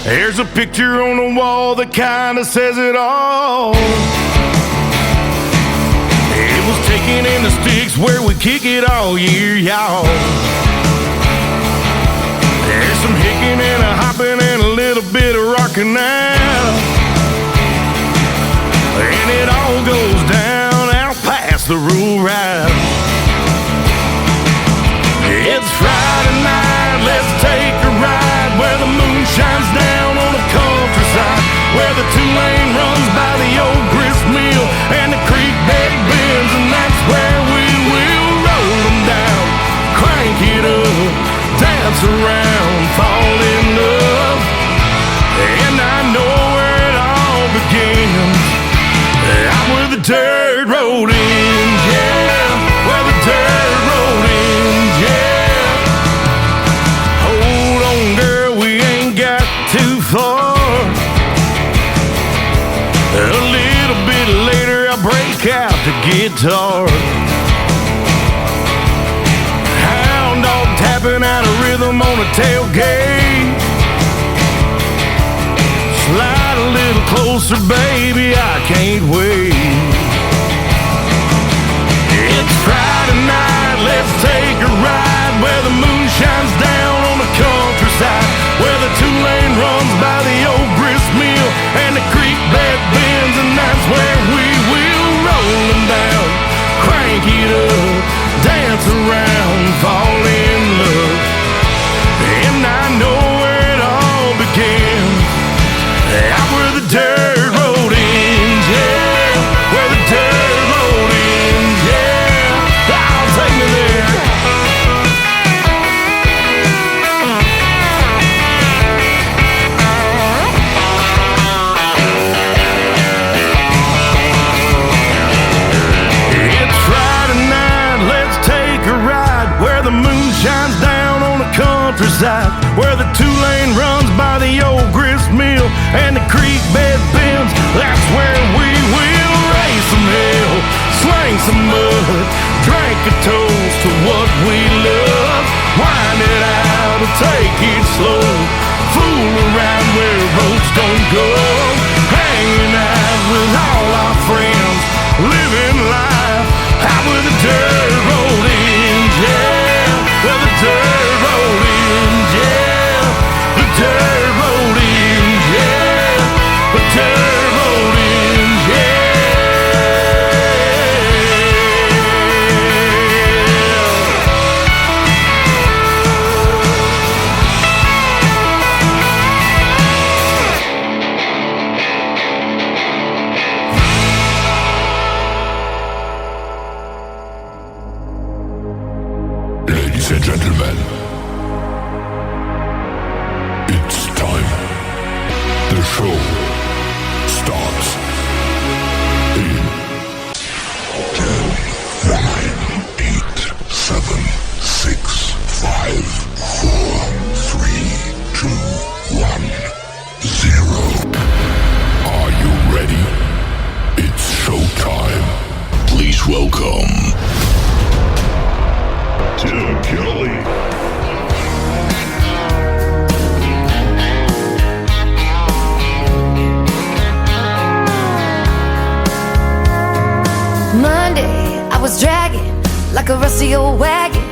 There's a picture on the wall that kinda says it all. It was taken in the sticks where we kick it all year, y'all. There's some hicking and a hopping and a little bit of rocking now. And it all goes down out past the rural ride. It's Friday night, let's take a ride where the moon shines down on the countryside, where the two-lane runs by the old grist mill and the creek bed bends, and that's where we will roll them down, crank it up, dance around, fall in love. And I know where it all begins, out where the dirt road ends, yeah, where the dirt road ends, yeah. Hold on, girl, we ain't got too far. A little bit later, I break out the guitar. Hound dog tapping out a rhythm on a tailgate. Slide a little closer, baby, I can't wait. It's Friday night, let's take a ride where the moon shines down on the countryside, where the two-lane runs by the old grist mill and the creek bed bends, and that's where we will roll them down, crank it up, dance around, fall in love. And I know where it all begins, out where the dirt road ends, yeah, where the dirt road ends, yeah. I'll take me there. It's Friday night, let's take a ride where the moon shines down on the countryside, where the two-lane runs by the old grist mill and the creek bed bends. That's where we will raise some hell, slang some mud, drink a toast to what we love, wind it out and take it slow, fool around where roads don't go, hanging out with all our friends, living life out where the dirt road ends, yeah, where the dirt road ends, yeah, the dirt road ends, yeah, the dirt road ends, yeah. Ladies and gentlemen, it's time. The show starts in 10, 9, 8, 7, 6, 5, 4, 3, 2, 1, 0. Are you ready? It's showtime. Please welcome Tim Kelly. Monday, I was dragging like a rusty old wagon,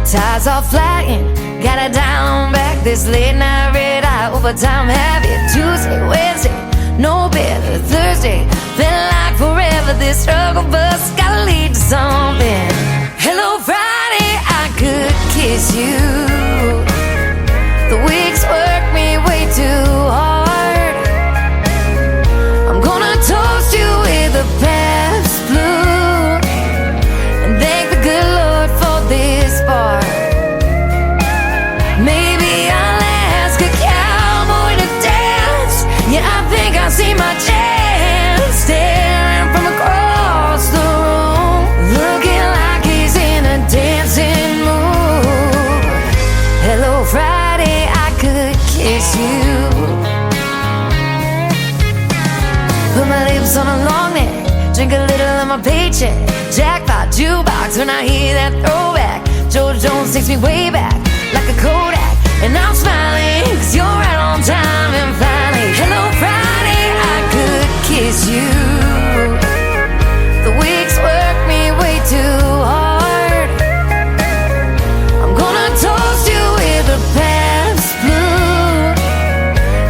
tires all flying, got it down back, this late night red eye overtime habit. Tuesday, Wednesday, no better. Thursday, felt like forever, this struggle bus gotta lead to something. Hello Friday, I could kiss you. The weeks work me way too hard. I'm gonna toast you with a past blue and thank the good Lord for this bar. Maybe I'll ask a cowboy to dance. Yeah, I think I see my chance, staring from across the room, looking like he's in a dancing mood. Hello Friday, I could kiss you. Put my lips on a long neck, drink a little of my paycheck, jackpot jukebox when I hear that throwback. George Jones takes me way back like a Kodak. And I'm smiling 'cause you're right on time. And finally, hello Friday, I could kiss you. The weeks work me way too hard. I'm gonna toast you with a Pabst Blue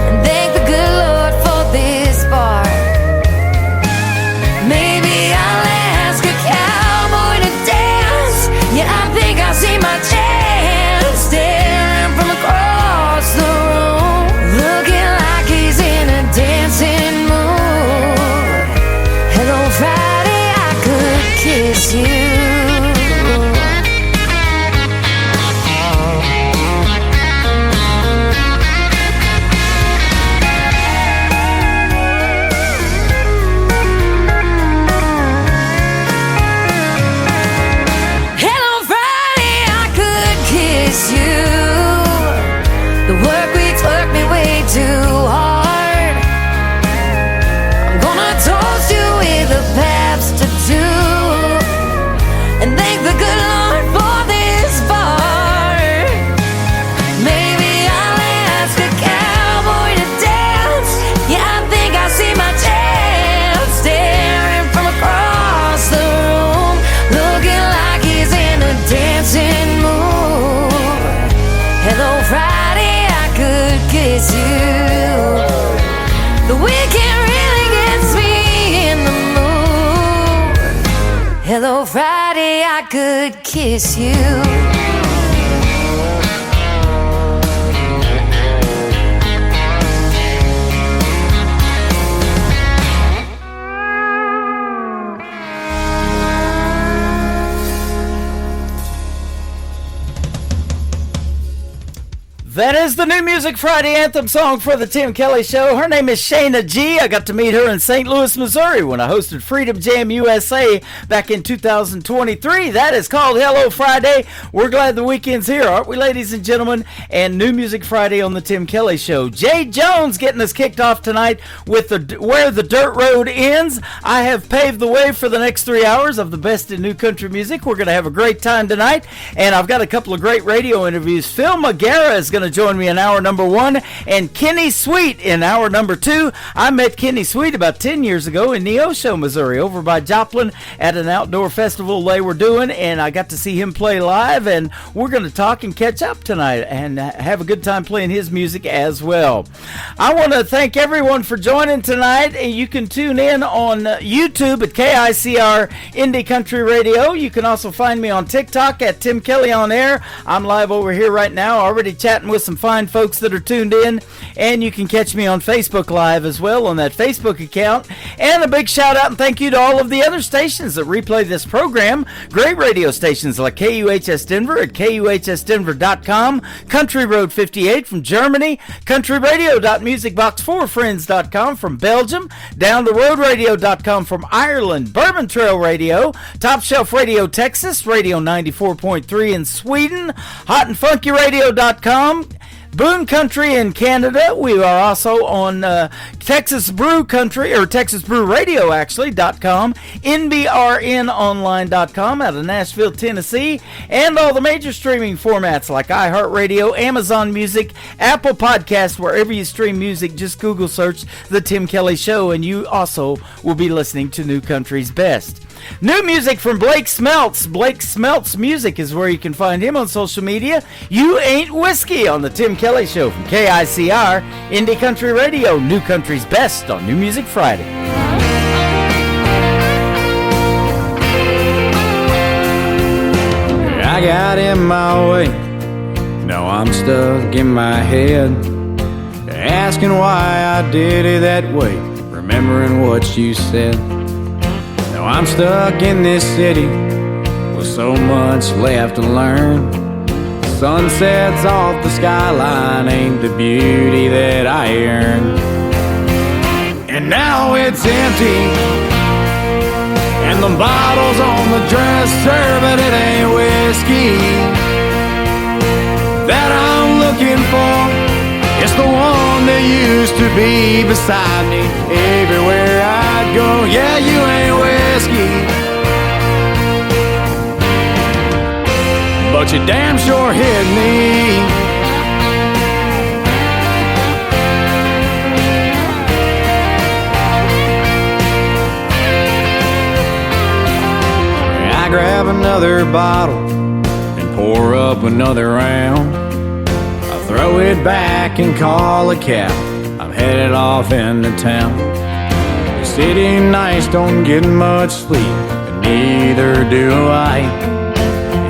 and thank the good Lord for this bar. Maybe I'll ask a cowboy to dance. Yeah, I think I see my chance staring from across the room, looking like he's in a dancing mood. Hello Friday, I could kiss you. Hello Friday, I could kiss you. The work weeks work me way too hard. I'm gonna toast you with a Pabst to do and thank the good Lord for this bar. Maybe I'll ask a cowboy to dance. Yeah, I think I see my chance staring from across the room, looking like he's in a dancing mood. Hello Friday, I could kiss you. The weekend really gets me in the mood. Hello Friday, I could kiss you. That is the new Music Friday anthem song for the Tim Kelly Show. Her name is Shayna G. I got to meet her in St. Louis, Missouri when I hosted Freedom Jam USA back in 2023. That is called Hello Friday. We're glad the weekend's here, aren't we, ladies and gentlemen? And new Music Friday on the Tim Kelly Show. Jay Jones getting us kicked off tonight with Where the Dirt Road Ends. I have paved the way for the next 3 hours of the best in new country music. We're going to have a great time tonight, and I've got a couple of great radio interviews. Phil McGarrah is going to join me in hour number 1, and Kenny Sweet in hour number 2. I met Kenny Sweet about 10 years ago in Neosho, Missouri, over by Joplin at an outdoor festival they were doing, and I got to see him play live, and we're going to talk and catch up tonight and have a good time playing his music as well. I want to thank everyone for joining tonight, and you can tune in on YouTube at KICR Indie Country Radio. You can also find me on TikTok at Tim Kelly On Air. I'm live over here right now, already chatting with some fine folks that are tuned in, and you can catch me on Facebook Live as well on that Facebook account. And a big shout out and thank you to all of the other stations that replay this program. Great radio stations like KUHS Denver at KUHSdenver.com, Country Road 58 from Germany, countryradio.musicbox4friends.com from Belgium, downtheroadradio.com from Ireland, Bourbon Trail Radio, Top Shelf Radio Texas, Radio 94.3 in Sweden, hotandfunkyradio.com, Boone Country in Canada. We are also on Texas Brew Country, or Texas Brew Radio actually.com, NBRNonline.com out of Nashville, Tennessee, and all the major streaming formats like iHeartRadio, Amazon Music, Apple Podcasts. Wherever you stream music, just Google search The Tim Kelly Show, and you also will be listening to New Country's Best. New music from Blake Smelts. Blake Smelts Music is where you can find him on social media. You Ain't Whiskey on the Tim Kelly Show from KICR Indie Country Radio, New Country's Best on New Music Friday. I got in my way, now I'm stuck in my head, asking why I did it that way, remembering what you said. Now I'm stuck in this city with so much left to learn. Sunsets off the skyline ain't the beauty that I earned. And now it's empty, and the bottle's on the dresser, but it ain't whiskey that I'm looking for. It's the one that used to be beside me everywhere I'd go. Yeah, you ain't whiskey, but you damn sure hit me. grab another bottle and pour up another round. I throw it back and call a cab. I'm headed off into town. The city nights don't get much sleep, and neither do I.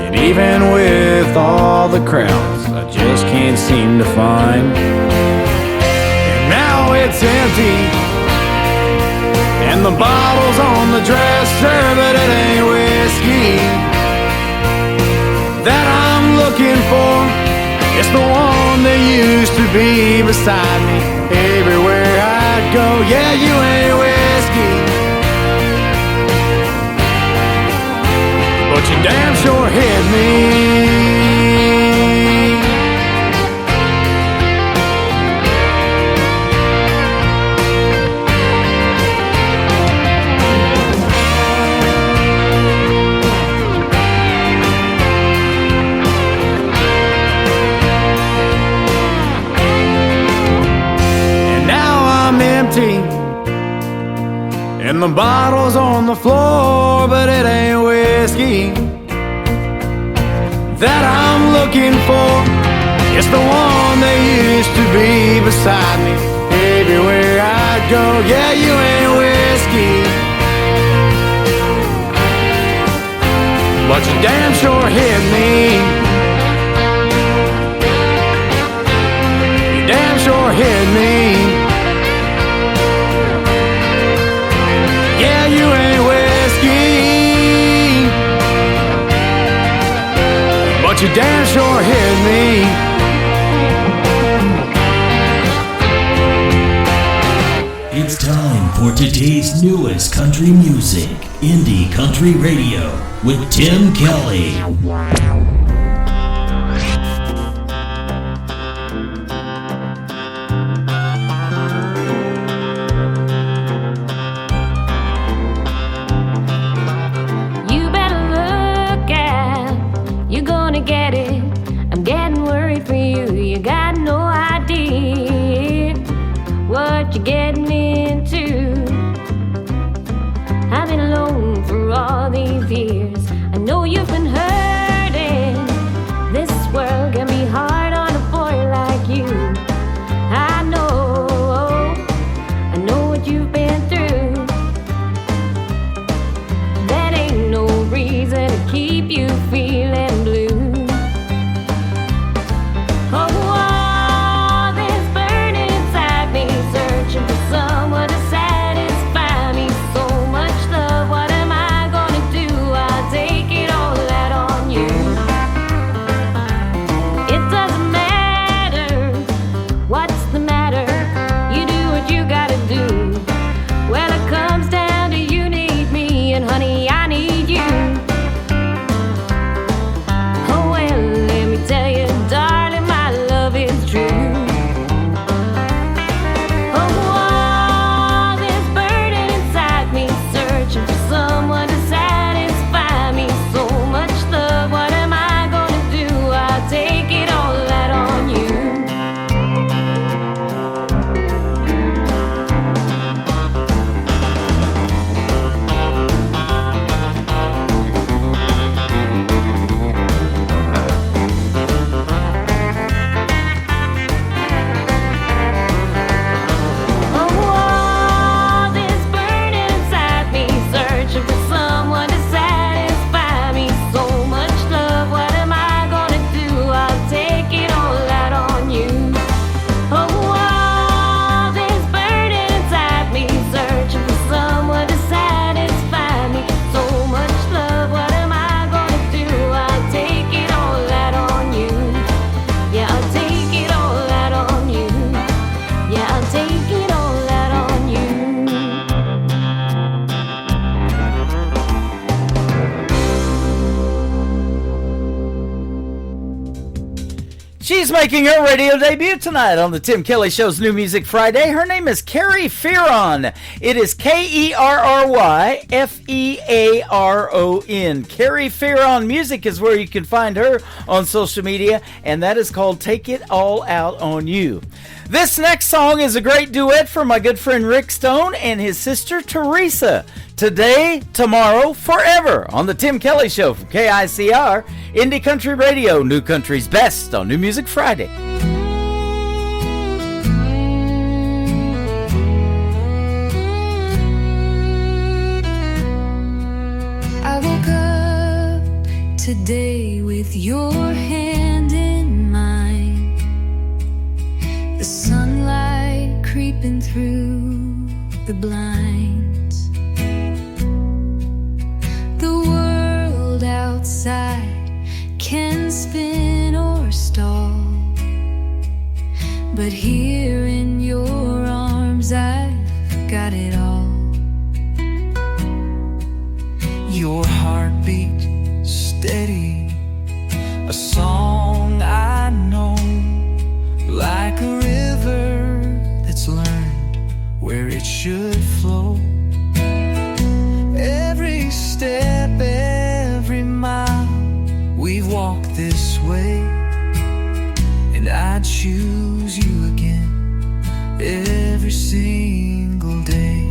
And even with all the crowds, I just can't seem to find. And now it's empty, and the bottle's on the dresser, but it ain't whiskey that I'm looking for. It's the one that used to be beside me everywhere I'd go. Yeah, you ain't whiskey, but you damn sure hit me. And the bottle's on the floor, but it ain't whiskey that I'm looking for. It's the one that used to be beside me everywhere I'd go. Yeah, you ain't whiskey, but you damn sure hit me. You damn sure hit me. Yeah, you ain't whiskey, but you damn sure hit me. It's time for today's newest country music, Indie Country Radio, with Tim Kelly. You're getting into. I've been alone for all these years. I know you've been hurting. This world can be hard on a boy like you. I know what you've been through. That ain't no reason to keep you feeling blue. Someone to satisfy me. So much love, what am I gonna do? I'll take it all out on you. It doesn't matter, what's the matter? You do what you gotta do. Well, it comes down to you need me, and honey, I need you. Oh well, let me tell you, darling, my love is true. Someone to satisfy me. So much love, what am I gonna do? I'll take it all out on you. Someone to satisfy me. So much love, what am I gonna do? I'll take it all out on you. Oh, all this burning inside me, searching for someone to satisfy me. So much love, what am I gonna do? I'll take it all out on you. Yeah, I'll take it all out on you. Yeah, I'll take it all out on you. She's making her radio debut tonight on the Tim Kelly Show's New Music Friday. Her name is Carrie Fearon. It is Kerryfearon. Carrie Fearon Music is where you can find her on social media, and that is called Take It All Out on You. This next song is a great duet for my good friend Rick Stone and his sister Teresa. Today, tomorrow, forever on the Tim Kelly Show from KICR, Indie Country Radio, New Country's Best on New Music Friday. I woke up today with your hand in mine, the sunlight creeping through the blinds. The world outside can spin or stall, but here in your arms I've got it all. Your heartbeat steady, a song I know, like a river that's learned where it should flow. Every step, every mile, we've walked this way, and I choose you again every single day.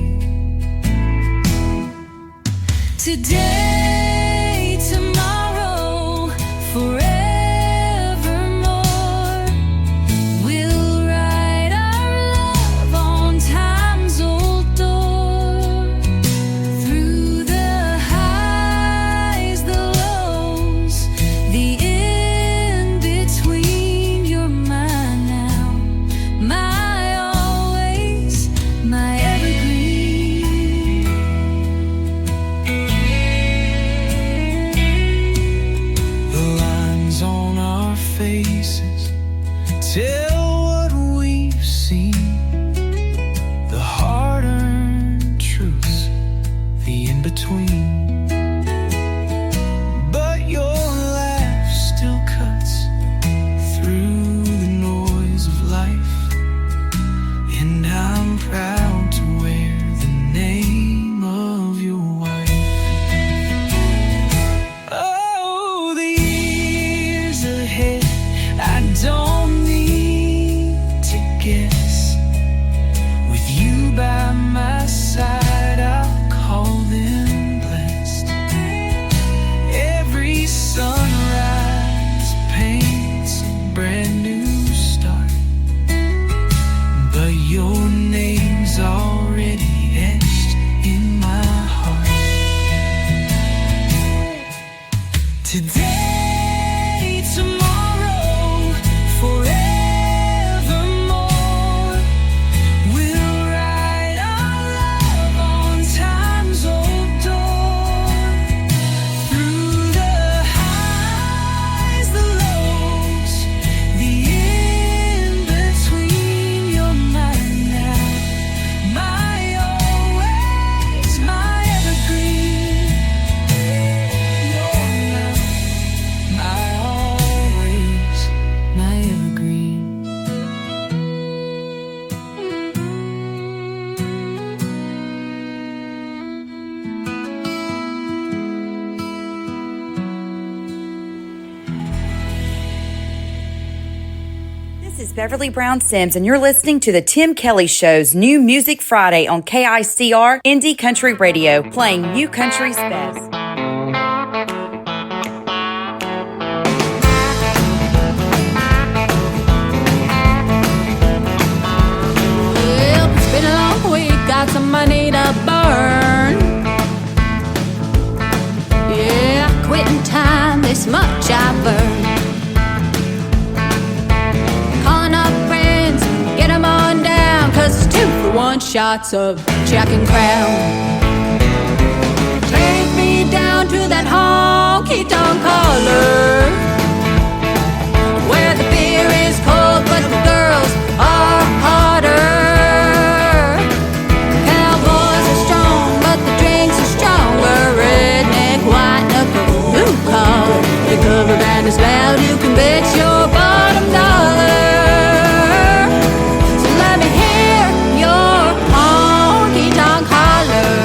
Today, tomorrow, forevermore, we'll write our love on time's old door. Through the highs, the lows, the in-between, you're mine now, my always, my evergreen. On our faces tell what we've seen, the hard-earned truths, the in-between. But your laugh still cuts through the noise of life, and I'm proud to wear the name of your wife. Oh, the years ahead, I don't need to guess. With you by my side, I'll call them blessed. Every sunrise paints a brand new start, but your name's already etched in my heart. Today, tomorrow, forevermore, we'll write our love on time's old door. Through the highs, the lows, the in-between, you're mine now, my always, my evergreen. You're now my always, my evergreen. This is Beverly Brown Sims, and you're listening to the Tim Kelly Show's New Music Friday on KICR Indie Country Radio, playing New Country's best. Well, it's been a long week, got some money to burn. Yeah, quitting time, this much I've earned. Calling up friends, get 'em on down, 'cause it's 2-for-1 shots of Jack and Crown. Take me down to that honky-tonk color, where the beer is cold but the girls are hotter. Cowboys are strong but the drinks are stronger. Redneck, white knuckle, blue collar, the cover band is loud, you can bet your bottom dollar. So let me hear your honky-tonk holler.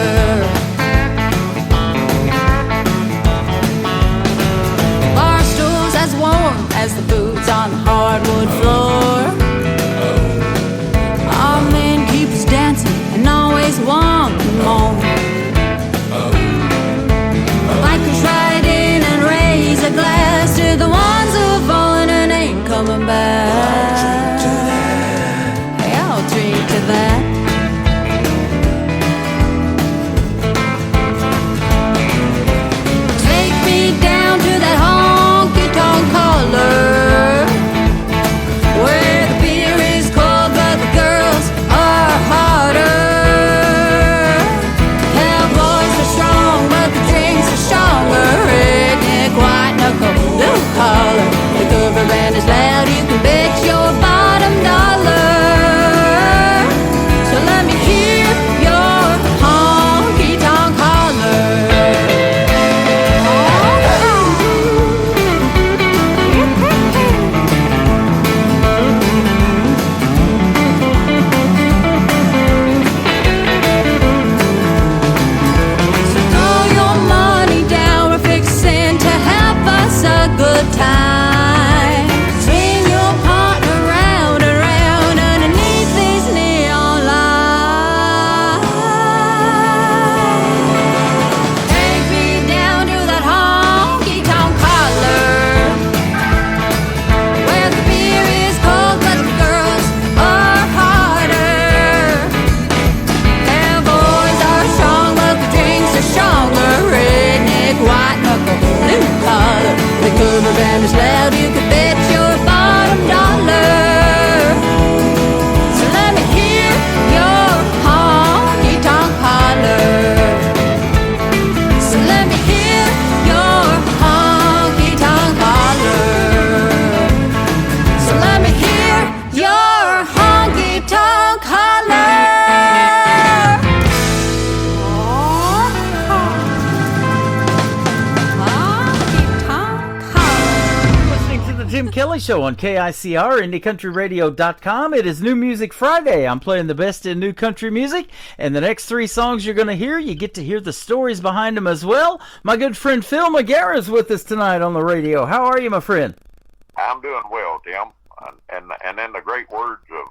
move around as loud you could bet your bottom dollar. So let me hear your honky tonk holler. So let me hear your honky tonk holler. So let me hear your honky tonk holler. Listening to the Tim Kelly Show on KICR, IndieCountryRadio.com. It is New Music Friday. I'm playing the best in new country music, and the next three songs you're going to hear, you get to hear the stories behind them as well. My good friend Phil McGarrett is with us tonight on the radio. How are you, my friend? I'm doing well, Tim. And in the great words of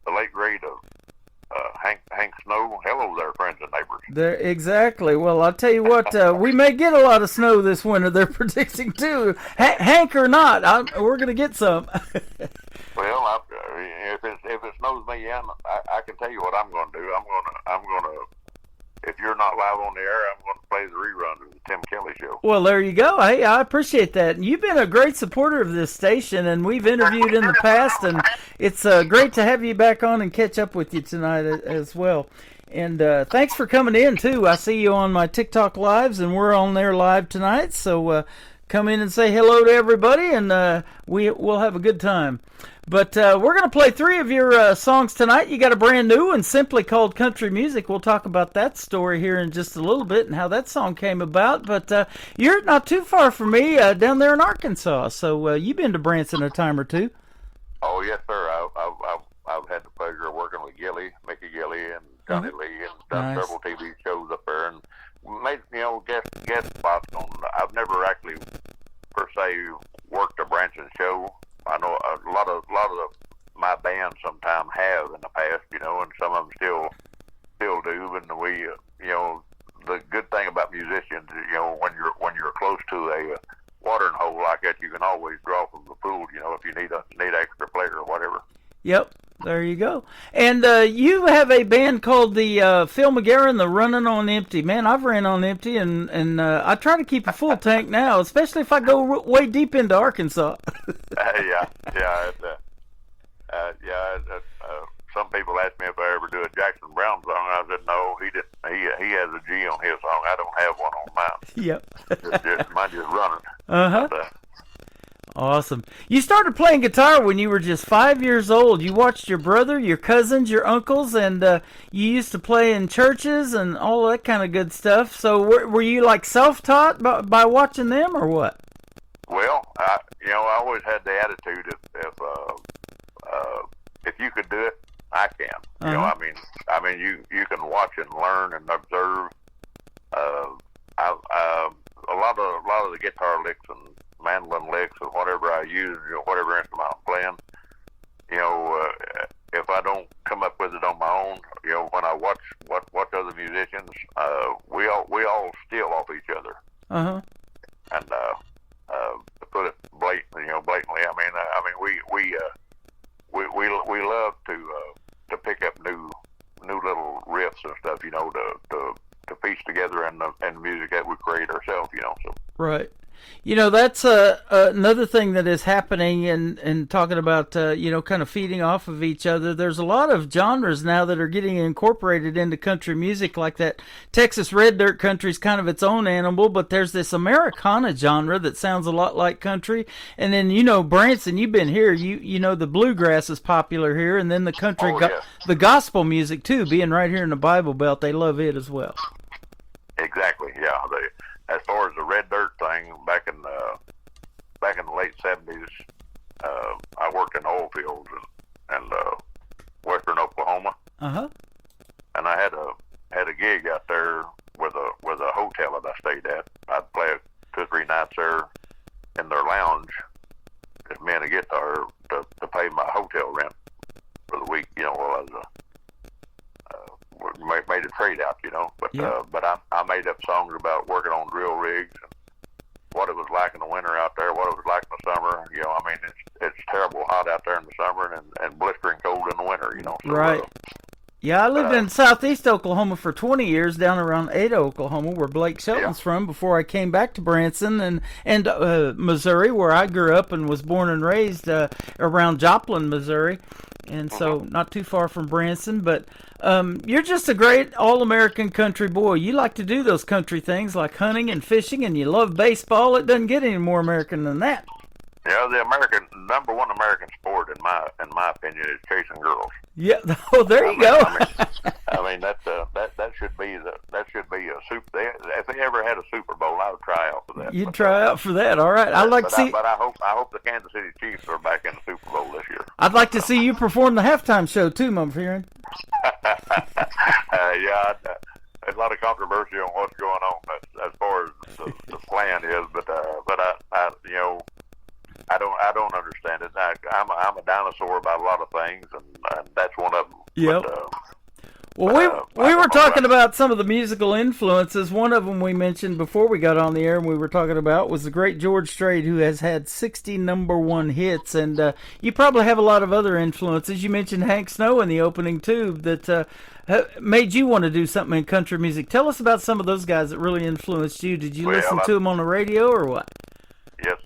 the late great of Hank Snow, hello there, friends and neighbors. There, exactly. Well, I'll tell you what, we may get a lot of snow this winter. They're predicting too. Hank or not, we're going to get some. Well, if it snows me in, I can tell you what I'm going to do. I'm going to. If you're not live on the air, I'm going to play the rerun of the Tim Kelly Show. Well, there you go. Hey, I appreciate that. And you've been a great supporter of this station, and we've interviewed in the past, and it's great to have you back on and catch up with you tonight as well. And thanks for coming in, too. I see you on my TikTok lives, and we're on there live tonight, so come in and say hello to everybody, and we'll have a good time. But we're going to play three of your songs tonight. You got a brand new one, simply called Country Music. We'll talk about that story here in just a little bit and how that song came about. But you're not too far from me down there in Arkansas, so you've been to Branson a time or two. Oh, yes, sir. I've had the pleasure of working with Mickey Gilly, and Johnny Lee, and done several TV shows up there, and made guest spots on. I've never actually per se worked a Branson show. I know a lot of my bands sometimes have in the past, and some of them still do. And we, the good thing about musicians is, when you're close to a watering hole like that, you can always draw from the pool. If you need extra player or whatever. Yep. There you go. And you have a band called the Phil McGarrett and the Running on Empty. Man, I've ran on empty, and I try to keep a full tank now, especially if I go way deep into Arkansas. Some people ask me if I ever do a Jackson Brown song. I said no, he didn't. He has a G on his song. I don't have one on mine. Yep. Mine just running. Uh-huh. Awesome. You started playing guitar when you were just 5 years old. You watched your brother, your cousins, your uncles, and you used to play in churches and all that kind of good stuff. So were you like self-taught by watching them, or what? Well, I always had the attitude if you could do it, I can. Uh-huh. I mean, you can watch and learn and observe. A lot of the guitar licks and mandolin licks or whatever I use, whatever instrument I'm playing, if I don't come up with it on my own, when I watch other musicians, we all steal off each other. Uh-huh. And to put it blatantly, we love to pick up new little riffs and stuff, to piece together in the music that we create ourselves, So. Right. That's another thing that is happening, and talking about, kind of feeding off of each other. There's a lot of genres now that are getting incorporated into country music, like that Texas Red Dirt country is kind of its own animal, but there's this Americana genre that sounds a lot like country. And then, Branson, you've been here, the bluegrass is popular here, and then the country, the gospel music too, being right here in the Bible Belt, they love it as well. Exactly, yeah. As far as the Red Dirt thing, back in the late 70s, I worked in oil fields in western Oklahoma. Uh-huh. And I had a gig out there with a hotel that I stayed at. I'd play 2 or 3 nights there in their lounge, just me and a guitar, to pay my hotel rent for the week. While I was made a trade out, but I made up songs about working on drill rigs and what it was like in the winter out there, what it was like in the summer. It's terrible hot out there in the summer and blistering cold in the winter. So, right. Yeah, I lived in southeast Oklahoma for 20 years, down around Ada, Oklahoma, where Blake Shelton's from, before I came back to Branson and Missouri, where I grew up and was born and raised around Joplin, Missouri. And so not too far from Branson. But you're just a great all-American country boy. You like to do those country things like hunting and fishing, and you love baseball. It doesn't get any more American than that. Yeah, the number one American sport, in my opinion, is chasing girls. Yeah. Oh, there you go. I mean that should be a super. If they ever had a Super Bowl, I would try out for that. You'd try out for that, all right. I'd like to see. But I hope the Kansas City Chiefs are back in the Super Bowl this year. I'd like to see you perform the halftime show too, Mum Fearon. Yeah, there's a lot of controversy on what's going on as far as the plan is, but I you know. I don't understand it. I'm a dinosaur about a lot of things, and that's one of them. Yep. But, we were talking about some of the musical influences. One of them we mentioned before we got on the air, and we were talking about was the great George Strait, who has had 60 #1 hits. And you probably have a lot of other influences. You mentioned Hank Snow in the opening too, that made you want to do something in country music. Tell us about some of those guys that really influenced you. Did you listen to them on the radio or what? Yes.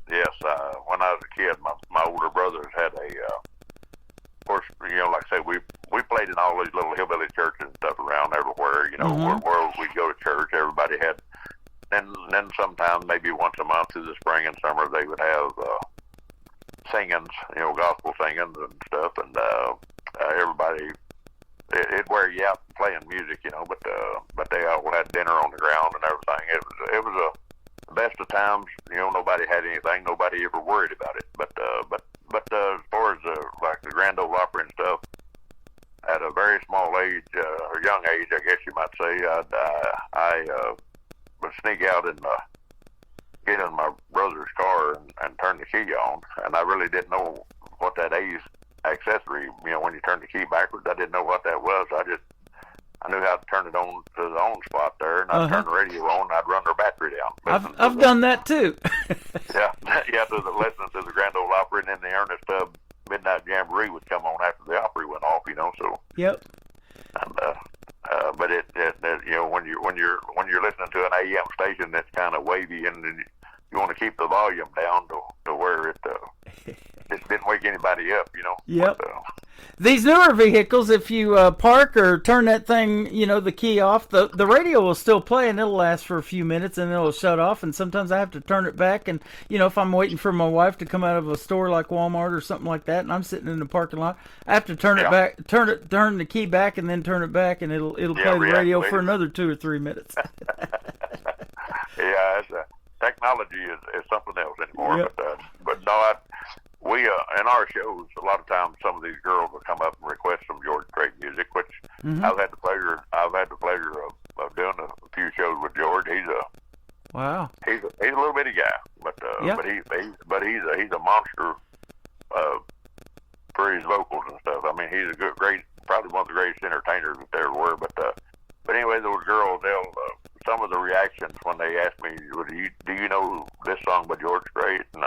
When I was a kid, my older brothers had of course, you know, like I say, we played in all these little hillbilly churches and stuff around everywhere. You know, where we'd go to church, everybody had. And then sometimes, maybe once a month through the spring and summer, they would have singings, you know, gospel singings and stuff, and everybody. It'd wear you out playing music, you know, but they all had dinner on the ground and everything. It was the best of times. You know, nobody had anything. Nobody ever worried about it. But as far as like the Grand Ole Opry and stuff, at a very small age, or young age, I guess you might say, I would sneak out and get in my brother's car and turn the key on. And I really didn't know what that accessory, you know, when you turn the key backwards, I didn't know what that was. I knew how to turn it on to the on spot there, and I'd turn the radio on, and I'd run their battery down. I've done that too. Yeah, listening to the Grand Ole Opry, and then the Ernest Tubb Midnight Jamboree would come on after the Opry went off, you know. So. Yep. And but it you know, when you're listening to an AM station that's kind of wavy, and you want to keep the volume down to where it didn't wake anybody up, you know. Yep. But, these newer vehicles, if you park or turn that thing, you know, the key off, the radio will still play, and it'll last for a few minutes, and it'll shut off. And sometimes I have to turn it back. And you know, if I'm waiting for my wife to come out of a store like Walmart or something like that, and I'm sitting in the parking lot, I have to turn it back, turn the key back, and then turn it back, and it'll play the radio for another 2 or 3 minutes. Yeah, technology is something else anymore. Yep. But no, we in our shows, a lot of times some of these girls will come up and request some George Strait music, which I've had the pleasure of doing a few shows with George. He's a little bitty guy, but he's a monster for his vocals and stuff. I mean, he's a great, probably one of the greatest entertainers that there were. But anyway, those girls, some of the reactions when they ask me, do you know this song by George Strait? And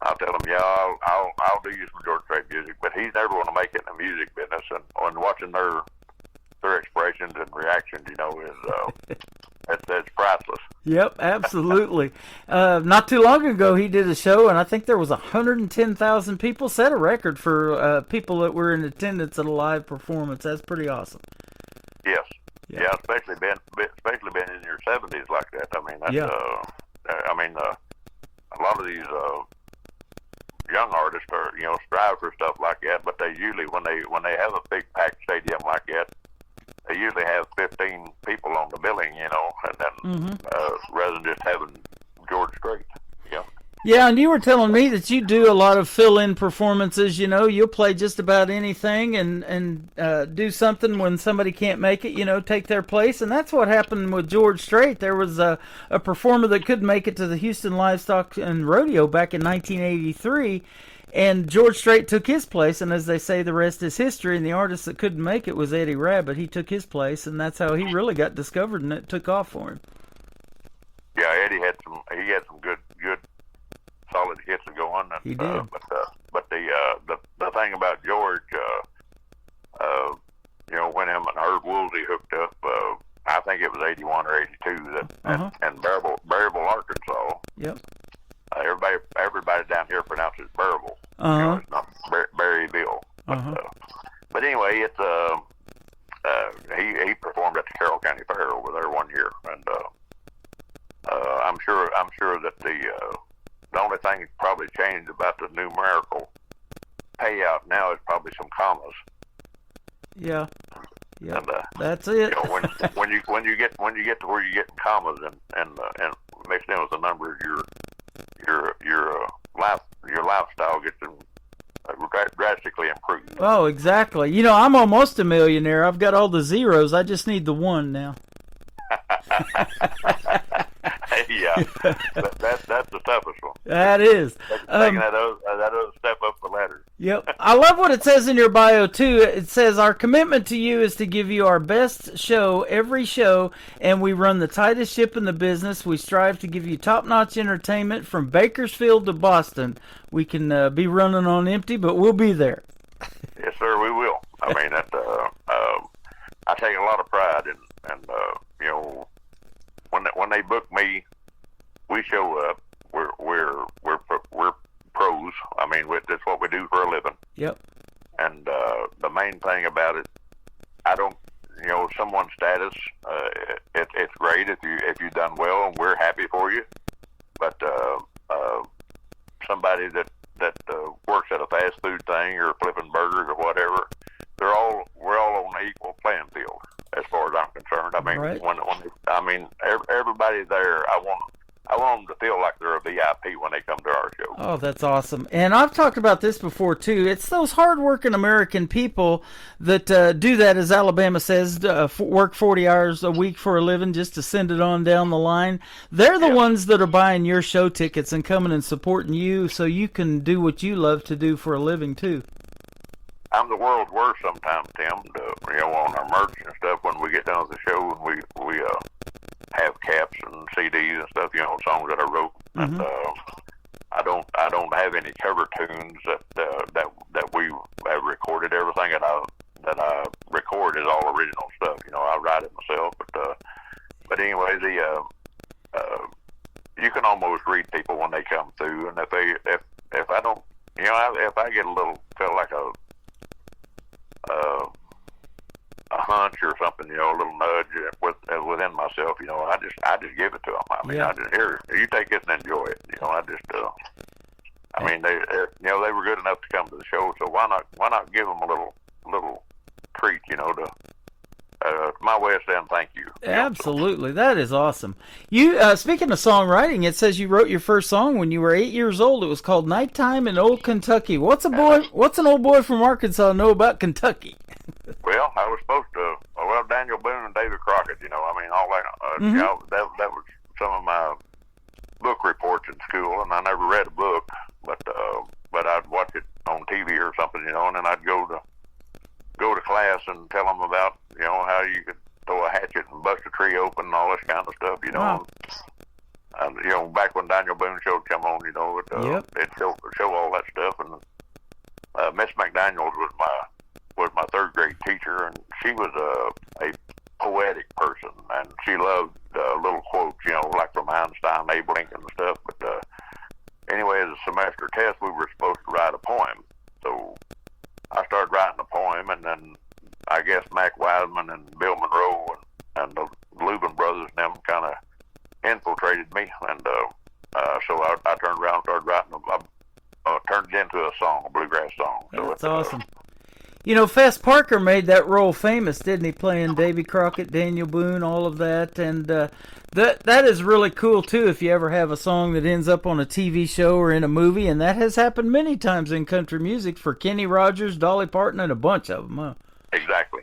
I'll tell them, yeah, I'll do you some George Strait music, but he's never going to make it in the music business. And watching their expressions and reactions, you know, is that's priceless. Yep, absolutely. Not too long ago, he did a show, and I think there was 110,000 people. Set a record for people that were in attendance at a live performance. That's pretty awesome. Yes. Yeah, especially been in your 70s like that. I mean, that's, a lot of these young artists are, you know, strive for stuff like that, but they usually, when they have a big packed stadium like that, they usually have 15 people on the billing, you know, and then rather than just having George Strait, you know. Yeah, and you were telling me that you do a lot of fill-in performances. You know, you'll play just about anything and do something when somebody can't make it, you know, take their place. And that's what happened with George Strait. There was a performer that couldn't make it to the Houston Livestock and Rodeo back in 1983, and George Strait took his place. And as they say, the rest is history. And the artist that couldn't make it was Eddie Rabbitt. He took his place, and that's how he really got discovered, and it took off for him. Yeah, Eddie had some good solid hits to go on. And, he did. But the thing about George, you know, Billy hooked up. I think it was 81 or 82 that, and Berryville, Arkansas. Yep. Everybody down here pronounces Berryville. It's not Berryville. But anyway, it's he performed at the Carroll County Fair over there one year, and I'm sure that the only thing that probably changed about the numerical payout now is probably some commas. Yeah. Yeah, and, that's it. When you get to where you're getting commas and mixed in with the numbers, your lifestyle gets drastically improved. Oh, exactly. I'm almost a millionaire. I've got all the zeros. I just need the one now. Yeah, that's the toughest one. That is. Taking that other step up the ladder. Yep. I love what it says in your bio, too. It says, our commitment to you is to give you our best show every show, and we run the tightest ship in the business. We strive to give you top-notch entertainment from Bakersfield to Boston. We can be running on empty, but we'll be there. Yes, sir, we will. I mean, I take a lot of pride in when they book me, we show up. We're pros. I mean, that's what we do for a living. Yep. And the main thing about it, I don't, someone's status. It's great if you've done well, and we're happy for you. But somebody that works at a fast food thing or flipping burgers or whatever, we're all on an equal playing field as far as I'm concerned. I mean, right. Everybody there, I want them to feel like they're a VIP when they come to our show. Oh, that's awesome. And I've talked about this before, too. It's those hard-working American people that do that, as Alabama says, work 40 hours a week for a living just to send it on down the line. They're the ones that are buying your show tickets and coming and supporting you so you can do what you love to do for a living, too. I'm the world's worst sometimes, Tim, on our merch and stuff when we get down to the show and we have caps and CDs and stuff, songs that I wrote. Mm-hmm. And I don't have any cover tunes that we have recorded. Everything that I record is all original stuff. I write it myself. But anyway, you can almost read people when they come through, and if I don't, if I get feel like a hunch or something, a little nudge within myself, I just give it to them. I mean, I just here, you take this and enjoy it. I just, I mean, they were good enough to come to the show, so why not give them a little treat, to my way of saying thank you. Absolutely, that is awesome. You speaking of songwriting, it says you wrote your first song when you were 8 years old. It was called "Nighttime in Old Kentucky." What's an old boy from Arkansas know about Kentucky? Well, I was supposed to. Well, Daniel Boone and David Crockett. I mean, all that. That was some of my book reports in school, and I never read a book, but I'd watch it on TV or something, and then I'd go to class and tell them about how you could throw a hatchet and bust a tree open and all this kind of stuff, Wow. And back when Daniel Boone show'd come on, it'd show all that stuff. And Miss McDaniels was my third grade teacher, and she was a poetic person, and she loved little quotes, like from Einstein, Abe Lincoln and stuff. But anyway, as a semester test, we were supposed to write a poem. So I started writing a poem, and then I guess Mac Wiseman and Bill Monroe and the Lubin brothers and them kind of infiltrated me, and so I turned around and started writing turned it into a song, a bluegrass song. So that's awesome. Fess Parker made that role famous, didn't he? Playing Davy Crockett, Daniel Boone, all of that, and that is really cool too. If you ever have a song that ends up on a TV show or in a movie, and that has happened many times in country music for Kenny Rogers, Dolly Parton, and a bunch of them. Huh? Exactly.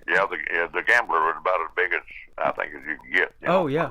Yeah, the Gambler was about as big as I think as you can get. Oh yeah,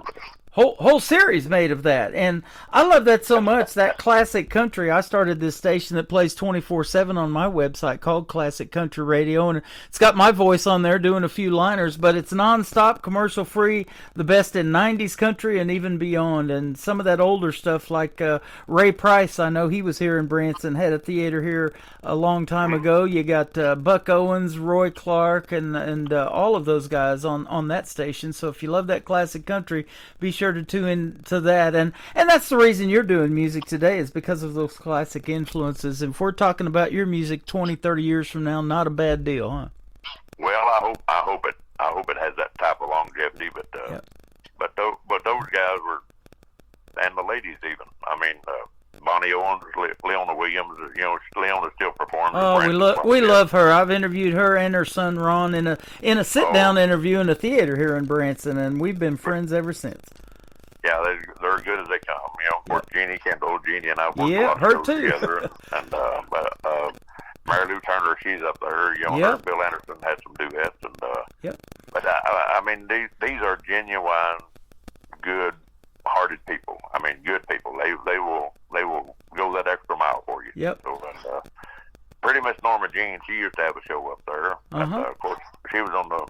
whole series made of that, and I love that so much. That classic country. I started this station that plays 24/7 on my website called Classic Country Radio, and it's got my voice on there doing a few liners, but it's nonstop, commercial free, the best in 90s country and even beyond, and some of that older stuff like Ray Price. I know he was here in Branson, had a theater here a long time ago. You got Buck Owens, Roy Clark, and all of those guys on that station. So if you love that classic country, be sure to tune into that, and that's the reason you're doing music today, is because of those classic influences. And if we're talking about your music 20, 30 years from now, not a bad deal, huh? Well, I hope it has that type of longevity, but those guys were, and the ladies even. I mean, Bonnie Owens, Leona Williams. You know, Leona still performs. Oh, we love her. I've interviewed her and her son Ron in a sit down interview in a theater here in Branson, and we've been friends ever since. Yeah, they're good as they come. You know, of course, Jeannie Kendall, Jeannie and I worked a lot of her shows too. together, and Mary Lou Turner, she's up there. You know, her and Bill Anderson had some duets, and but I mean, these are genuine, good-hearted people. I mean, good people. They will go that extra mile for you. Yep. So, and, pretty Miss Norma Jean, she used to have a show up there. And, of course, she was on the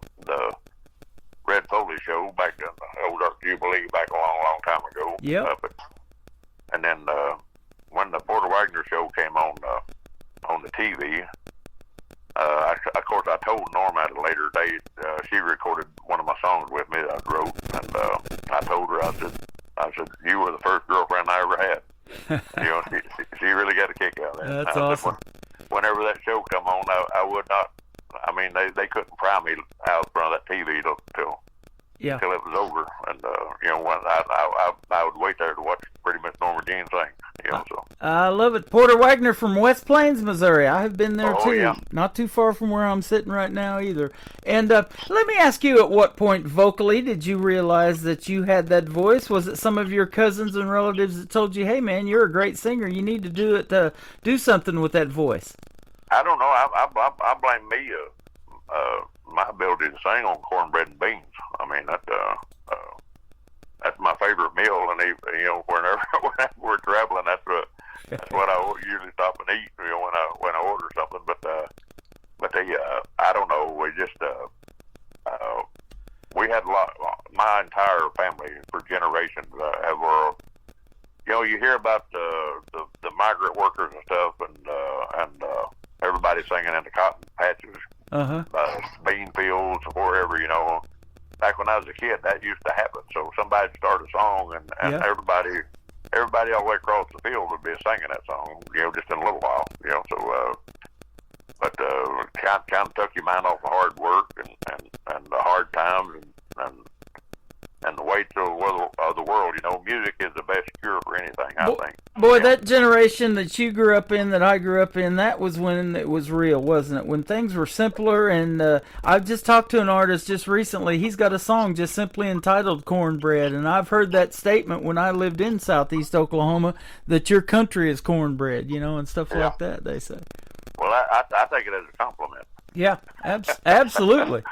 Red Foley show back in the old Art Jubilee back a long time ago. Yeah. And then when the Porter Wagner show came on the TV, of course I told Norma at a later date. She recorded one of my songs with me that I wrote, and I told her, I said, you were the first girlfriend I ever had. You know, she really got a kick out of that. That's awesome. Whenever that show come on, I would not. I mean, they couldn't pry me out in front of that TV till it was over, and you know, when I would wait there to watch pretty much Norma Jean sing. You know, so I love it. Porter Wagner from West Plains, Missouri. I have been there too. Yeah. Not too far from where I'm sitting right now either. And let me ask you, at what point vocally did you realize that you had that voice? Was it some of your cousins and relatives that told you, "Hey, man, you're a great singer. You need to do something with that voice"? I don't know. I blame me. My ability to sing on cornbread and beans. I mean, that's my favorite meal, and you know, whenever we're traveling, that's what I usually stop and eat. You know, when I order something. But I don't know. We just we had a lot. My entire family for generations have. You know, you hear about the migrant workers and stuff, and everybody singing in the cotton patches. Bean fields or wherever, you know. Back when I was a kid, that used to happen. So somebody'd start a song, and everybody all the way across the field would be singing that song, you know, just in a little while, you know. So, but kind of took your mind off the hard work and the hard times and the weight of the world. You know, music is the best cure for anything, I think. Boy, that generation that you grew up in, that I grew up in, that was when it was real, wasn't it? When things were simpler. And I've just talked to an artist just recently. He's got a song just simply entitled Cornbread. And I've heard that statement when I lived in Southeast Oklahoma, that your country is cornbread, you know, and stuff like that, they say. Well, I take it as a compliment. Yeah, absolutely.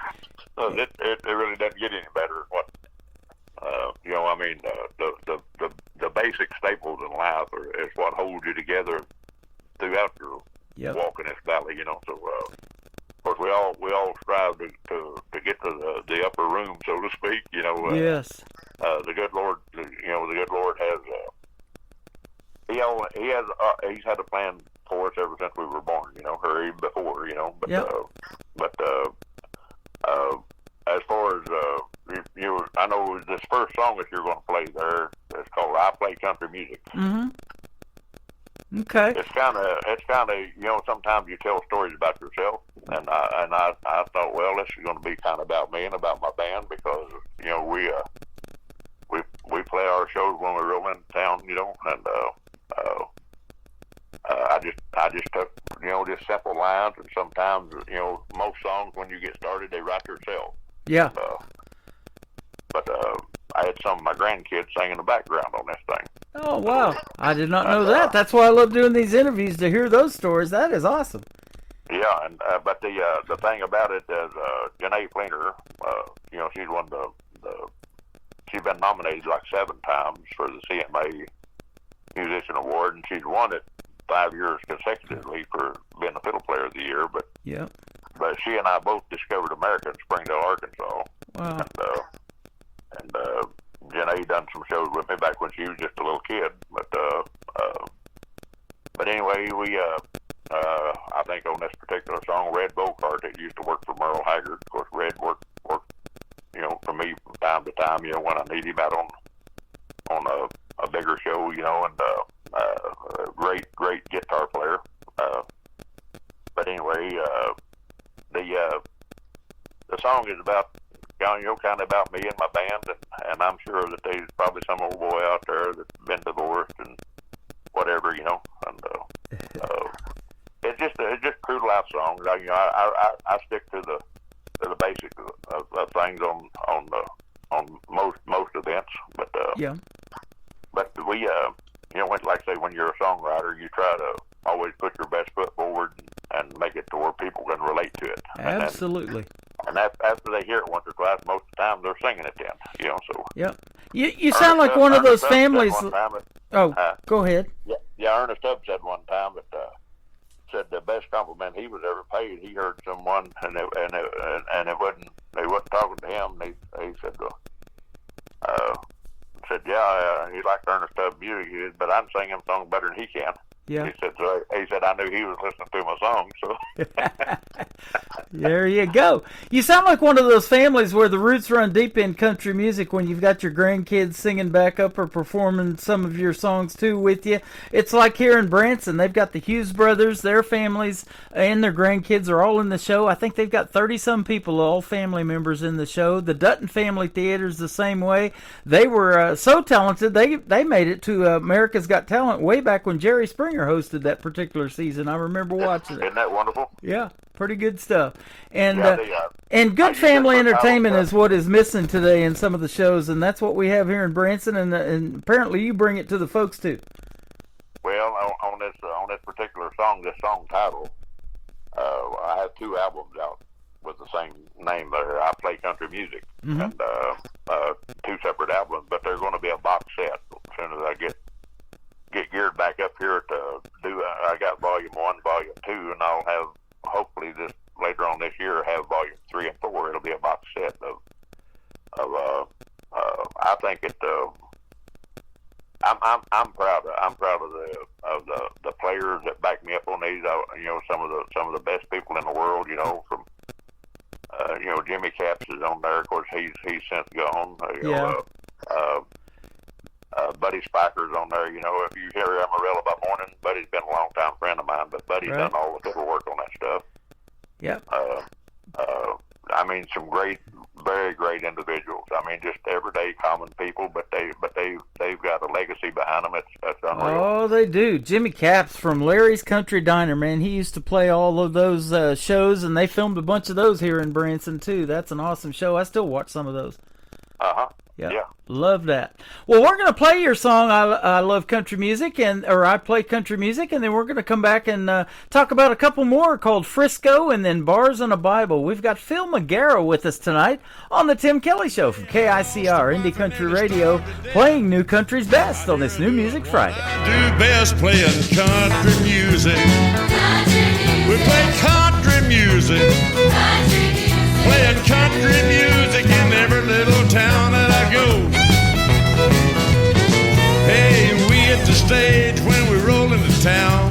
So it really doesn't get any better. You know, I mean, the basic staples in life is what holds you together throughout your walk in this valley. You know, so of course we all strive to get to the upper room, so to speak. You know, yes. The good Lord, you know, the good Lord has he's had a plan for us ever since we were born. You know, or even before. You know, but as far as I know this first song that you're going to play there is called "I Play Country Music." Mm-hmm. Okay. It's kind of you know, sometimes you tell stories about yourself, and I thought, well, this is going to be kind of about me and about my band, because you know we play our shows when we roll into town, you know, and I just took, you know, just simple lines, and sometimes, you know, most songs when you get started they write themselves. Yeah. But I had some of my grandkids singing in the background on this thing. Oh, wow. I did not know that. That's why I love doing these interviews, to hear those stories. That is awesome. Yeah, and but the thing about it is Janae Fleener, you know, she's one of she's been nominated like 7 times for the CMA Musician Award, and she's won it 5 years consecutively for being the Fiddle Player of the Year. But she and I both discovered America in Springdale, Arkansas. Wow. And Janae done some shows with me back when she was just a little kid. But anyway, we I think on this particular song, Red Bogart, that used to work for Merle Haggard. Of course, Red worked for me from time to time, when I need him out on a bigger show, and great guitar player. But anyway, the song is about, kind of about me and my band, and I'm sure that there's probably some old boy out there that's been divorced and whatever, and it's just a true to life song. I stick to the basics of things on most events, but we like I say, when you're a songwriter, you try to always put your best foot forward and make it to where people can relate to it. Absolutely. And after they hear it once or twice, most of the time they're singing it then, so. Yep. You sound like one of those families. Go ahead. Yeah, Ernest Tubb said one time that said the best compliment he was ever paid. He heard someone and it wasn't, they wasn't talking to him. And he said, he liked Ernest Tubb music, but I'm singing him songs better than he can. Yeah. He said I knew he was listening to my song. So there you go. You sound like one of those families where the roots run deep in country music. When you've got your grandkids singing back up or performing some of your songs too with you, it's like here in Branson. They've got the Hughes brothers, their families, and their grandkids are all in the show. I think they've got 30-some people, all family members in the show. The Dutton Family Theater's the same way. They were so talented. They made it to America's Got Talent way back when Jerry Springer hosted that particular season. I remember watching it. Isn't that wonderful? Yeah, pretty good stuff. And and good family entertainment is what is missing today in some of the shows, and that's what we have here in Branson. And apparently, you bring it to the folks too. Well, on this particular song, this song title, I have 2 albums out with the same name there. I Play Country Music, and 2 separate albums, but there's going to be a box set as soon as I get geared back up here to do. I got volume 1, volume 2, and I'll have hopefully this later on this year have volume 3 and 4. It'll be a box set of I think it. I'm proud of the players that back me up on these. Some of the best people in the world. From Jimmy Capps is on there. Of course, he's since gone. Buddy Spiker's on there. If you hear Amarillo by morning, Buddy's been a long time friend of mine, but Buddy's done all the fiddle work on that stuff. Yep. Some great, very great individuals. Just everyday common people, but they've got a legacy behind them. That's unreal. Oh, they do. Jimmy Capps from Larry's Country Diner, man. He used to play all of those shows, and they filmed a bunch of those here in Branson too. That's an awesome show. I still watch some of those. Yeah. Love that. Well, we're going to play your song, I Love Country Music, or I Play Country Music, and then we're going to come back and talk about a couple more called Frisco and then Bars and a Bible. We've got Phil McGarrow with us tonight on The Tim Kelly Show from KICR, Indie Country Radio, playing New Country's best on this New Music Friday. Do best playing country music. We play country music. Playing country music in every little town that I go. Hey, we hit the stage when we roll into town.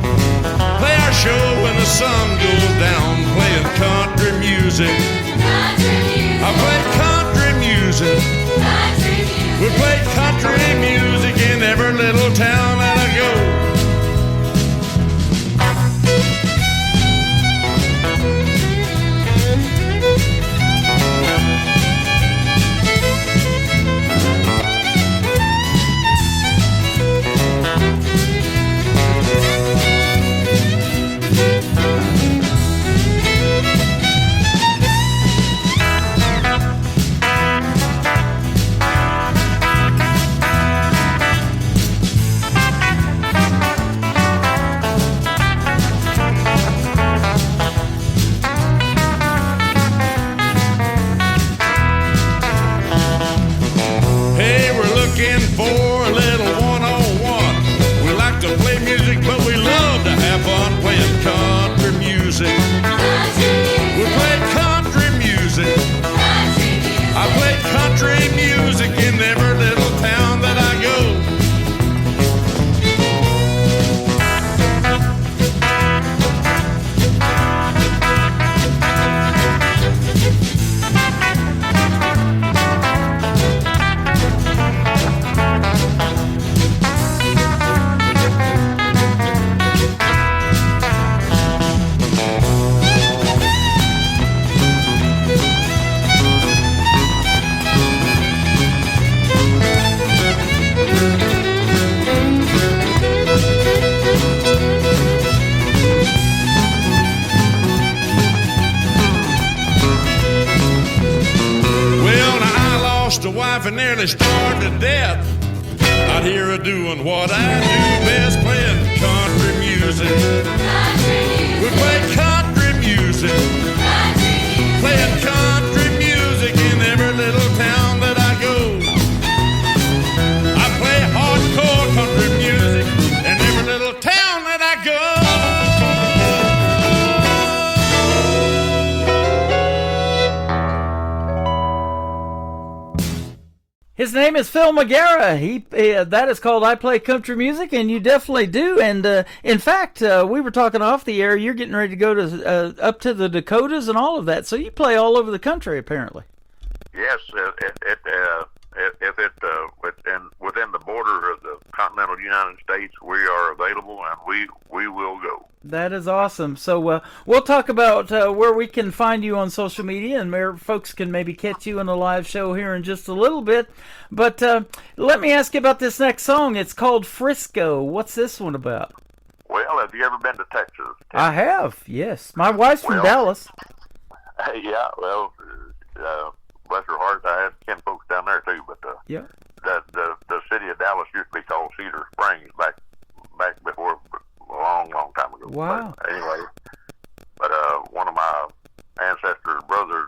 Play our show when the sun goes down. Playing country music. I play country music. We play country music in every little town that I go. nearly starved to death out here a doing what I do best, playing country music. We play country music. Playing country music in every little town that I go. I play hardcore country music in every little town that I go. His name is Phil Magara. That is called I Play Country Music, and you definitely do. And in fact, we were talking off the air. You're getting ready to go to up to the Dakotas and all of that. So you play all over the country, apparently. Yes, within the border of the continental United States, we are available, and we will go. That is awesome. So we'll talk about where we can find you on social media, and where folks can maybe catch you in a live show here in just a little bit. But let me ask you about this next song. It's called Frisco. What's this one about? Well, have you ever been to Texas? I have, yes. My wife's from Dallas. Yeah, well, bless her heart, I had 10 folks down there too, but yeah. The city of Dallas used to be called Cedar Springs back before a long time ago. Wow. But anyway, one of my ancestors' brothers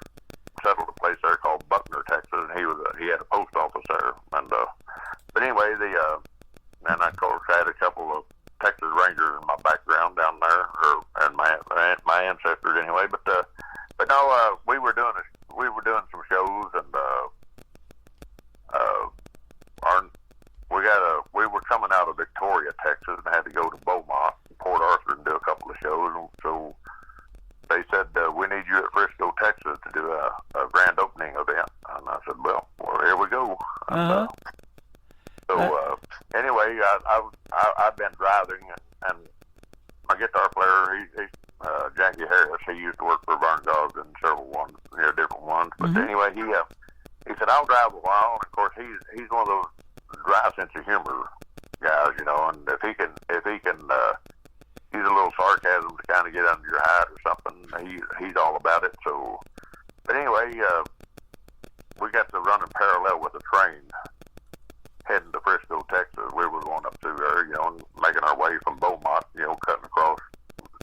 settled a place there called Buckner, Texas, and he had a post office there. And but anyway, and of course I had a couple of Texas Rangers in my background down there, and my ancestors anyway. But no, we were doing some shows, and we were coming out of Victoria, Texas, and had to go to Beaumont and Port Arthur and do a couple of shows. And so they said, we need you at Frisco, Texas to do a grand opening event. And I said, well, here we go. Uh-huh. Anyway, I've been driving, and my guitar player, he's Jackie Harris. He used to work for Vern Gogg and several different ones. But anyway, he said, I'll drive a while. And of course, he's one of those dry sense of humor guys, you know. And if he can use a little sarcasm to kind of get under your hide or something, he's all about it. So, but anyway, we got to running parallel with a train heading to Frisco, Texas. We were going up through there, you know, and making our way from Beaumont, you know, cutting across.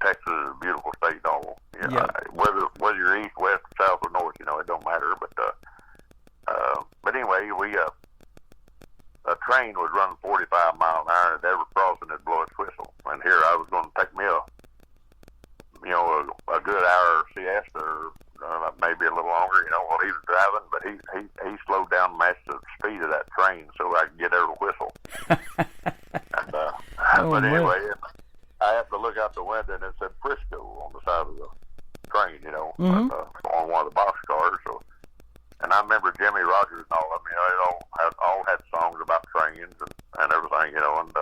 Texas is a beautiful state, all. You know, whether you're east, west, south, or north, you know, it don't matter. But anyway, a train was running 45 miles an hour, and every crossing it'd blow its whistle. And here I was going to take me a good hour siesta, or maybe a little longer, you know, while he was driving. But he slowed down and matched the speed of that train so I could get there to whistle. But anyway, I happened to look out the window, and it said Frisco on the side of the train, you know, on one of the boxcars. So, and I remember Jimmy Rogers and all of them, you know, they all had songs about trains and everything, you know, and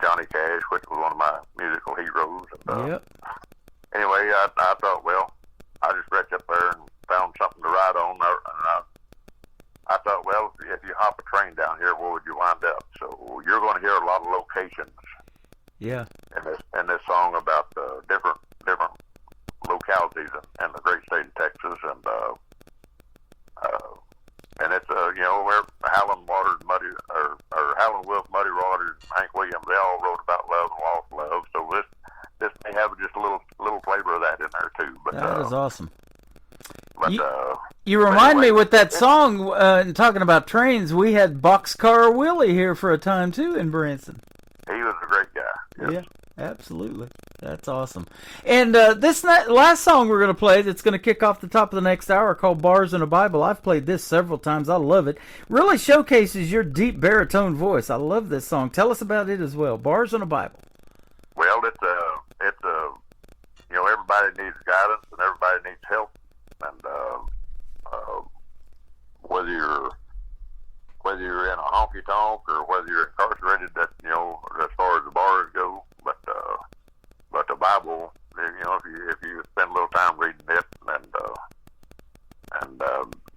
Johnny Cash, which was one of my musical heroes. And anyway, I thought, well, I just reached up there and found something to ride on, and I thought, well, if you hop a train down here, where would you wind up? So you're going to hear a lot of locations. Yeah. In this song about different localities in the great state of Texas, and it's you know, where Howlin' Wolf, Muddy Waters, Hank Williams, they all wrote about love and lost love. So this may have just a little flavor of that in there too. But that is awesome. But you remind me with that song, and talking about trains, we had Boxcar Willie here for a time too in Branson. He was a great guy. Yes. Yeah, absolutely. That's awesome. And this last song we're going to play that's going to kick off the top of the next hour, called Bars in a Bible. I've played this several times. I love it. Really showcases your deep baritone voice. I love this song. Tell us about it as well. Bars in a Bible. Well, it's you know, everybody needs guidance and everybody needs help, and whether you're in a honky tonk or whether you're incarcerated, that, you know, as far as the bars go, but the Bible, you know, if you spend a little time reading it and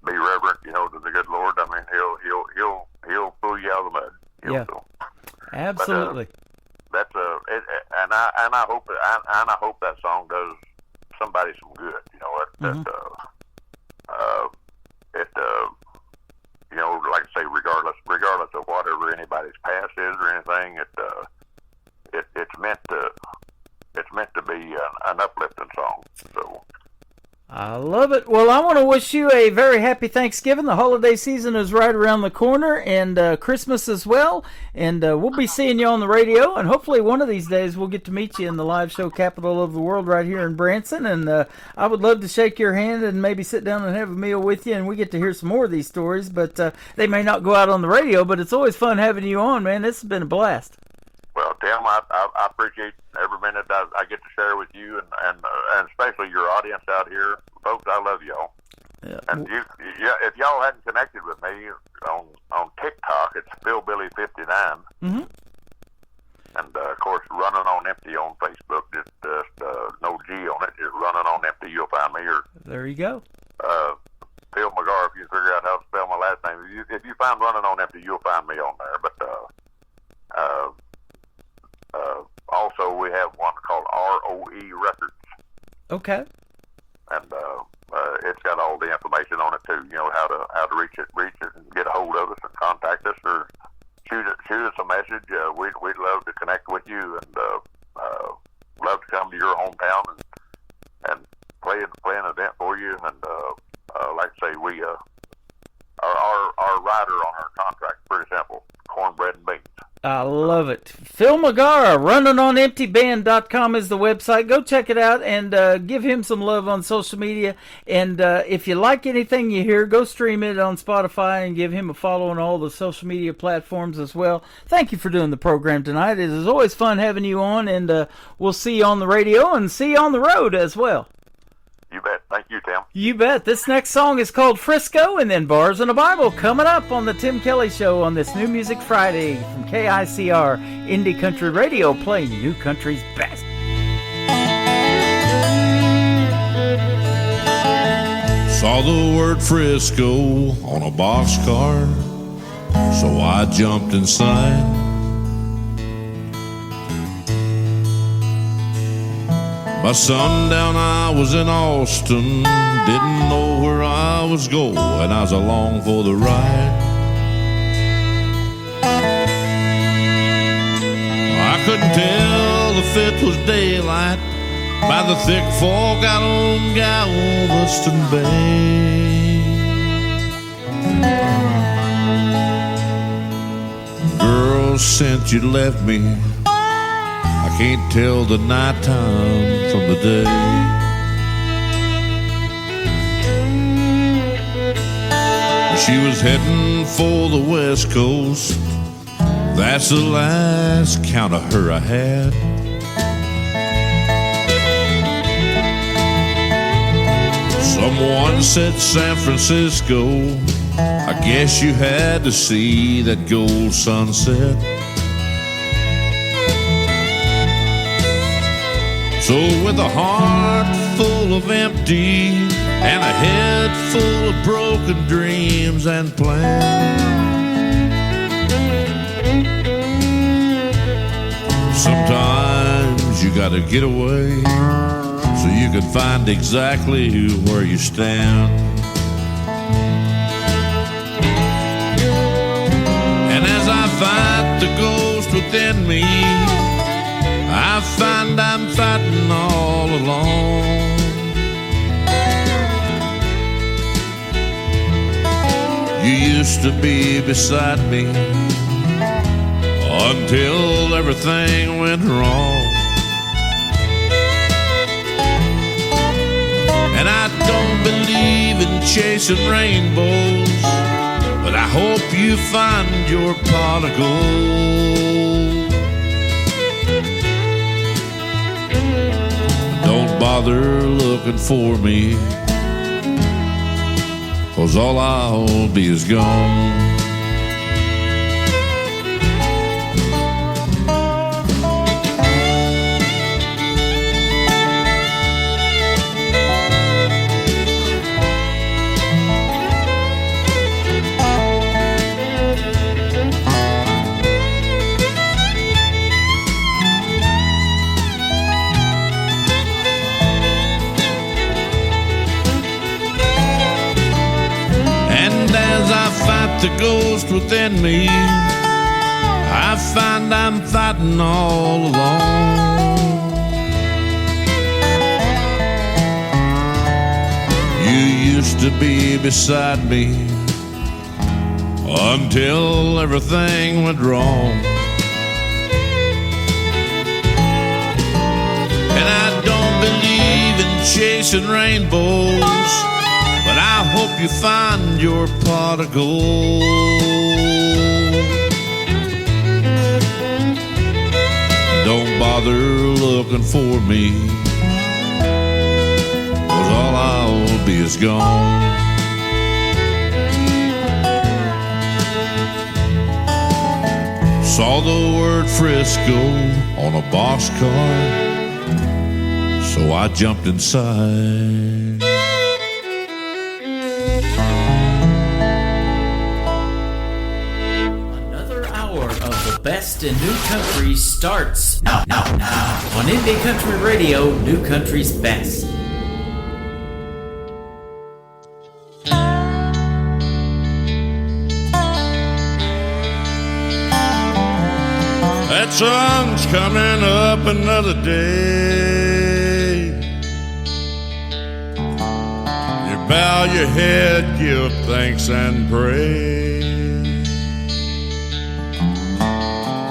be reverent, you know, to the good Lord, I mean, he'll pull you out of the mud. Yeah, absolutely. But, and I hope that song does somebody some good. You know, you know, like I say, anybody's past is or anything. It's meant to be an uplifting song. So. I love it. Well, I want to wish you a very happy Thanksgiving. The holiday season is right around the corner, and Christmas as well. And we'll be seeing you on the radio, and hopefully one of these days we'll get to meet you in the live show capital of the world right here in Branson. And I would love to shake your hand and maybe sit down and have a meal with you, and we get to hear some more of these stories. But they may not go out on the radio, but it's always fun having you on, man. This has been a blast. Well, Tim, I appreciate every minute I get to share with you, and especially your audience out here, folks. I love y'all. Yeah. And if y'all hadn't connected with me on TikTok, it's Philbilly59. Mm-hmm. And of course, Running on Empty on Facebook. Just no G on it. Just Running on Empty. You'll find me. Or there you go. Phil McGar. If you figure out how to spell my last name, if you find Running on Empty, you'll find me on there. But also, we have one called ROE Records. Okay. And it's got all the information on it too. You know how to reach it, and get a hold of us, and contact us, or shoot us a message. We'd love to connect with you, and love to come to your hometown and play an event for you. And like I say, we our rider on our contract is pretty simple: cornbread and beans. I love it. Phil McGar, runningonemptyband.com is the website. Go check it out and give him some love on social media. And if you like anything you hear, go stream it on Spotify and give him a follow on all the social media platforms as well. Thank you for doing the program tonight. It is always fun having you on, and we'll see you on the radio and see you on the road as well. You bet. Thank you, Tim. You bet. This next song is called Frisco, and then Bars and a Bible coming up on the Tim Kelly Show on this New Music Friday from KICR Indie Country Radio, playing New Country's best. Saw the word Frisco on a boxcar, so I jumped inside. By sundown I was in Austin, didn't know where I was going, I was along for the ride. I couldn't tell if it was daylight by the thick fog out on Galveston Bay. Girl, since you left me, I can't tell the nighttime from the day. She was heading for the West Coast, that's the last count of her I had. Someone said San Francisco, I guess you had to see that gold sunset. So with a heart full of empty and a head full of broken dreams and plans, sometimes you gotta get away so you can find exactly where you stand. And as I fight the ghost within me, I find I'm fighting all alone. You used to be beside me until everything went wrong. And I don't believe in chasing rainbows, but I hope you find your pot of gold. Don't bother looking for me, 'cause all I'll be is gone. The ghost within me, I find I'm fighting all alone. You used to be beside me until everything went wrong. And I don't believe in chasing rainbows, but I hope you find your pot of gold. Don't bother looking for me, 'cause all I'll be is gone. Saw the word Frisco on a boxcar, so I jumped inside. Another hour of the best in new country starts now on Indie Country Radio, New Country's Best. That sun's coming up another day. You bow your head, give thanks and pray.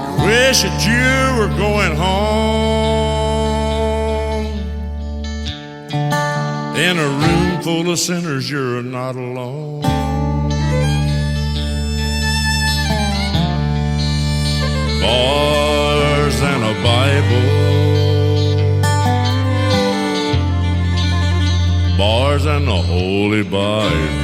You wish that you were going home. In a room full of sinners, you're not alone. Bars and a Bible, bars and the Holy Bible.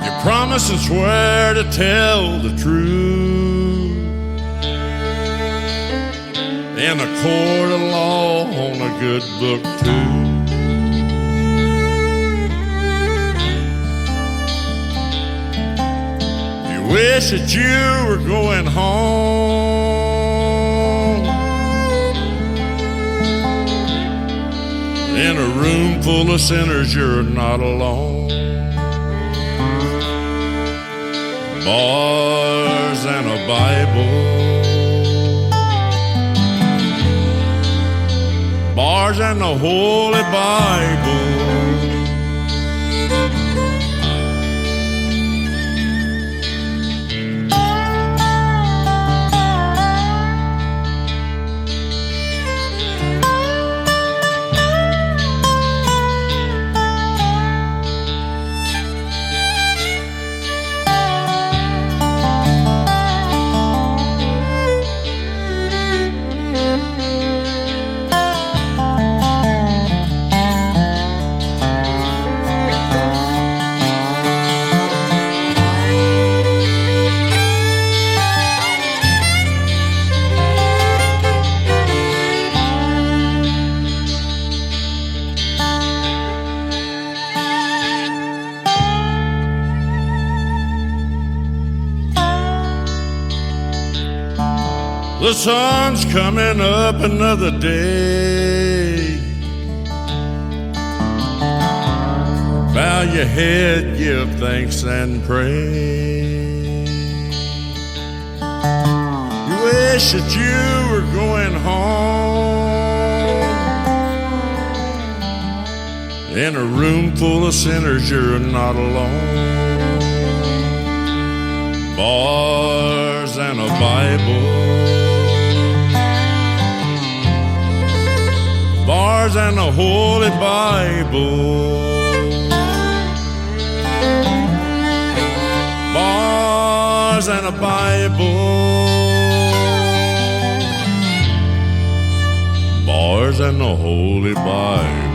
You promise and swear to tell the truth in a court of law on a good book too. Wish that you were going home. In a room full of sinners, you're not alone. Bars and a Bible, bars and the Holy Bible. The sun's coming up another day. Bow your head, give thanks and pray. You wish that you were going home. In a room full of sinners, you're not alone. Bars and a Bible, bars and the Holy Bible, bars and a Bible, bars and the Holy Bible.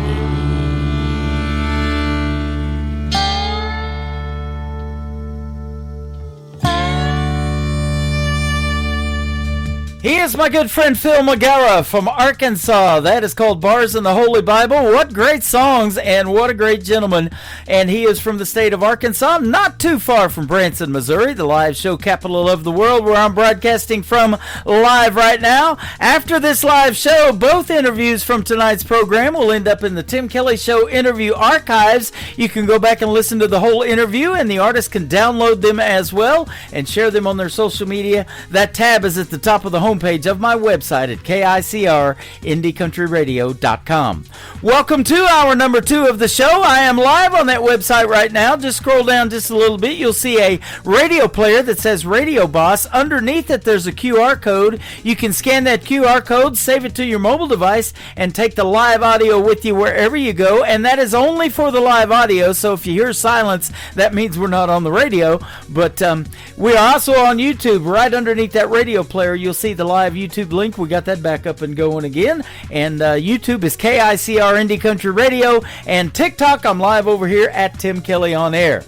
He is my good friend Phil Magara from Arkansas. That is called Bars in the Holy Bible. What great songs and what a great gentleman. And he is from the state of Arkansas, not too far from Branson, Missouri, the live show capital of the world, where I'm broadcasting from live right now. After this live show, both interviews from tonight's program will end up in the Tim Kelly Show interview archives. You can go back and listen to the whole interview, and the artists can download them as well and share them on their social media. That tab is at the top of the homepage of my website at KICRIndieCountryRadio.com. Welcome to hour number 2 of the show. I am live on that website right now. Just scroll down just a little bit. You'll see a radio player that says Radio Boss. Underneath it, there's a QR code. You can scan that QR code, save it to your mobile device, and take the live audio with you wherever you go. And that is only for the live audio. So if you hear silence, that means we're not on the radio. But we are also on YouTube. Right underneath that radio player, you'll see the live YouTube link. We got that back up and going again. And YouTube is KICR Indie Country Radio. And TikTok, I'm live over here at Tim Kelly On Air.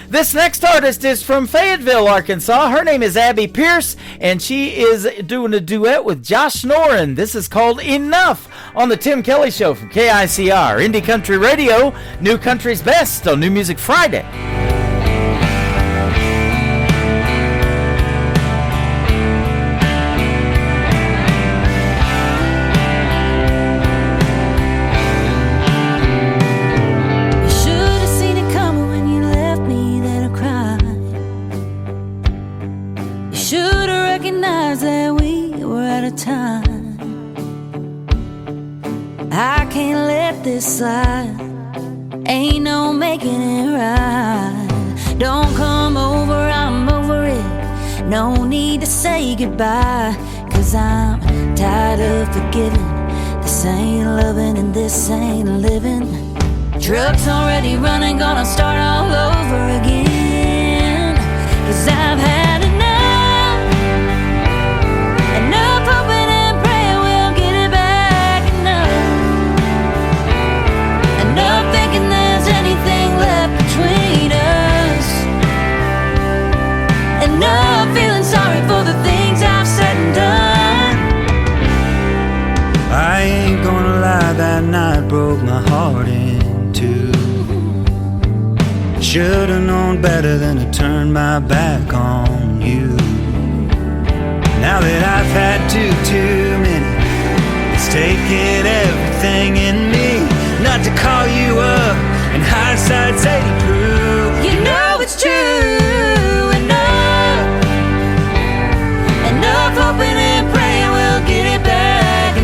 This next artist is from Fayetteville, Arkansas. Her name is Abby Pierce, and she is doing a duet with Josh Noren. This is called Enough on the Tim Kelly Show from KICR Indie Country Radio, New Country's Best on New Music Friday. I can't let this slide. Ain't no making it right. Don't come over, I'm over it. No need to say goodbye, 'cause I'm tired of forgiving. This ain't loving and this ain't living. Truck's already running, gonna start all over again. 'Cause I've had enough. Enough hoping and praying we'll get it back. Enough thinking there's anything left between us. Enough feeling sorry for the things I've said and done. I ain't gonna lie, that night broke my heart in two. Should've known better than to turn my back on you. Now that I've had too many, it's taken everything in me not to call you up, and hindsight's 80 proof. You know it's true. Enough hoping and praying we'll get it back.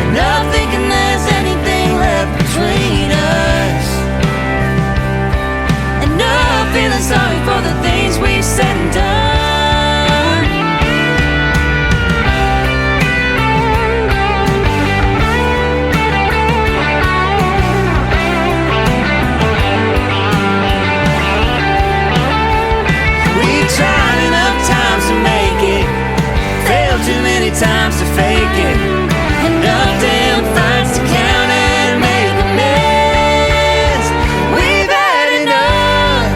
Enough thinking there's anything left between us. Enough feeling sorry for the things we've said and done. Tried enough times to make it, failed too many times to fake it. Enough damn fights to count and make amends. We've had enough.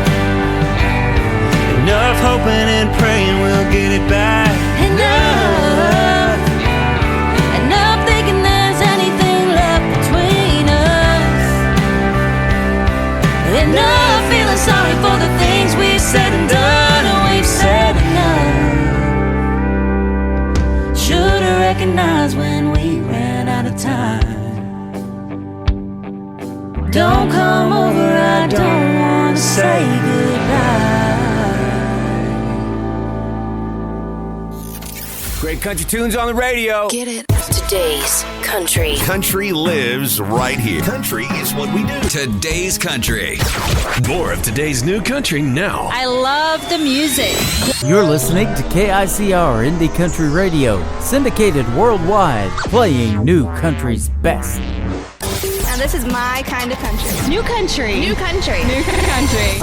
Enough hoping and praying we'll get it back. Enough thinking there's anything left between us. Enough feeling sorry for the things we've said and done. Said enough. Should've recognized when we ran out of time. Don't come over, I don't want to say goodbye. Great country tunes on the radio. Get it? Today's country. Country lives right here. Country is what we do. Today's country. More of today's new country now. I love the music. You're listening to KICR Indie Country Radio, syndicated worldwide, playing new country's best. Now this is my kind of country. New country. New country. New country.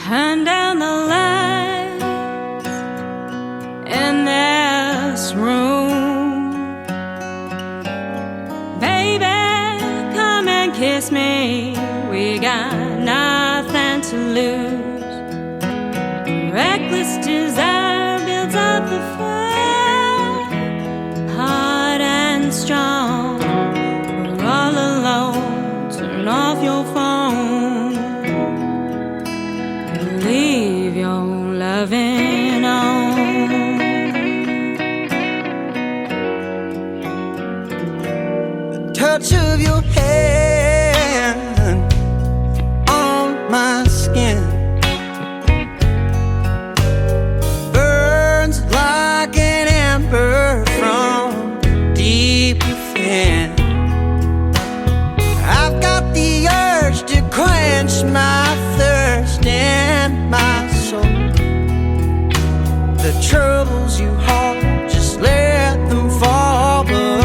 Turn down the lights in this room, baby. kiss me, we got nothing to lose. Reckless desire builds up the fire, hard and strong. We're all alone, turn off your phone, leave your loving on. Touch of your hand on my skin burns like an ember from deep within. I've got the urge to quench my thirst and my soul. The troubles you hold, just let them fall, but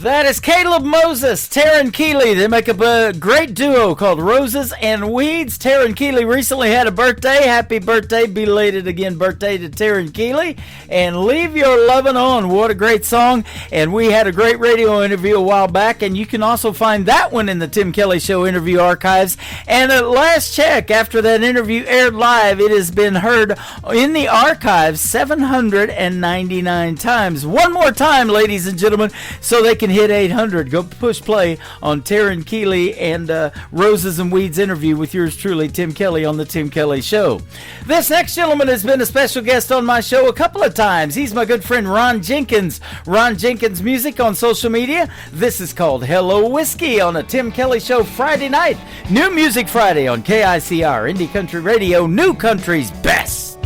That is Caleb Moses, Taryn Keeley. They make up a great duo called Roses and Weeds. Taryn Keeley recently had a birthday. Happy birthday, belated again birthday to Taryn Keeley. And Leave Your Lovin' On. What a great song. And we had a great radio interview a while back, and you can also find that one in the Tim Kelly Show interview archives. And at last check, after that interview aired live, it has been heard in the archives 799 times. One more time, ladies and gentlemen, so they can hit 800. Go push play on Taryn Keeley and Roses and Weeds interview with yours truly, Tim Kelly, on the Tim Kelly Show. This next gentleman has been a special guest on my show a couple of times. He's my good friend Ron Jenkins. Ron Jenkins Music on social media. This is called Hello Whiskey on a Tim Kelly Show Friday night. New Music Friday on KICR, Indie Country Radio, New Country's best.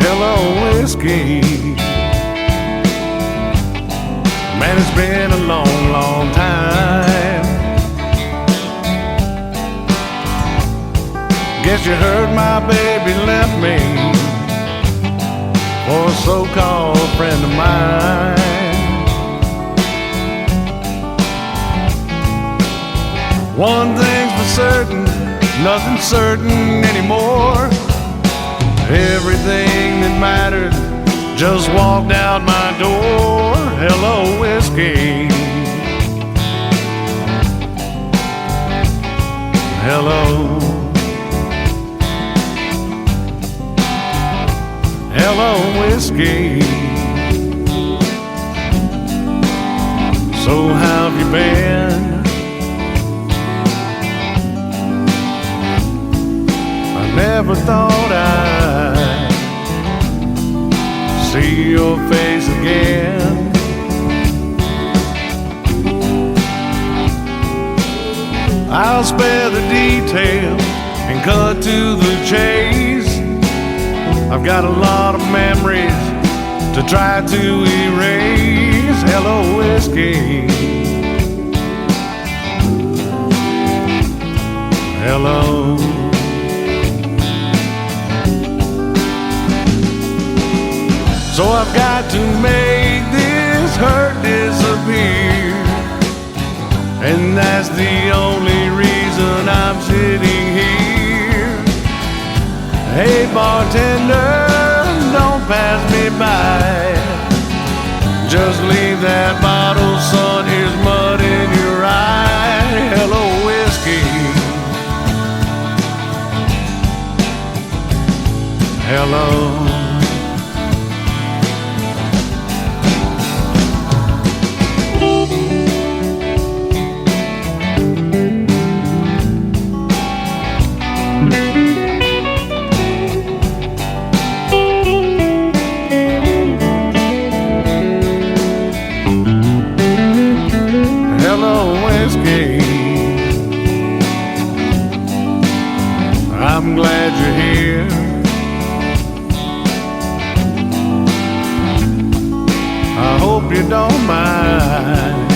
Hello Whiskey. Man, it's been a long, long time. Guess you heard my baby left me for a so-called friend of mine. One thing's for certain, nothing's certain anymore. Everything that mattered just walked out my door. Hello, whiskey. Hello. Hello, whiskey. So how have you been? I never thought I'd see your face again. I'll spare the details and cut to the chase. I've got a lot of memories to try to erase. Hello, whiskey. Hello. So I've got to make this hurt disappear, and that's the only reason I'm sitting here. Hey bartender, don't pass me by. Just leave that bottle, son, here's mud in your eye. Hello, whiskey. Hello. I'm glad you're here. I hope you don't mind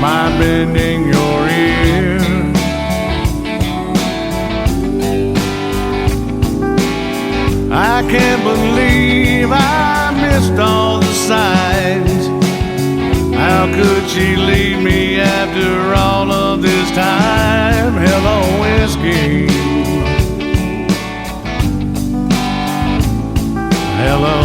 my bending your ear. I can't believe I missed all the signs. How could she leave me after all of this time? Hello, whiskey. Hello.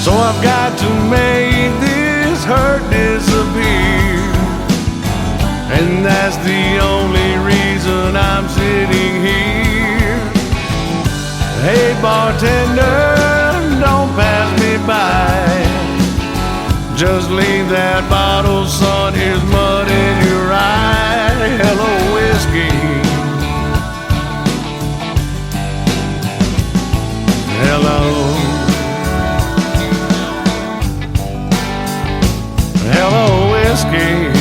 So I've got to make this hurt disappear, and that's the only reason I'm sitting here. Hey bartender, don't pass me by. Just leave that bottle, son, here's mud in your eye. Hello, whiskey. Hello. Hello, whiskey.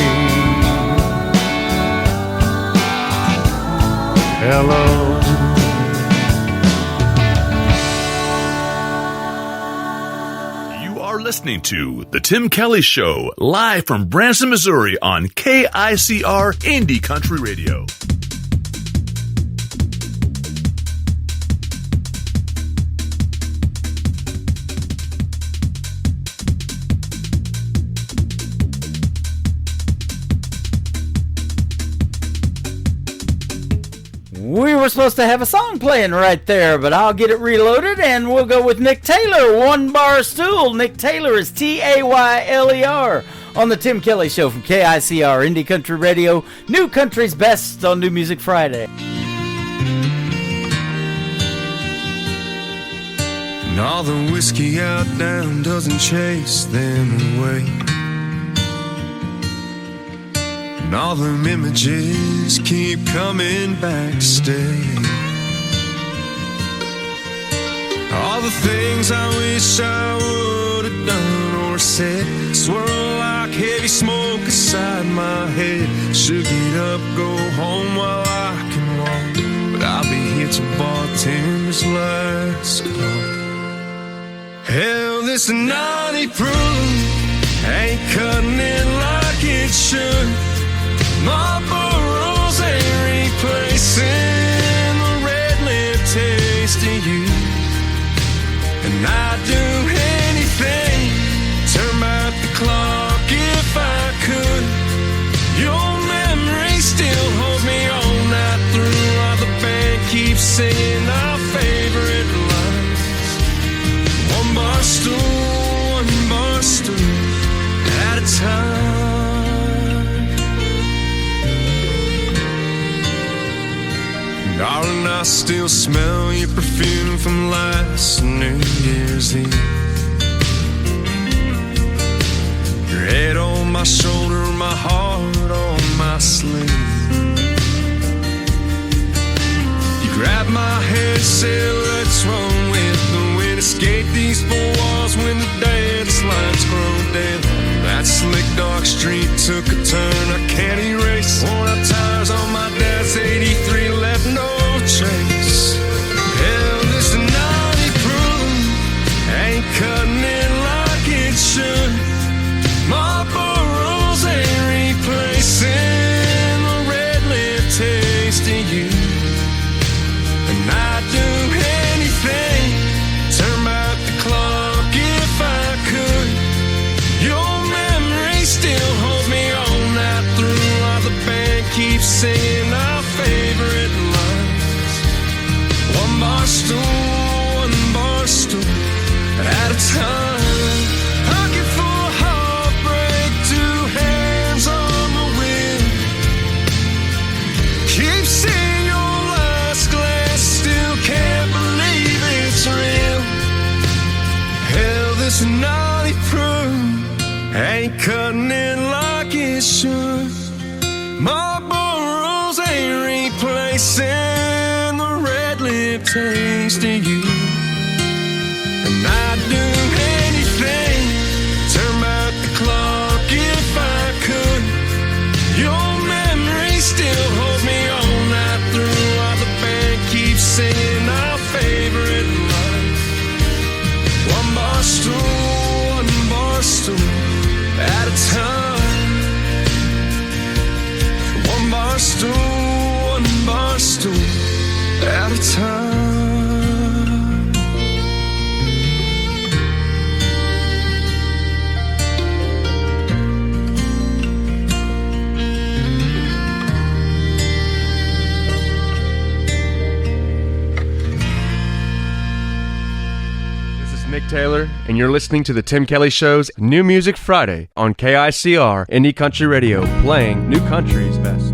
Hello. Listening to The Tim Kelly Show, live from Branson, Missouri on KICR Indie Country Radio. We were supposed to have a song playing right there, but I'll get it reloaded and we'll go with Nick Taylor, One Bar Stool. Nick Taylor is Tayler on the Tim Kelly Show from KICR Indie Country Radio, New Country's Best on New Music Friday. And all the whiskey out down doesn't chase them away, and all them images keep coming back to stay. All the things I wish I would have done or said swirl like heavy smoke inside my head. Should get up, go home while I can walk, but I'll be here till bartender's last call. Hell, this naughty proof ain't cutting it like it should. My burrows ain't replacing the red lip taste of you. And I'd do anything, turn back the clock if I could. Your memory still holds me all night through, while the band keeps singing our favorite lines. One bar stool at a time. Darling, I still smell your perfume from last New Year's Eve. Your head on my shoulder, my heart on my sleeve. You grabbed my head, said let's run with the wind, escape these four walls when the dance lights grow slick dark street took a turn I can't erase. Worn out tires on my dad's 83 left no trace. Hell, this 90 proof ain't cutting it like it should. Marlboro's ain't replacing the red lip taste of you. And I'd do anything, turn back the clock if I could. Your memory still holds me all night through while the band keeps singing our favorite lines. One bar stool at a time. Pocket full of heartbreak, two hands on the wheel. Keep seeing your last glass, still can't believe it's real. Hell, this 90 proof ain't cutting it like it should. Marlboro's ain't replacing the red lip taste of you. And I'd do anything, turn back the clock if I could. Your memory still holds me all night through while the band keeps singing our favorite line. One bar stool at a time. One bar stool at a time. Nick Taylor, and you're listening to The Tim Kelly Show's New Music Friday on KICR Indie Country Radio, playing new country's best.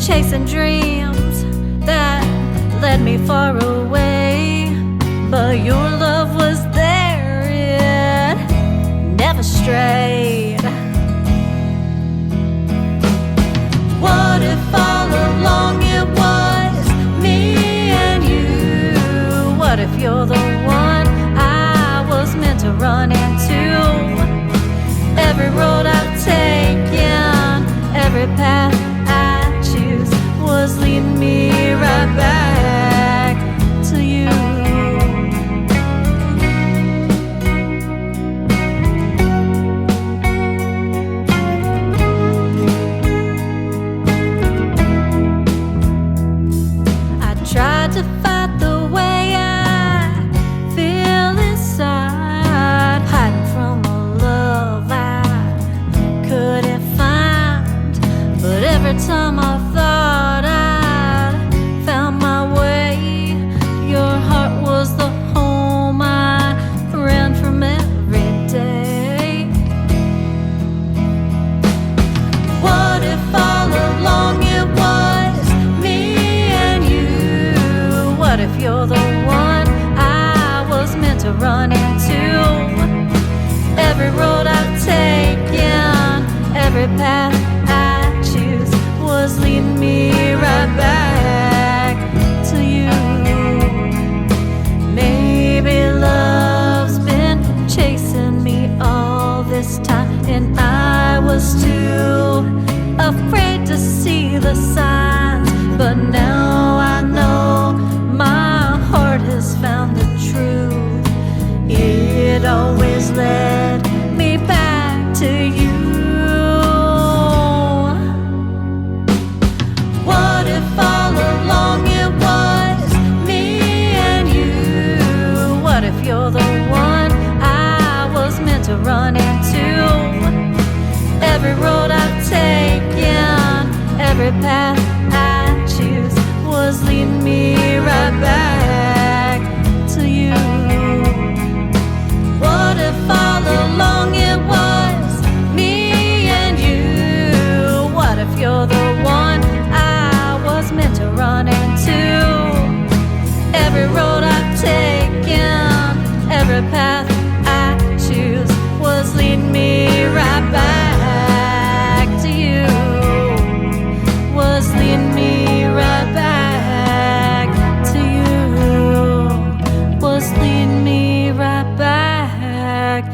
Chasing dreams that led me far away, but your love was there, it never strayed. What if all along it was me and you? What if you're the one I was meant to run into? Every road I've taken, every path was leading me right back to you. I tried to fight the way I feel inside, hiding from a love I couldn't find. But every time I thought every road I've taken, every path I choose was leading me right back to you. Was leading me right back to you. Was leading me right back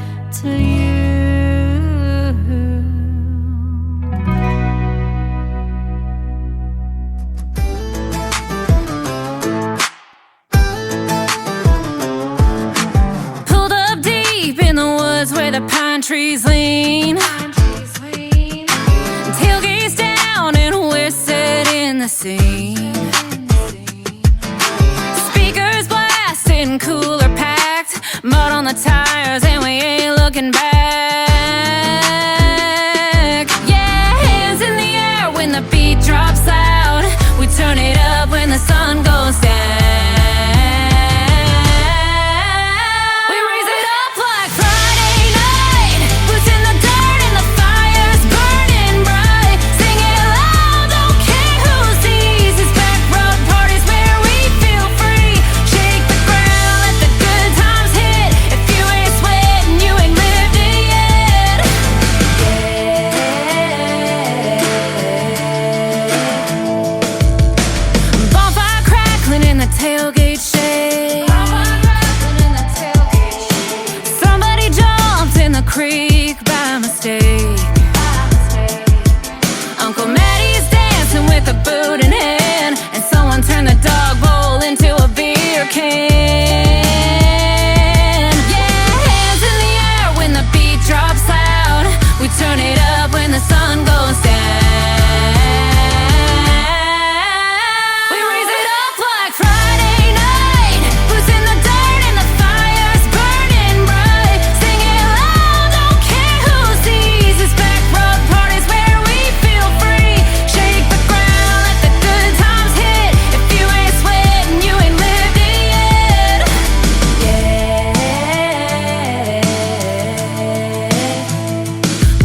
to you. Pulled up deep in the woods where the pine trees lean. Tailgates down and we're set in the scene. Speakers blasting, cooler packed, mud on the tires and we ain't looking back. Yeah, hands in the air when the beat drops loud. We turn it up when the sun goes down. We raise it up like Friday night. Boots in the dirt and the fire's burning bright. Sing it loud, don't care who sees. These back road parties where we feel free. Shake the ground, let the good times hit. If you ain't sweating, you ain't lived it yet. Bonfire crackling in the tailgate shade. Somebody jumped in the creek by mistake. Uncle Maddie's dancing with a boot in hand, and someone turned the dog bowl into a beer can. Yeah, hands in the air when the beat drops loud. We turn it up when the sun goes down. We raise it up like Friday night. Boots in the dirt and the fire's burning bright. Sing it loud, don't care who sees. These back road parties where we feel free. Shake the ground, let the good times hit. If you ain't sweating, you ain't lived it yet.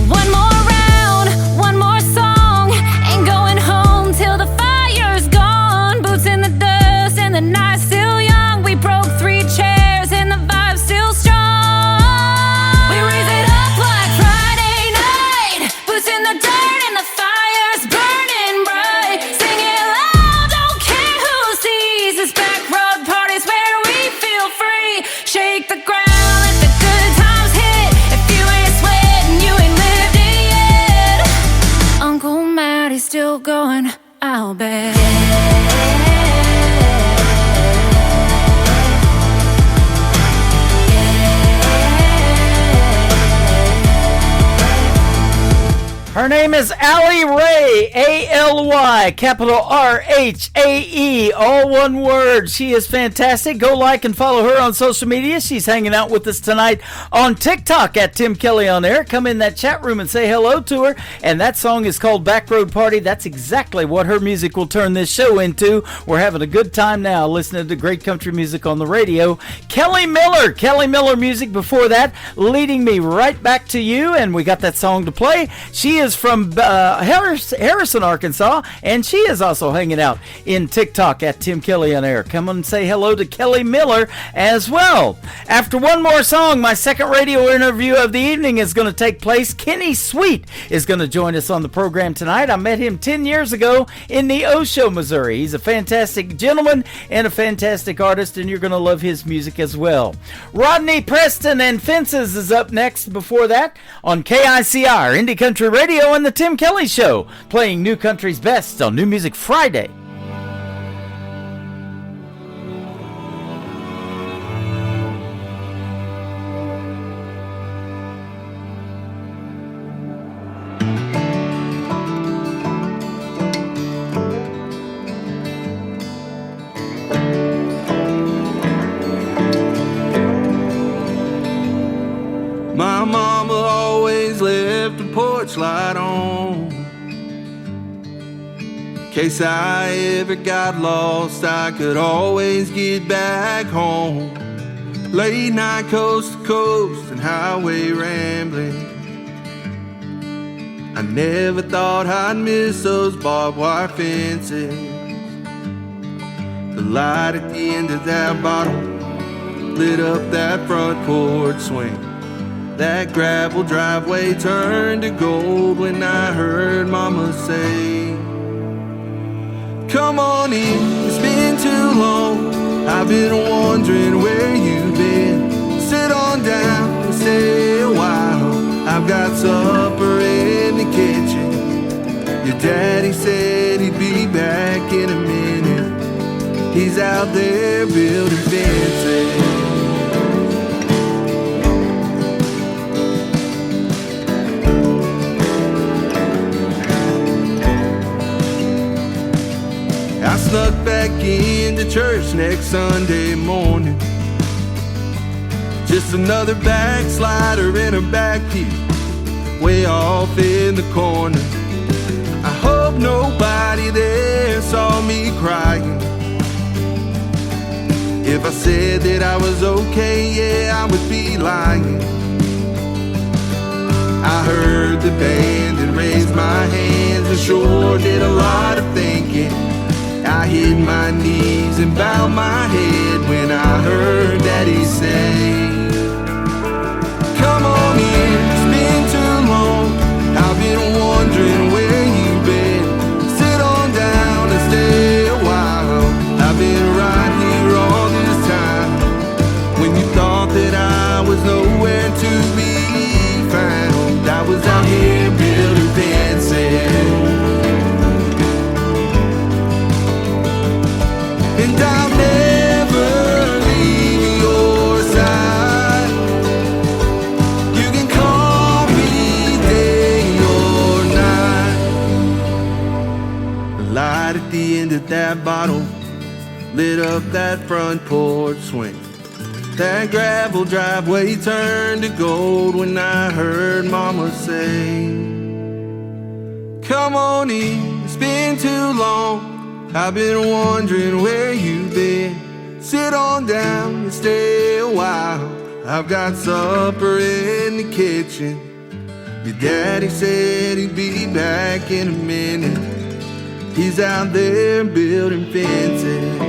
One more round, one more song. Ain't going home till the fire's gone. Boots in the dust and the night's still young. We broke 3 chairs and the vibe's still strong. We raise it up like Friday night. Boots in the dirt and the fire's burning bright. Sing it loud, don't care who sees. This back road parties where we feel free. Shake the ground, let the good times hit. If you ain't sweating, you ain't lived it yet. Uncle Maddie's still going, I'll bet. Her name is Allie Ray, A-L-Y, capital R-H-A-E, all one word. She is fantastic. Go like and follow her on social media. She's hanging out with us tonight on TikTok at Tim Kelly on Air. Come in that chat room and say hello to her. And that song is called Back Road Party. That's exactly what her music will turn this show into. We're having a good time now listening to great country music on the radio. Kelly Miller music before that, leading me right back to you. And we got that song to play. She is from Harrison, Arkansas, and she is also hanging out in TikTok at Tim Kelly on Air. Come on and say hello to Kelly Miller as well. After one more song, my second radio interview of the evening is going to take place. Kenny Sweet is going to join us on the program tonight. I met him 10 years ago in Neosho, Missouri. He's a fantastic gentleman and a fantastic artist, and you're going to love his music as well. Rodney Preston and Fences is up next before that on KICR, Indie Country Radio, and the Tim Kelly Show, playing New Country's best on New Music Friday. My mama always left the porch light on. In case I ever got lost, I could always get back home. Late night coast to coast and highway rambling. I never thought I'd miss those barbed wire fences. The light at the end of that bottle lit up that front porch swing. That gravel driveway turned to gold when I heard Mama say, come on in, it's been too long. I've been wondering where you've been. Sit on down and stay a while. I've got supper in the kitchen. Your daddy said he'd be back in a minute. He's out there building fences. I snuck back into church next Sunday morning. Just another backslider in a back pew, way off in the corner. I hope nobody there saw me crying. If I said that I was okay, yeah, I would be lying. I heard the band and raised my hands and sure did a lot of thinking. I hit my knees and bowed my head when I heard Daddy say, come on in, it's been too long. I've been wondering where you've been. Sit on down and stay a while. I've been right here all this time. When you thought that I was nowhere to be found, I was out here building fences. And I'll never leave your side. You can call me day or night. The light at the end of that bottle lit up that front porch swing. That gravel driveway turned to gold when I heard Mama say, come on in, it's been too long. I've been wondering where you've been. Sit on down and stay a while. I've got supper in the kitchen. Your daddy said he'd be back in a minute. He's out there building fences.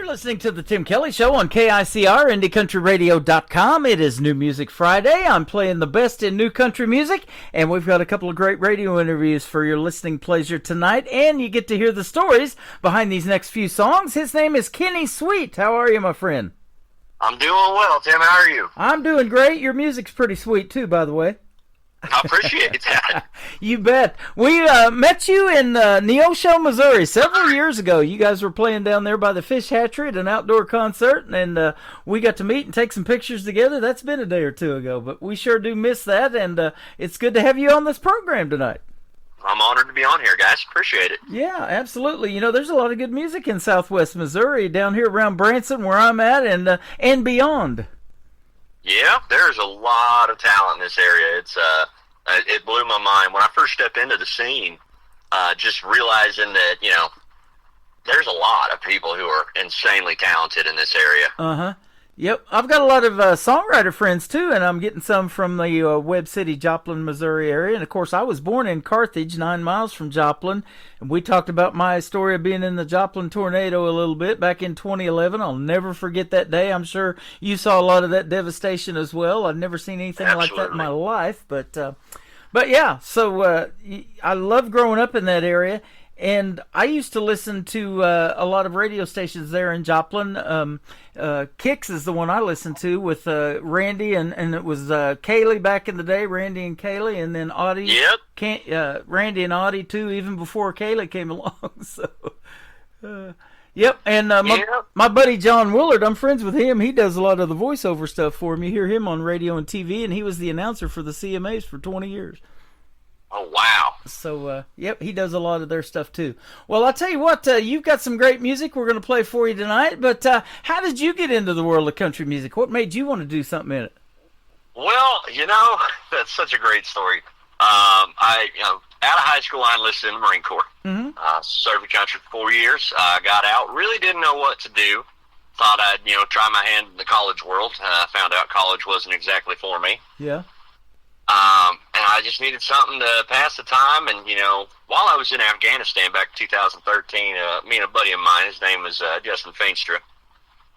Listening to the Tim Kelly Show on KICR, IndieCountryRadio.com. It is New Music Friday. I'm playing the best in new country music, and we've got a couple of great radio interviews for your listening pleasure tonight, and you get to hear the stories behind these next few songs. His name is Kenny Sweet. How are you, my friend? I'm doing well, Tim. How are you? I'm doing great. Your music's pretty sweet, too, by the way. I appreciate that. You bet. We met you in Neosho, Missouri several years ago. You guys were playing down there by the Fish Hatchery at an outdoor concert, and we got to meet and take some pictures together. That's been a day or two ago, but we sure do miss that, and it's good to have you on this program tonight. I'm honored to be on here, guys. Appreciate it. Yeah, absolutely. You know, there's a lot of good music in Southwest Missouri, down here around Branson, where I'm at, and beyond. Yeah, there's a lot of talent in this area. It blew my mind when I first stepped into the scene. Just realizing that there's a lot of people who are insanely talented in this area. Yep, I've got a lot of songwriter friends too, and I'm getting some from the Webb City, Joplin, Missouri area. And of course, I was born in Carthage, 9 miles from Joplin. And we talked about my story of being in the Joplin tornado a little bit back in 2011. I'll never forget that day. I'm sure you saw a lot of that devastation as well. I've never seen anything like that in my life, but yeah. So I love growing up in that area. And I used to listen to a lot of radio stations there in Joplin. Kicks is the one I listened to with Randy, and it was Kaylee back in the day, Randy and Kaylee, and then Audie. Yep. Randy and Audie, too, even before Kaylee came along. So, yep. And my buddy John Willard, I'm friends with him. He does a lot of the voiceover stuff for me. You hear him on radio and TV, and he was the announcer for the CMAs for 20 years. Oh, wow. So, yep, he does a lot of their stuff, too. Well, I'll tell you what, you've got some great music we're going to play for you tonight, but how did you get into the world of country music? What made you want to do something in it? Well, that's such a great story. Out of high school, I enlisted in the Marine Corps. Served the country for 4 years. Got out, really didn't know what to do. Thought I'd, try my hand in the college world. Found out college wasn't exactly for me. Yeah. And I just needed something to pass the time. And, while I was in Afghanistan back in 2013, me and a buddy of mine, his name was Justin Feenstra,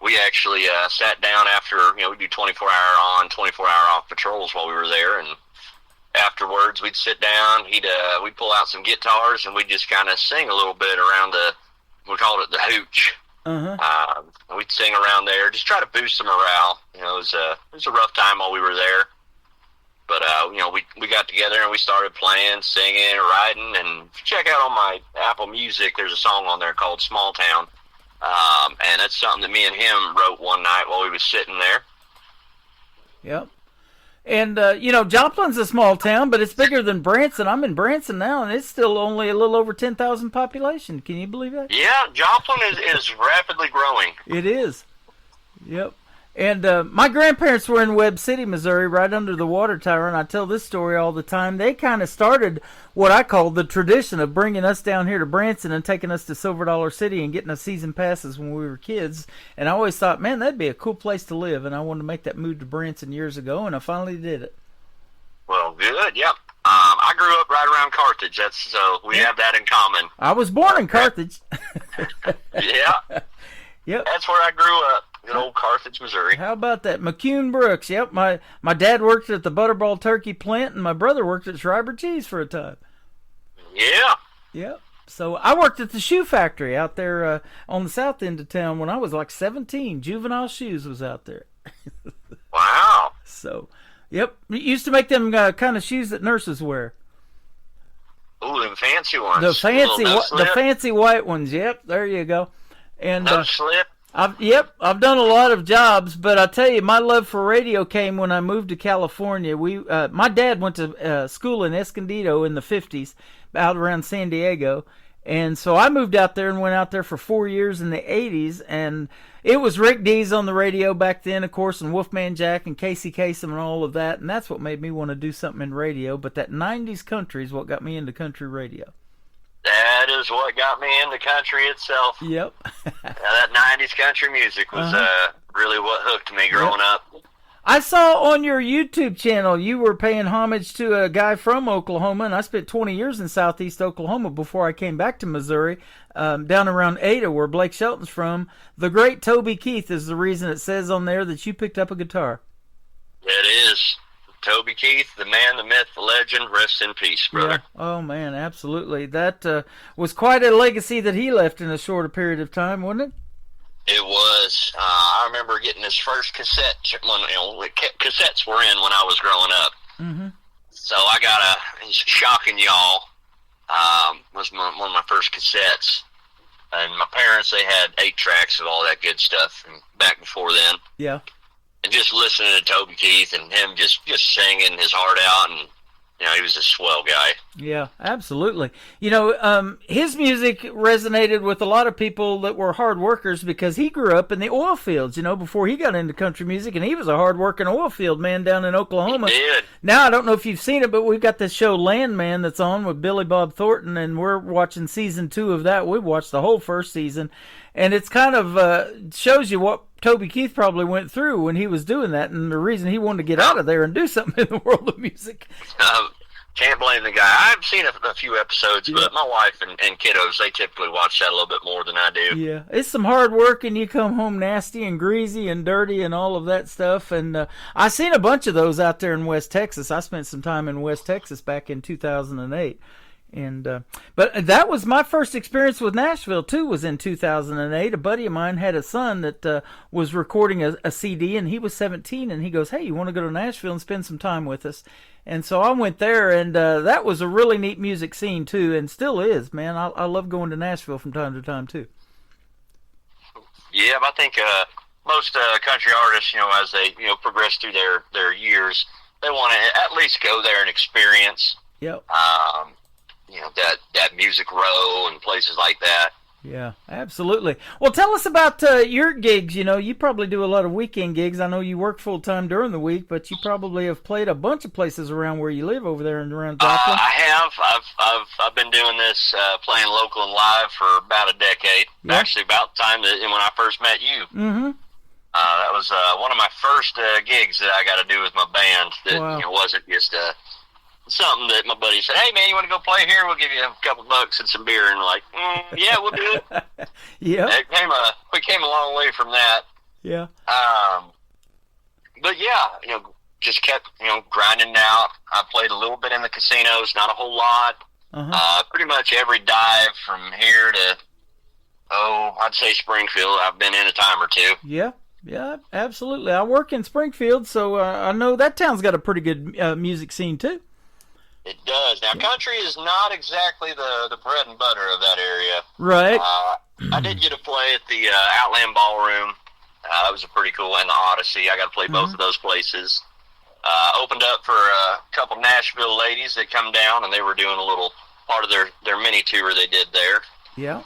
we actually sat down after, we do 24-hour on, 24-hour off patrols while we were there. And afterwards, we'd sit down, we'd pull out some guitars, and we'd just kind of sing a little bit around we called it the hooch. We'd sing around there, just try to boost the morale. It was a rough time while we were there. But, we got together and we started playing, singing, writing, and if you check out on my Apple Music, there's a song on there called Small Town. And that's something that me and him wrote one night while we was sitting there. Yep. And, Joplin's a small town, but it's bigger than Branson. I'm in Branson now, and it's still only a little over 10,000 population. Can you believe that? Yeah, Joplin is rapidly growing. It is. Yep. And my grandparents were in Webb City, Missouri, right under the water tower, and I tell this story all the time. They kind of started what I call the tradition of bringing us down here to Branson and taking us to Silver Dollar City and getting us season passes when we were kids. And I always thought, man, that'd be a cool place to live, and I wanted to make that move to Branson years ago, and I finally did it. Well, good, yep. I grew up right around Carthage, so we have that in common. I was born in Carthage. Yeah. Yep. That's where I grew up. Good old Carthage, Missouri. How about that? McCune Brooks. Yep, my dad worked at the Butterball Turkey plant, and my brother worked at Schreiber Cheese for a time. Yeah. Yep. So I worked at the shoe factory out there on the south end of town when I was like 17. Juvenile Shoes was out there. Wow. So, yep. We used to make them kind of shoes that nurses wear. Ooh, them fancy ones. The fancy white ones. Yep, there you go. And no slip. I've done a lot of jobs, but I tell you, my love for radio came when I moved to California. My dad went to school in Escondido in the 50s, out around San Diego, and so I moved out there and went out there for 4 years in the 80s, and it was Rick Dees on the radio back then, of course, and Wolfman Jack and Casey Kasem and all of that, and that's what made me want to do something in radio, but that 90s country is what got me into country radio. That is what got me into country itself. Yep. That 90s country music was really what hooked me growing up. I saw on your YouTube channel you were paying homage to a guy from Oklahoma, and I spent 20 years in southeast Oklahoma before I came back to Missouri, down around Ada, where Blake Shelton's from. The great Toby Keith is the reason it says on there that you picked up a guitar. It is. Toby Keith, the man, the myth, the legend, rest in peace, brother. Yeah. Oh, man, absolutely. That was quite a legacy that he left in a shorter period of time, wasn't it? It was. I remember getting his first cassette when cassettes were in when I was growing up. Mm-hmm. So I got Shocking Y'all was one of my first cassettes. And my parents, they had 8 tracks of all that good stuff back before then. Yeah. And just listening to Toby Keith and him just singing his heart out, and he was a swell guy. Yeah, absolutely. His music resonated with a lot of people that were hard workers because he grew up in the oil fields, before he got into country music, and he was a hard-working oil field man down in Oklahoma. He did. Now, I don't know if you've seen it, but we've got this show Landman that's on with Billy Bob Thornton, and we're watching season 2 of that. We've watched the whole first season, and it's kind of shows you what Toby Keith probably went through when he was doing that, and the reason he wanted to get out of there and do something in the world of music. Can't blame the guy. I've seen a few episodes, but my wife and kiddos, they typically watch that a little bit more than I do. Yeah, it's some hard work, and you come home nasty and greasy and dirty and all of that stuff. And I seen a bunch of those out there in West Texas. I spent some time in West Texas back in 2008. And but that was my first experience with Nashville too, was in 2008. A buddy of mine had a son that was recording a CD, and he was 17, and he goes, "Hey, you want to go to Nashville and spend some time with us?" And so I went there, and that was a really neat music scene too, and still is, man. I love going to Nashville from time to time too. Yeah, I think most country artists, as they progress through their years, they want to at least go there and experience. Yep. That Music Row and places like that. Yeah, absolutely. Well, tell us about your gigs. You know, you probably do a lot of weekend gigs. I know you work full time during the week, but you probably have played a bunch of places around where you live over there and around Joplin. I have. I've been doing this, playing local and live for about a decade. Yeah. Actually, about the time that when I first met you. Mm-hmm. That was one of my first gigs that I got to do with my band. That Wow. it wasn't just something that my buddy said, "Hey man, you want to go play here? We'll give you a couple bucks and some beer." And like, yeah, we'll do it. Yeah. We came a long way from that. Yeah. But yeah, just kept grinding out. I played a little bit in the casinos, not a whole lot. Pretty much every dive from here to I'd say Springfield. I've been in a time or two. Yeah. Yeah, absolutely. I work in Springfield, so I know that town's got a pretty good music scene too. It does. Now, country is not exactly the bread and butter of that area. Right. I did get to play at the Outland Ballroom. That was a pretty cool, and the Odyssey. I got to play both of those places. Opened up for a couple Nashville ladies that come down, and they were doing a little part of their mini tour they did there. Yeah.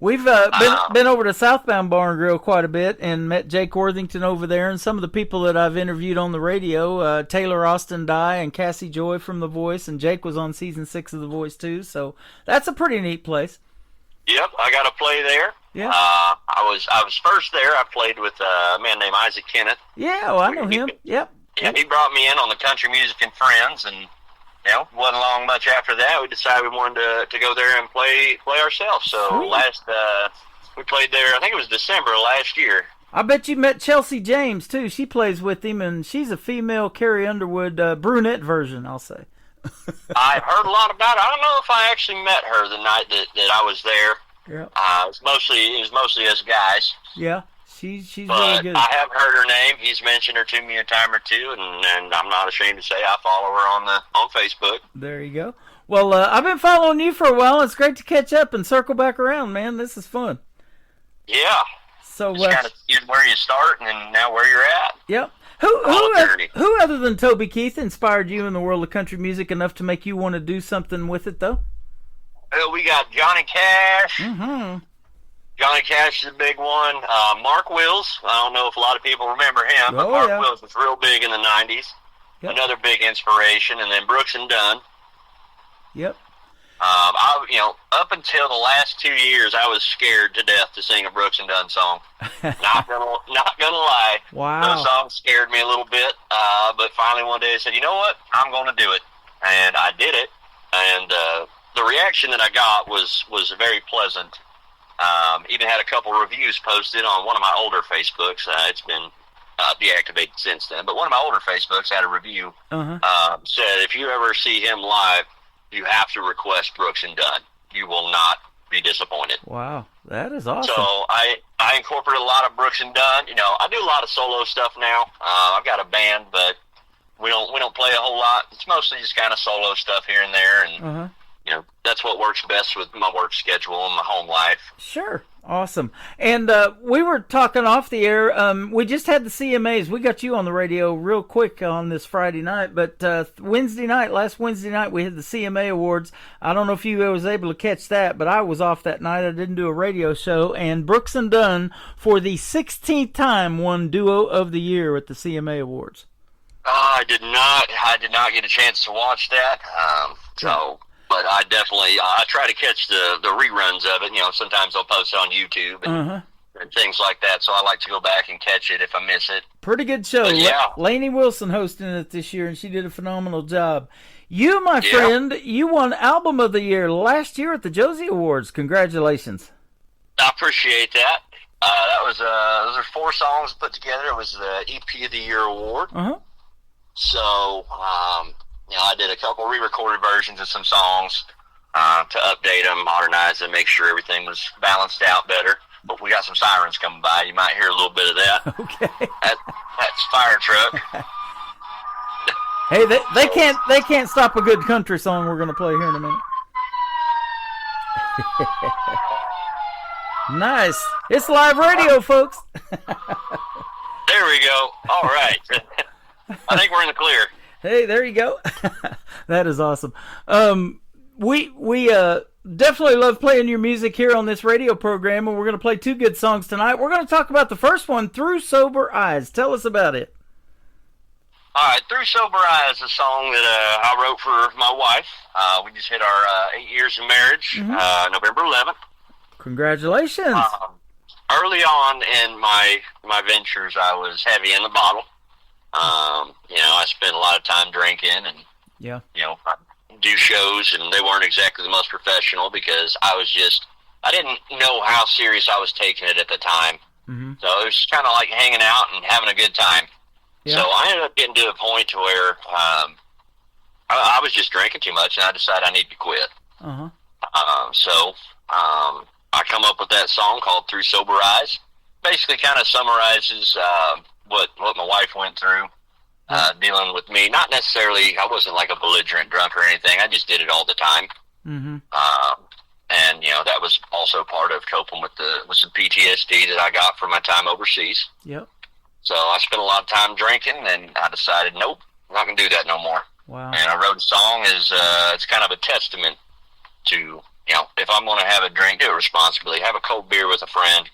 We've been over to Southbound Bar and Grill quite a bit and met Jake Worthington over there, and some of the people that I've interviewed on the radio, Taylor Austin Dye and Cassie Joy from The Voice, and Jake was on season 6 of The Voice too, so that's a pretty neat place. Yep, I got to play there. Yeah. I was first there. I played with a man named Isaac Kenneth. Yeah, well, I know him. Yep. Yeah, he brought me in on the Country Music and Friends, and wasn't long much after that we decided we wanted to go there and play ourselves. So we played there, I think it was December last year. I bet you met Chelsea James too. She plays with him, and she's a female Carrie Underwood brunette version, I'll say. I've heard a lot about it. I don't know if I actually met her the night that I was there. Yeah. It was mostly us guys. Yeah. She's but really good. I have heard her name. He's mentioned her to me a time or two, and I'm not ashamed to say I follow her on Facebook. There you go. Well, I've been following you for a while. It's great to catch up and circle back around, man. This is fun. Yeah. So just kind of where you start and then now where you're at. Yep. Who other than Toby Keith inspired you in the world of country music enough to make you want to do something with it, though? Well, we got Johnny Cash. Mm-hmm. Johnny Cash is a big one. Mark Wills. I don't know if a lot of people remember him, but Mark Wills was real big in the 90s. Yep. Another big inspiration. And then Brooks and Dunn. Yep. Up until the last 2 years, I was scared to death to sing a Brooks and Dunn song. Not gonna lie. Wow. Those songs scared me a little bit. But finally one day I said, you know what? I'm going to do it. And I did it. And the reaction that I got was very pleasant. Even had a couple reviews posted on one of my older Facebooks. It's been deactivated since then. But one of my older Facebooks had a review. Said, if you ever see him live, you have to request Brooks and Dunn. You will not be disappointed. Wow, that is awesome. So I incorporate a lot of Brooks and Dunn. I do a lot of solo stuff now. I've got a band, but we don't play a whole lot. It's mostly just kind of solo stuff here and there, and that's what works best with my work schedule and my home life. Sure. Awesome. And we were talking off the air. We just had the CMAs. We got you on the radio real quick on this Friday night, but last Wednesday night, we had the CMA Awards. I don't know if you was able to catch that, but I was off that night. I didn't do a radio show. And Brooks and Dunn, for the 16th time, won Duo of the Year at the CMA Awards. I did not get a chance to watch that. But I try to catch the reruns of it. Sometimes they'll post it on YouTube and things like that. So I like to go back and catch it if I miss it. Pretty good show. Lainey Wilson hosting it this year, and she did a phenomenal job. You, my friend, you won Album of the Year last year at the Josie Awards. Congratulations. I appreciate that. Those are 4 songs put together. It was the EP of the Year award. So, I did a couple re-recorded versions of some songs to update them, modernize them, make sure everything was balanced out better. But we got some sirens coming by. You might hear a little bit of that. Okay. That's fire truck. Hey, they can't stop a good country song we're going to play here in a minute. Nice. It's live radio, folks. There we go. All right. I think we're in the clear. Hey, there you go. That is awesome. definitely love playing your music here on this radio program, and we're going to play 2 good songs tonight. We're going to talk about the first one, Through Sober Eyes. Tell us about it. All right, Through Sober Eyes is a song that I wrote for my wife. We just hit our 8 years of marriage, November 11th. Congratulations. Early on in my ventures, I was heavy in the bottle. I spent a lot of time drinking and, I do shows, and they weren't exactly the most professional because I didn't know how serious I was taking it at the time. Mm-hmm. So it was kind of like hanging out and having a good time. Yeah. So I ended up getting to a point to where I was just drinking too much, and I decided I need to quit. Uh-huh. I come up with that song called Through Sober Eyes. Basically kind of summarizes what my wife went through dealing with me. Not necessarily, I wasn't like a belligerent drunk or anything. I just did it all the time. Mm-hmm. And that was also part of coping with some PTSD that I got from my time overseas. Yep. So I spent a lot of time drinking, and I decided, nope, I'm not going to do that no more. Wow. And I wrote a song it's kind of a testament to, if I'm going to have a drink, do it responsibly. Have a cold beer with a friend,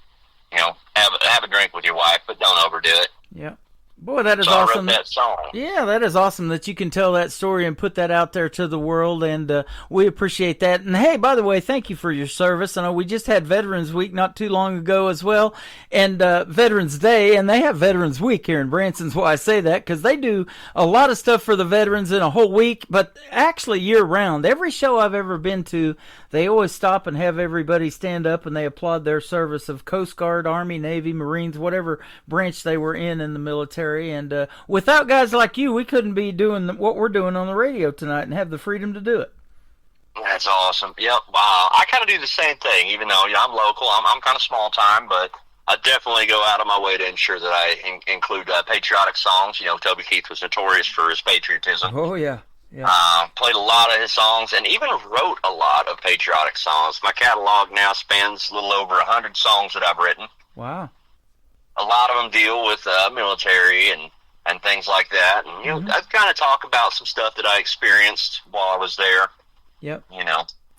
have a drink with your wife, but don't overdo it. Yep. Boy, that is so awesome. I wrote that song. Yeah, that is awesome that you can tell that story and put that out there to the world, and we appreciate that. And hey, by the way, thank you for your service. I know we just had Veterans Week not too long ago as well, and Veterans Day, and they have Veterans Week here in Branson's why I say that, because they do a lot of stuff for the veterans in a whole week, but actually year-round. Every show I've ever been to, they always stop and have everybody stand up, and they applaud their service of Coast Guard, Army, Navy, Marines, whatever branch they were in the military. And without guys like you, we couldn't be doing what we're doing on the radio tonight and have the freedom to do it. That's awesome. Yep. I kind of do the same thing, even though I'm local. I'm kind of small time, but I definitely go out of my way to ensure that I include patriotic songs. Toby Keith was notorious for his patriotism. Oh, yeah. Yeah. Played a lot of his songs and even wrote a lot of patriotic songs. My catalog now spans a little over 100 songs that I've written. Wow. A lot of them deal with military and things like that. And, I kind of talk about some stuff that I experienced while I was there. Yep.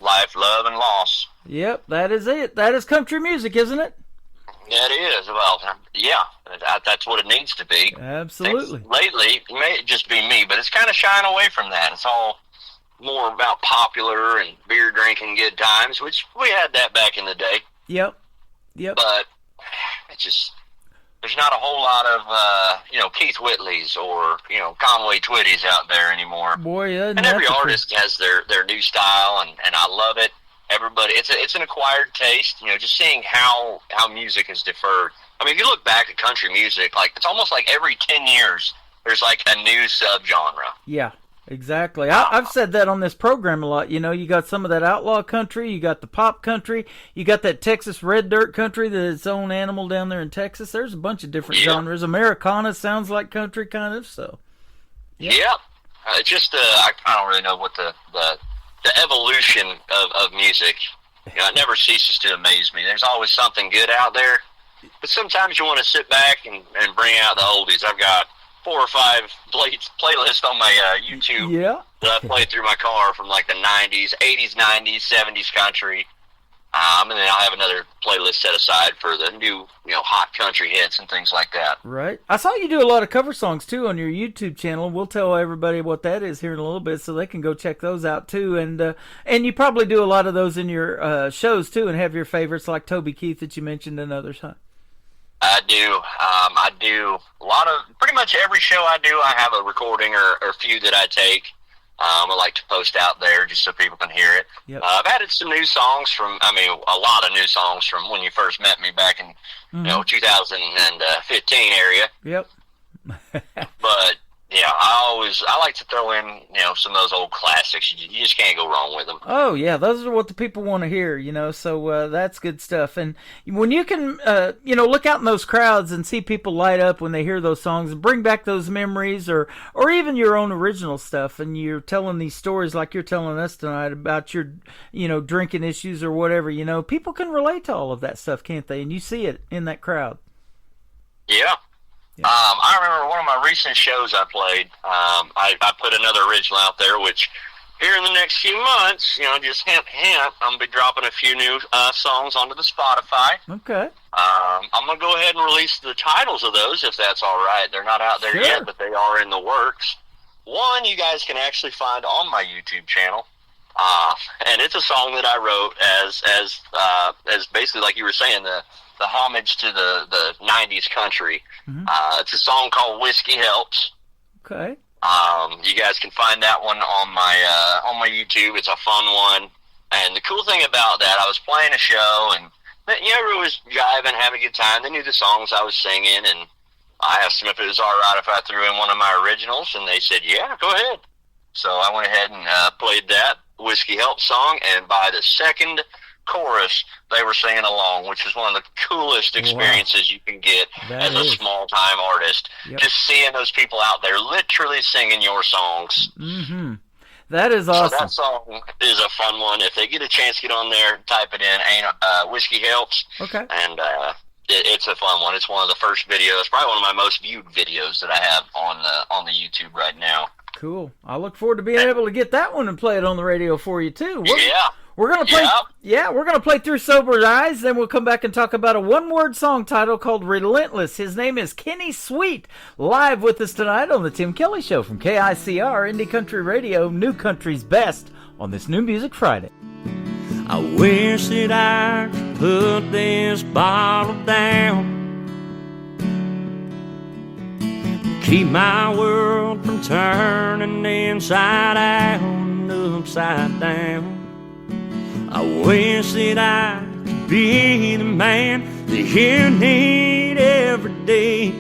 Life, love, and loss. Yep, that is it. That is country music, isn't it? Yeah, it is. Well, yeah, that's what it needs to be. Absolutely. Lately, it may just be me, but it's kind of shying away from that. It's all more about popular and beer drinking good times, which we had that back in the day. Yep. But it's just, there's not a whole lot of, Keith Whitley's or, Conway Twitty's out there anymore. Boy, yeah. And every artist has their new style, and I love it. Everybody, it's an acquired taste, just seeing how music is deferred. I mean, if you look back at country music, like, it's almost like every 10 years, there's like a new subgenre. Yeah, exactly. I've said that on this program a lot. You got some of that outlaw country, you got the pop country, you got that Texas red dirt country that's its own animal down there in Texas. There's a bunch of different genres. Americana sounds like country, kind of, so. Yep. Just, I don't really know what the evolution of music, it never ceases to amaze me. There's always something good out there, but sometimes you want to sit back and bring out the oldies. I've got 4 or 5 playlists on my YouTube that I played through my car from like the 90s, 80s, 90s, 70s country. And then I'll have another playlist set aside for the new, hot country hits and things like that. Right. I saw you do a lot of cover songs, too, on your YouTube channel. We'll tell everybody what that is here in a little bit so they can go check those out, too. And you probably do a lot of those in your shows, too, and have your favorites like Toby Keith that you mentioned and others, huh? I do. I do a lot of, pretty much every show I do, I have a recording or a few that I take. I like to post out there just so people can hear it. Yep. I've added some new songs a lot of new songs from when you first met me back in, 2015 area. Yep. But, yeah, I like to throw in, some of those old classics. You just can't go wrong with them. Oh, yeah, those are what the people want to hear, so that's good stuff. And when you can, look out in those crowds and see people light up when they hear those songs and bring back those memories or even your own original stuff, and you're telling these stories like you're telling us tonight about your, drinking issues or whatever, people can relate to all of that stuff, can't they? And you see it in that crowd. Yeah. I remember one of my recent shows I played, I put another original out there, which here in the next few months, just hint, I'm going to be dropping a few new songs onto the Spotify. Okay. I'm going to go ahead and release the titles of those, if that's all right. They're not out there yet, but they are in the works. One you guys can actually find on my YouTube channel. And it's a song that I wrote as basically, like you were saying, the homage to the 90s country. Mm-hmm. It's a song called Whiskey Helps. Okay. You guys can find that one on my YouTube. It's a fun one. And the cool thing about that, I was playing a show, and everyone was jiving, having a good time. They knew the songs I was singing, and I asked them if it was all right if I threw in one of my originals, and they said, yeah, go ahead. So I went ahead and played that Whiskey Help song, and by the second chorus, they were singing along, which is one of the coolest experiences you can get as a small-time artist. Yep. Just seeing those people out there literally singing your songs. Mm-hmm. That is awesome. So that song is a fun one. If they get a chance, get on there, type it in, Whiskey Helps. Okay. And it's a fun one. It's one of the first videos, probably one of my most viewed videos that I have on the YouTube right now. Cool. I look forward to being able to get that one and play it on the radio for you too. We're gonna play. Yeah, we're gonna play Through Sober Eyes. Then we'll come back and talk about a one-word song title called "Relentless." His name is Kenny Sweet. Live with us tonight on the Tim Kelly Show from KICR Indie Country Radio, New Country's best on this New Music Friday. I wish that I could put this bottle down, keep my world from turning inside out and upside down. I wish that I could be the man that you need every day,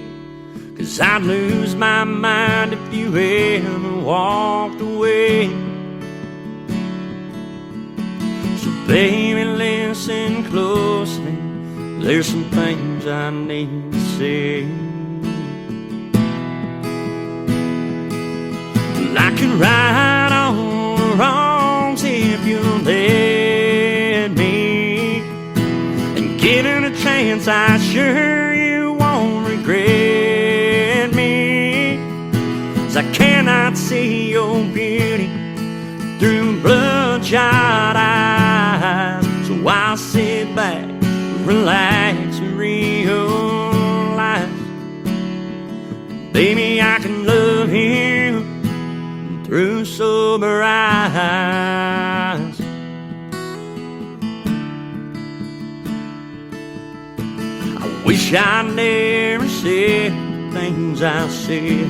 'cause I'd lose my mind if you ever walked away. So baby, listen closely, there's some things I need to say. I can right on the wrongs if you'll let me, and given a chance I sure you won't regret me, 'cause I cannot see your beauty through bloodshot eyes. So I'll sit back, relax and realize, baby, I can love you through sober eyes. I wish I never said the things I said,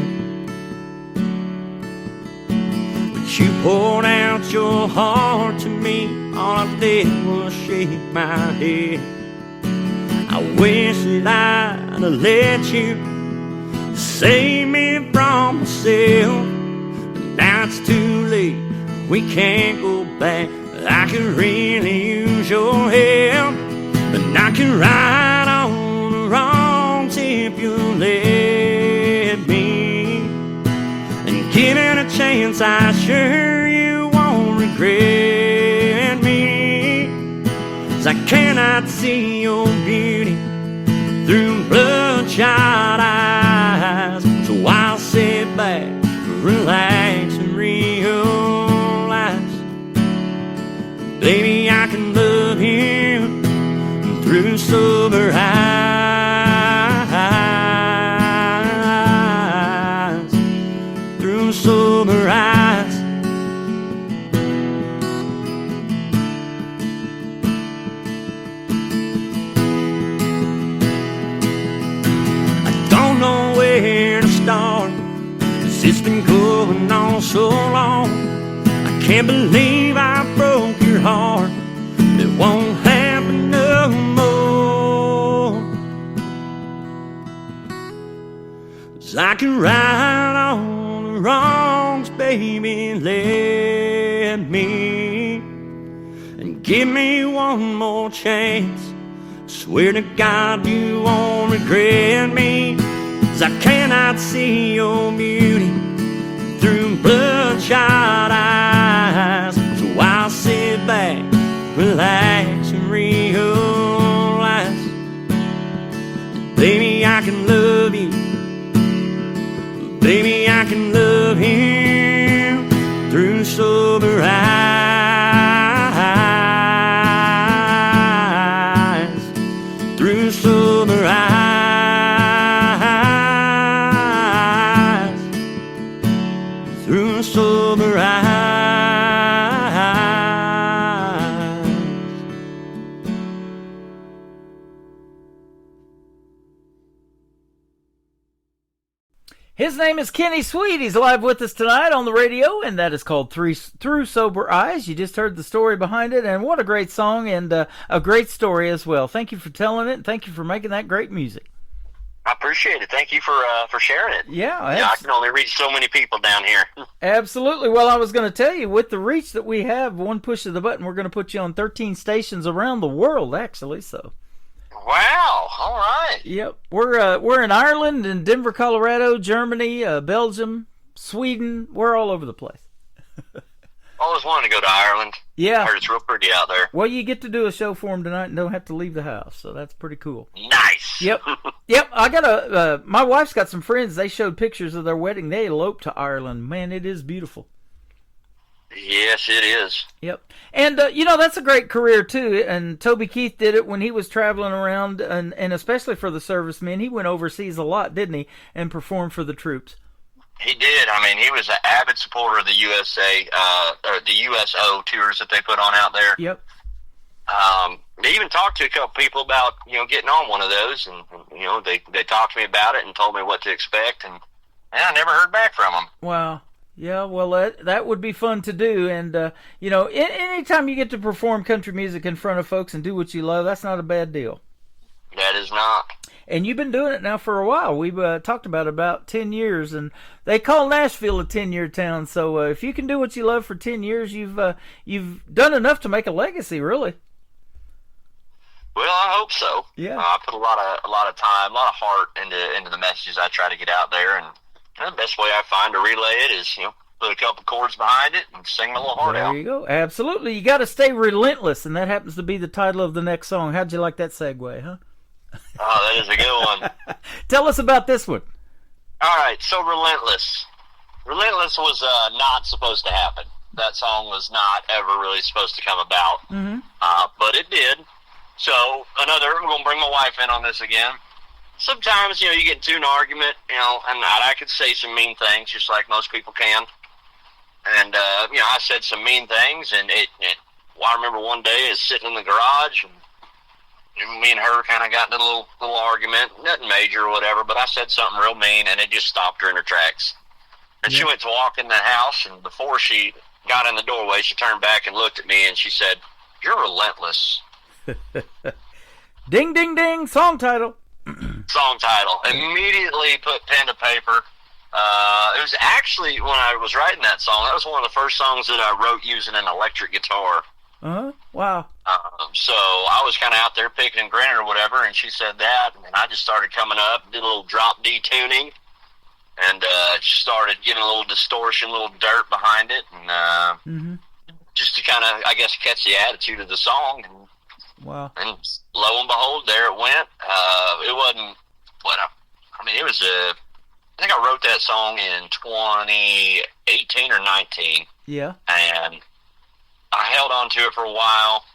but you poured out your heart to me. All I did was shake my head. I wish that I'd have let you save me from myself. Now it's too late, we can't go back. I could really use your help, but I can right on the wrongs if you'll let me, and given a chance I sure you won't regret me, 'cause I cannot see your beauty through bloodshot eyes. So I'll sit back, relax and realize, baby, I can love you through sober eyes, through sober eyes. I don't know where to start, 'cause it's been going on so long. I can't believe I broke your heart. It won't happen no more, 'cause I can right on the wrongs, baby, let me, and give me one more chance. Swear to God you won't regret me, 'cause I cannot see your beauty through bloodshot eyes. So I'll sit back, relax and realize, baby, I can love you, baby, I can love you through sober eyes. His name is Kenny Sweet. He's live with us tonight on the radio, and that is called Through Sober Eyes. You just heard the story behind it, and what a great song and a great story as well. Thank you for telling it, and thank you for making that great music. I appreciate it. Thank you for sharing it. Yeah, I can only reach so many people down here. Absolutely. Well, I was going to tell you, with the reach that we have, one push of the button, we're going to put you on 13 stations around the world, actually, so... Wow! All right. Yep, we're in Ireland and Denver, Colorado, Germany, Belgium, Sweden. We're all over the place. Always wanted to go to Ireland. Yeah, I heard it's real pretty out there. Well, you get to do a show for them tonight and don't have to leave the house, so that's pretty cool. Nice. Yep. I got my wife's got some friends. They showed pictures of their wedding. They eloped to Ireland. Man, it is beautiful. Yes, it is. Yep. And, that's a great career, too. And Toby Keith did it when he was traveling around, and especially for the servicemen. He went overseas a lot, didn't he, and performed for the troops. He did. I mean, he was an avid supporter of the USA, or the USO tours that they put on out there. Yep. They even talked to a couple people about, getting on one of those, and, they talked to me about it and told me what to expect, and I never heard back from them. Wow. Yeah, well, that would be fun to do, and, anytime you get to perform country music in front of folks and do what you love, that's not a bad deal. That is not. And you've been doing it now for a while. We've talked about 10 years, and they call Nashville a 10-year town, so if you can do what you love for 10 years, you've done enough to make a legacy, really. Well, I hope so. Yeah. I put a lot of time, a lot of heart into the messages I try to get out there, and the best way I find to relay it is, put a couple chords behind it and sing my little heart out. There you go. Absolutely. You got to stay relentless, and that happens to be the title of the next song. How'd you like that segue, huh? Oh, that is a good one. Tell us about this one. All right, so Relentless. Relentless was not supposed to happen. That song was not ever really supposed to come about, but it did. So, I'm going to bring my wife in on this again. Sometimes, you get into an argument, and I could say some mean things, just like most people can. And, I said some mean things, and I remember one day is sitting in the garage, and me and her kind of got in a little argument, nothing major or whatever, but I said something real mean, and it just stopped her in her tracks. And she went to walk in the house, and before she got in the doorway, she turned back and looked at me, and she said, "You're relentless." Ding, ding, ding, song title. Song title. Immediately put pen to paper. It was actually, when I was writing that song, that was one of the first songs that I wrote using an electric guitar. Wow. So I was kind of out there picking and grinning or whatever, and she said that, and I just started coming up, did a little drop D tuning, and started getting a little distortion, a little dirt behind it, and just to kind of, I guess, catch the attitude of the song. Wow. And lo and behold, there it went. It wasn't it was I think I wrote that song in 2018 or 19. Yeah. And I held on to it for a while,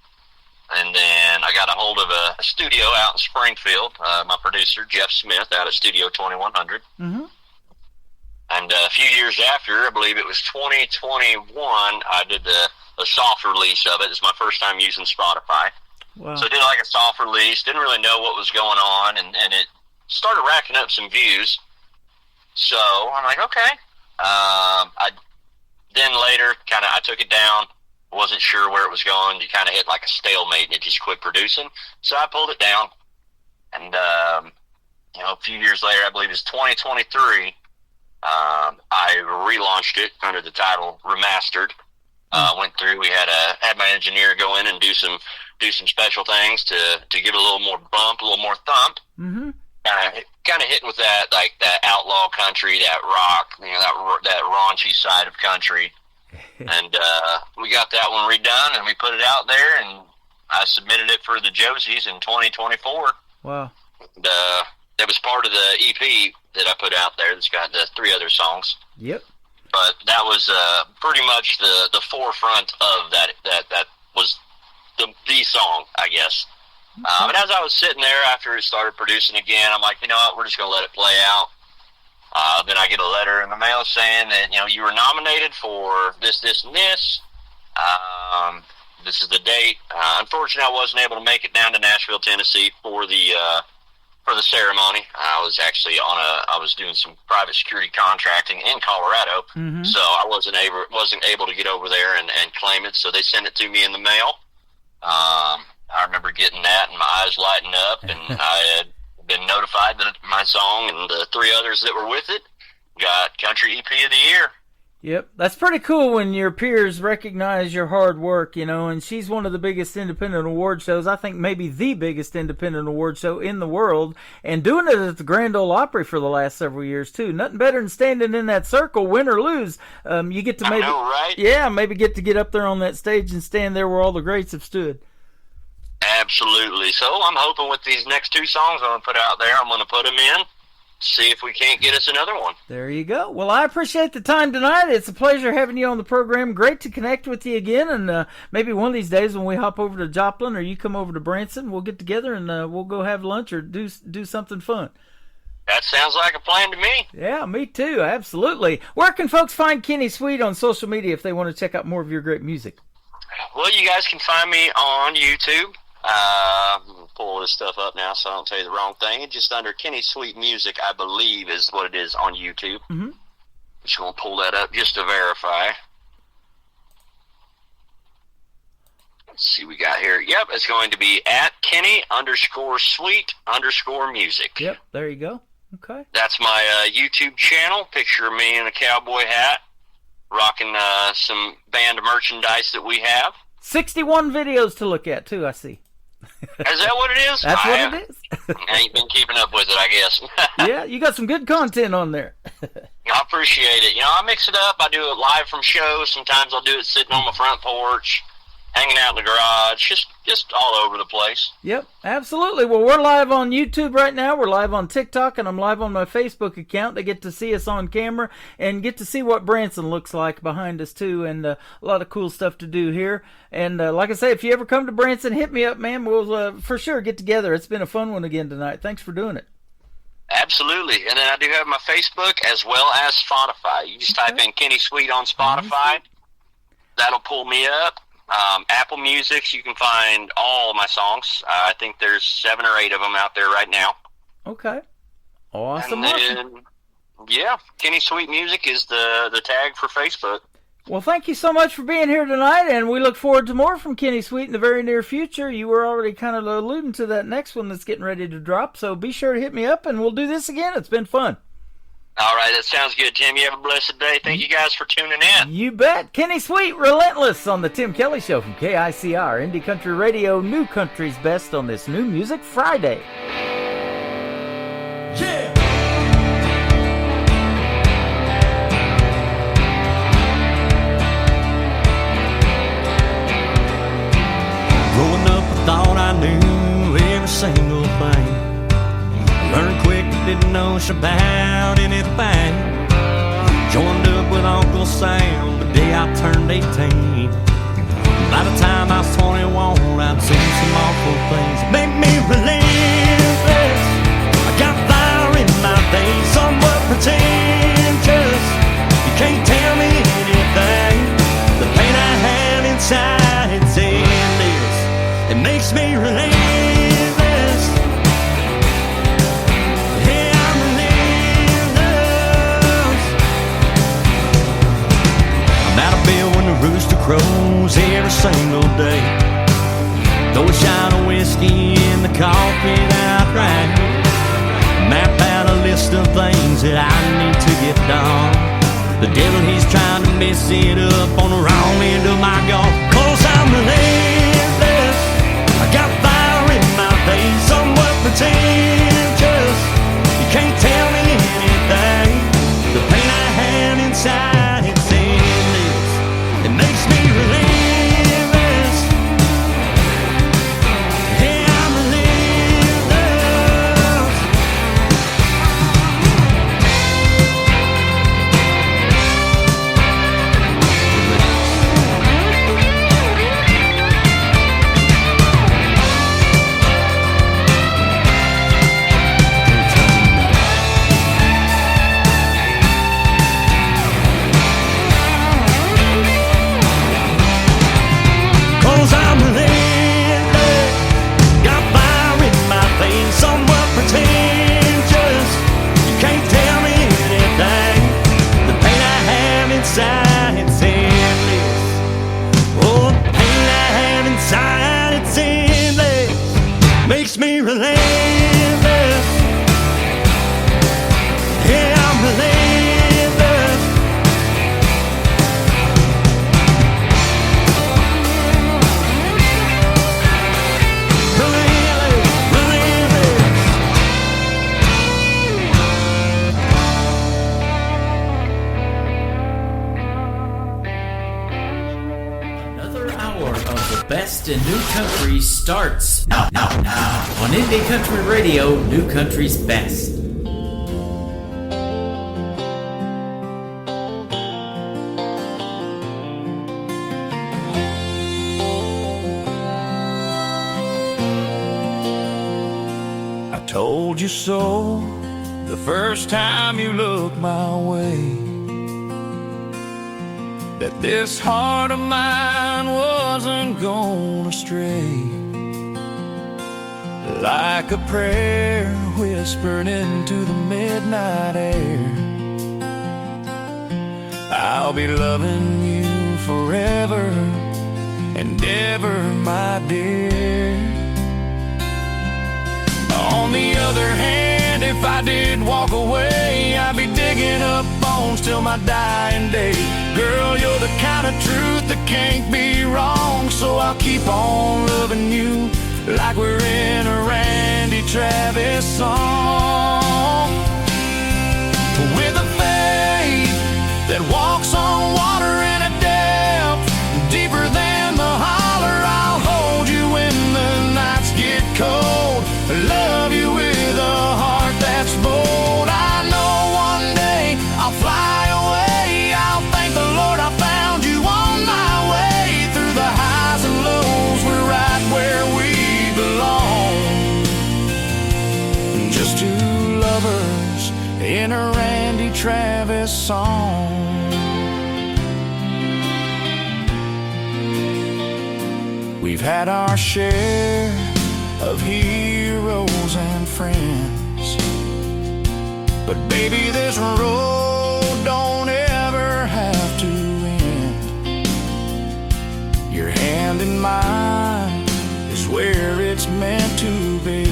and then I got a hold of a studio out in Springfield. My producer, Jeff Smith, out at Studio 2100. And a few years after, I believe it was 2021, I did the soft release of it. It's my first time using Spotify. Wow. So I did like a soft release, didn't really know what was going on, and it started racking up some views. So I'm like, okay. Then later, I took it down, wasn't sure where it was going. You kind of hit like a stalemate, and it just quit producing. So I pulled it down, and a few years later, I believe it's 2023, I relaunched it under the title Remastered. Went through. We had my engineer go in and do some special things to give it a little more bump, a little more thump. Kind of hitting with that, like that outlaw country, that rock, that raunchy side of country. And we got that one redone, and we put it out there, and I submitted it for the Josies in 2024. Wow. And that was part of the EP that I put out there that's got the 3 other songs. Yep. But that was pretty much the forefront of that was the song, I guess. But as I was sitting there after it started producing again, I'm like, you know what, we're just going to let it play out. Then I get a letter in the mail saying that, you were nominated for this, and this. This is the date. Unfortunately, I wasn't able to make it down to Nashville, Tennessee for the for the ceremony. I was actually I was doing some private security contracting in Colorado, so I wasn't able to get over there and claim it. So they sent it to me in the mail. I remember getting that and my eyes lighting up, and I had been notified that my song and the 3 others that were with it got Country EP of the Year. Yep, that's pretty cool when your peers recognize your hard work, you know, and she's one of the biggest independent award shows, I think maybe the biggest independent award show in the world, and doing it at the Grand Ole Opry for the last several years, too. Nothing better than standing in that circle, win or lose. You get to maybe, I know, right? Yeah, maybe get up there on that stage and stand there where all the greats have stood. Absolutely. So I'm hoping with these next 2 songs I'm going to put out there, I'm going to put them in, see if we can't get us another one. There you go. Well, I appreciate the time tonight. It's a pleasure having you on the program. Great to connect with you again, and maybe one of these days when we hop over to Joplin or you come over to Branson, we'll get together and we'll go have lunch or do something fun. That sounds like a plan to me. Yeah, me too. Absolutely. Where can folks find Kenny Sweet on social media if they want to check out more of your great music? Well, you guys can find me on YouTube. Pull this stuff up now so I don't tell you the wrong thing. It's just under Kenny Sweet Music, I believe, is what it is on YouTube. Just going to pull that up just to verify. Let's see what we got here. Yep, it's going to be at Kenny_Sweet_music. Yep, there you go. Okay. That's my YouTube channel. Picture of me in a cowboy hat, rocking some band merchandise that we have. 61 videos to look at, too, I see. Is that what it is? That's what it is. I ain't been keeping up with it, I guess. Yeah, you got some good content on there. I appreciate it. You know, I mix it up. I do it live from shows. Sometimes I'll do it sitting on my front porch, hanging out in the garage, just all over the place. Yep, absolutely. Well, we're live on YouTube right now. We're live on TikTok, and I'm live on my Facebook account. They get to see us on camera and get to see what Branson looks like behind us, too, and a lot of cool stuff to do here. And like I say, if you ever come to Branson, hit me up, man. We'll for sure get together. It's been a fun one again tonight. Thanks for doing it. Absolutely. And then I do have my Facebook as well as Spotify. You just type in Kenny Sweet on Spotify. That'll pull me up. Apple Music, you can find all of my songs. I think there's 7 or 8 of them out there right now. Okay. Awesome. And then, yeah, Kenny Sweet Music is the tag for Facebook. Well, thank you so much for being here tonight, and we look forward to more from Kenny Sweet in the very near future. You were already kind of alluding to that next one that's getting ready to drop, so be sure to hit me up, and we'll do this again. It's been fun. All right, that sounds good, Tim. You have a blessed day. Thank you guys for tuning in. You bet. Kenny Sweet, Relentless on the Tim Kelly Show from KICR, Indie Country Radio, New Country's Best on this New Music Friday. Yeah! Growing up, I thought I knew every single thing. Learned quick, didn't know shit about anything. Joined up with Uncle Sam the day I turned 18. By the time I was 21, I'd seen some awful things that made me relentless. I got fire in my veins, somewhat pretentious. You can't tell me anything. The pain I have inside, it's endless. It makes me relentless. Rooster crows every single day. Throw a shot of whiskey in the coffee that I drank. Map out a list of things that I need to get done. The devil, he's trying to mess it up on the wrong end of my golf. 'Cause I'm relentless. I got fire in my veins, somewhat pretentious. You can't tell me anything. The pain I have inside, it's endless. It makes me relentless. Hey, I'm relentless. me relentless. Yeah, I'm relentless. Another hour of the best in new country starts now on Indie Country Radio, New Country's Best. I told you so the first time you looked my way, that this heart of mine wasn't gonna stray. Like a prayer whispered into the midnight air, I'll be loving you forever and ever, my dear. On the other hand, if I did walk away, I'd be digging up bones till my dying day. Girl, you're the kind of truth that can't be wrong, so I'll keep on loving you like we're in a Randy Travis song. With a faith that walks on water in a depth deeper than the holler, I'll hold you when the nights get cold. Love you with a heart that's bold. I know one day I'll fly away. I'll thank the Lord I found you on my way. Through the highs and lows, we're right where we belong. Just two lovers in a Randy Travis song. We've had our share of heroes and friends, but baby, this road don't ever have to end. Your hand in mine is where it's meant to be.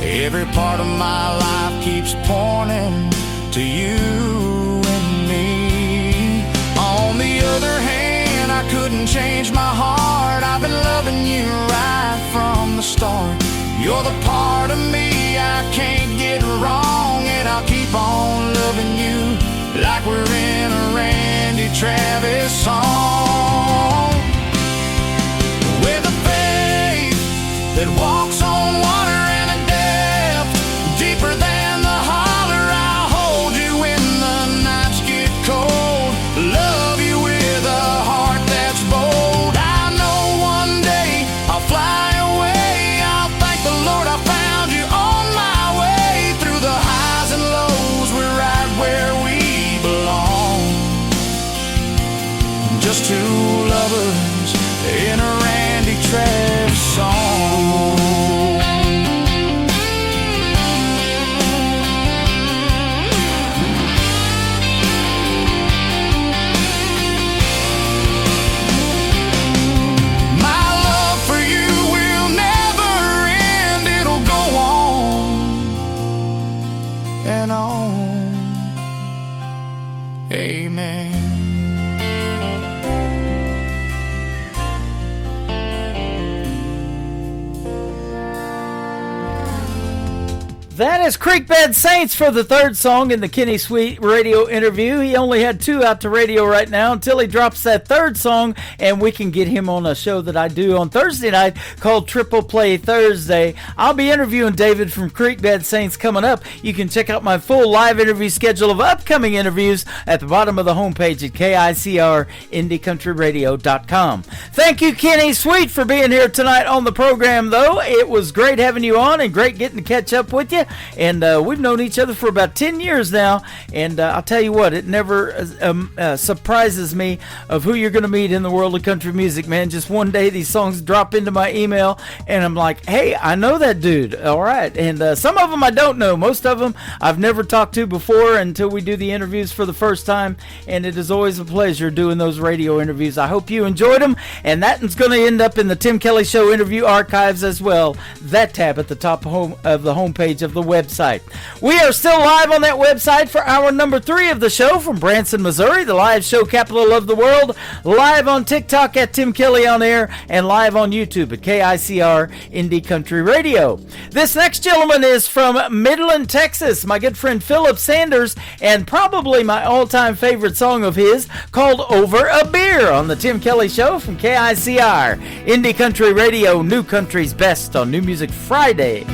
Every part of my life keeps pointing to you and me. On the other hand, I couldn't change my heart. I've been loving you right from the start. You're the part of me I can't get wrong, and I'll keep on loving you like we're in a Randy Travis song. With a faith that walks on water in a depth deeper than the holler, I'll hold you when the nights get cold. Love you with a heart that's bold. I know one day I'll fly away. I'll thank the Lord I found you on my way. Through the highs and lows, we're right where we belong. Just two lovers in a Randy Travis song. Amen. That is Creekbed Saints for the third song in the Kenny Sweet radio interview. He only had 2 out to radio right now until he drops that third song, and we can get him on a show that I do on Thursday night called Triple Play Thursday. I'll be interviewing David from Creekbed Saints coming up. You can check out my full live interview schedule of upcoming interviews at the bottom of the homepage at KICRIndieCountryRadio.com. Thank you, Kenny Sweet, for being here tonight on the program, though. It was great having you on and great getting to catch up with you. and we've known each other for about 10 years now, and I'll tell you what, it never surprises me of who you're going to meet in the world of country music, man. Just one day these songs drop into my email, and I'm like, hey, I know that dude, all right, and some of them I don't know. Most of them I've never talked to before until we do the interviews for the first time, and it is always a pleasure doing those radio interviews. I hope you enjoyed them, and that's going to end up in the Tim Kelly Show interview archives as well, that tab at the top of the homepage of the website. We are still live on that website for hour number 3 of the show from Branson, Missouri, the live show capital of the world, live on TikTok at Tim Kelly On Air, and live on YouTube at KICR Indie Country Radio. This next gentleman is from Midland, Texas, my good friend Philip Sanders, and probably my all-time favorite song of his called Over a Beer on the Tim Kelly Show from KICR Indie Country Radio, New Country's Best on New Music Friday.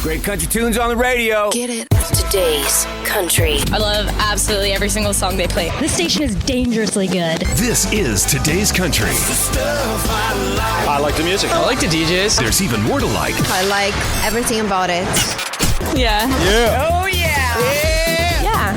Great country tunes on the radio. Get it. Today's country. I love absolutely every single song they play. This station is dangerously good. This is Today's Country. I like the music. I like the DJs. There's even more to like. I like everything about it. Yeah. Yeah. Oh, yeah.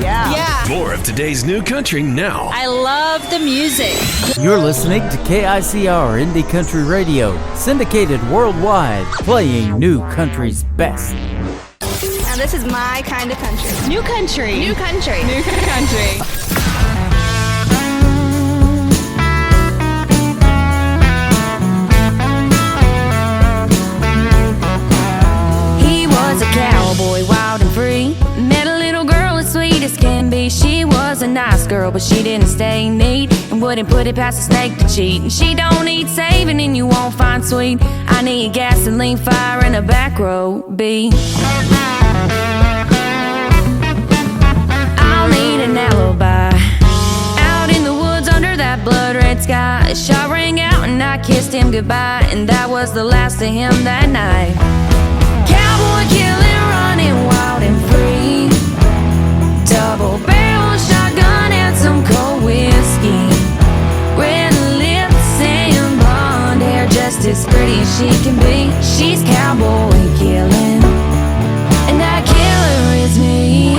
Yeah. Yeah. More of today's new country now. I love the music. You're listening to KICR Indie Country Radio, syndicated worldwide, playing new country's best. Now this is my kind of country. New country. New country. New country. girl, but she didn't stay neat and wouldn't put it past a snake to cheat. And she don't need saving and you won't find sweet. I need gasoline, fire, and a back row beat. I'll need an alibi out in the woods under that blood red sky. A shot rang out and I kissed him goodbye, and that was the last of him that night. Cowboy killing, running wild and free. Double barrel shotgun and some cold whiskey. Red lips and blonde hair, just as pretty as she can be. She's cowboy killing, and that killer is me.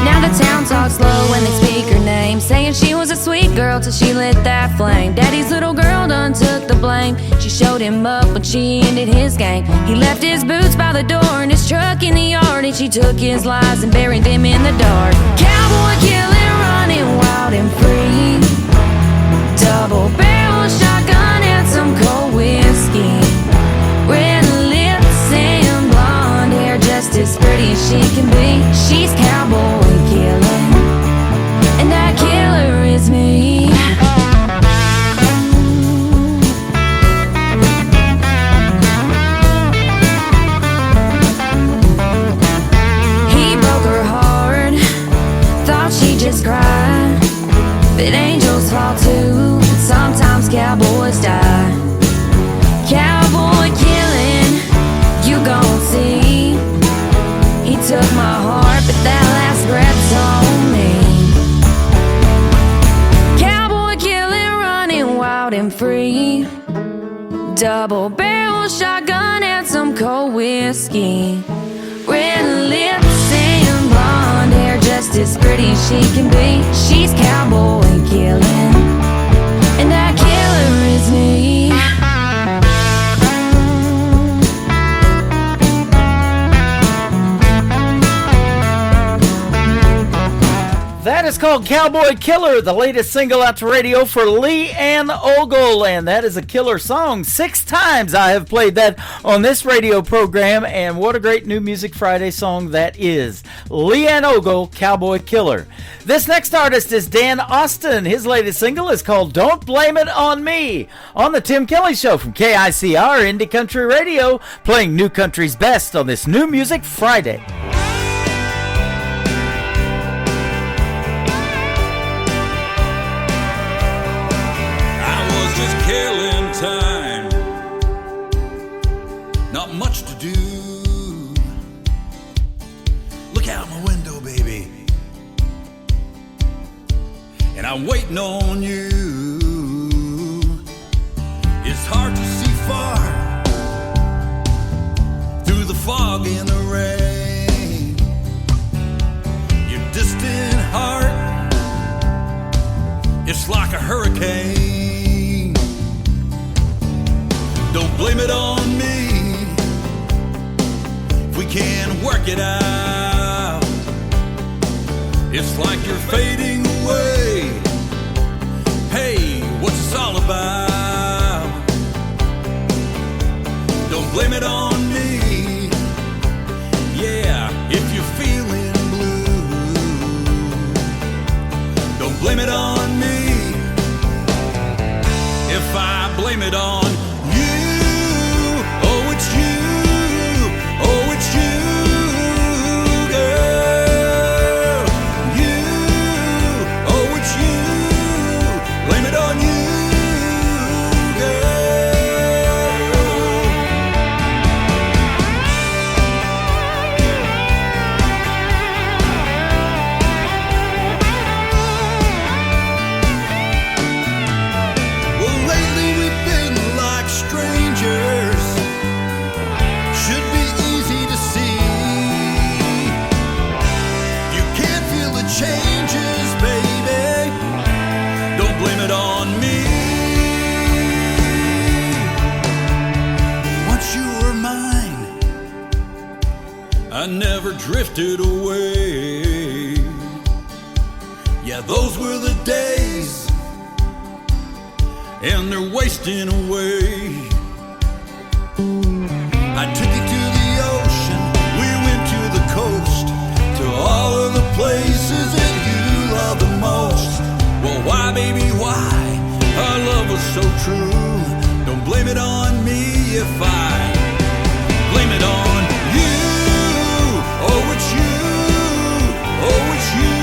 Now the town talks slow when they speak her name, saying she was a sweet girl till she lit that flame. Daddy's little girl done took the blame. She showed him up when she ended his game. He left his boots by the door and his truck in the yard, and she took his lies and buried them in the dark. Cowboy killing, running wild and free. Double barrel shotgun and some cold whiskey. Red lips and blonde hair, just as pretty as she can be. She's cowboy killing, and that killer is me. He broke her heart, thought she just cried, but angels fall too, sometimes cowboys die. Cowboy killing, you gon' see. He took my heart, but that last breath's on me. Cowboy killing, running wild and free. Double barrel shotgun and some cold whiskey. Red lips and blonde hair, just as pretty as she can be. She's cowboy killing, and that killer is me. That is called Cowboy Killer, the latest single out to radio for Leanne Ogle, and that is a killer song. 6 times I have played that on this radio program, and what a great New Music Friday song that is. Leanne Ogle, Cowboy Killer. This next artist is Dan Austin. His latest single is called Don't Blame It On Me, on the Tim Kelly Show from KICR Indie Country Radio, playing New Country's best on this New Music Friday. Killing time, not much to do. Look out my window, baby, and I'm waiting on you. It's hard to see far through the fog and the rain. Your distant heart, it's like a hurricane. Don't blame it on me if we can't work it out. It's like you're fading away. Hey, what's this all about? Don't blame it on me. Yeah, if you're feeling blue, don't blame it on me. If I blame it on I never drifted away. Yeah, those were the days, and they're wasting away. I took you to the ocean, we went to the coast, to all of the places that you love the most. Well, why, baby, why? Our love was so true. Don't blame it on me if I blame it on you. Oh, it's you. Oh, it's you,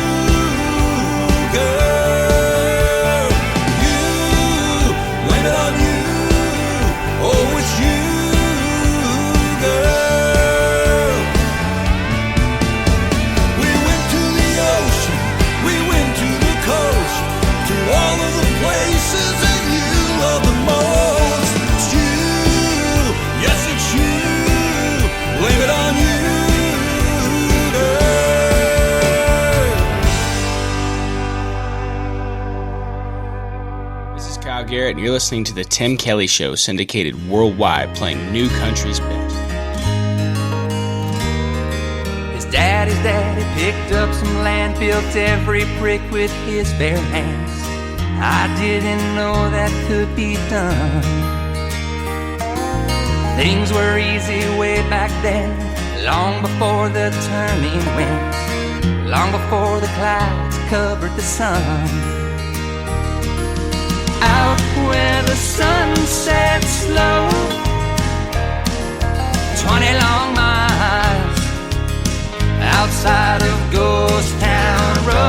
girl. You, blame it on you. Oh, it's you, girl. We went to the ocean, we went to the coast, to all of the places that you love the most. It's you, yes, it's you. Blame it on you. Kyle Garrett, and you're listening to The Tim Kelly Show, syndicated worldwide, playing new country's best. His daddy's daddy picked up some land, built every brick with his bare hands. I didn't know that could be done. Things were easy way back then, long before the turning winds, long before the clouds covered the sun. Out where the sun sets slow, 20 long miles outside of Ghost Town Road.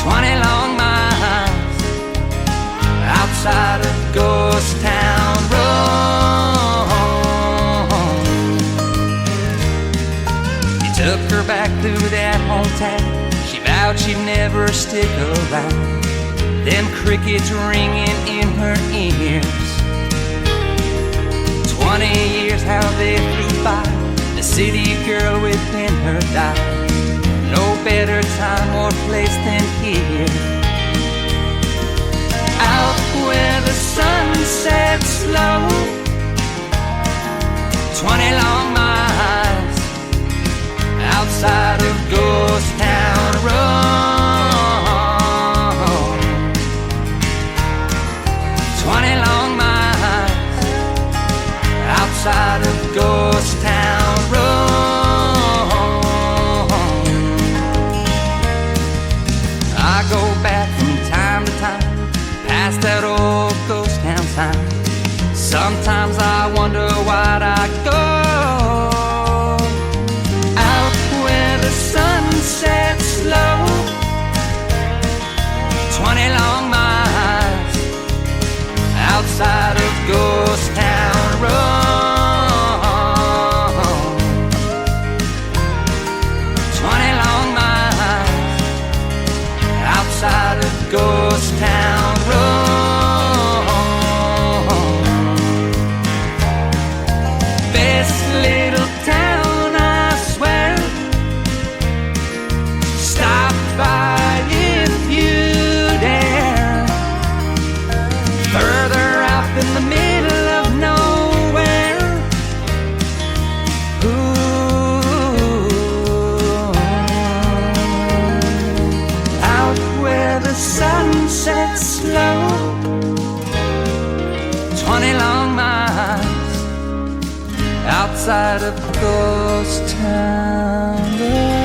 20 long miles outside of Ghost Town Road. He took her back through that hometown. She'd never stick around. Them crickets ringing in her ears. 20 years how they flew by. The city girl within her died. No better time or place than here. Out where the sun sets slow, 20 long miles outside of Ghost Town Road. 20 long miles outside of Ghost Town Road. I go back from time to time, past that old Ghost Town sign. Sometimes I wonder why'd I go. Sunset slow, 20 long miles outside of Ghost Town Road. 20 long miles outside of Ghost Town Road. Best little town, I swear. Stop by if you dare. Further out in the middle of nowhere. Ooh. Out where the sun sets slow, 20 long miles outside of Ghost Town Road.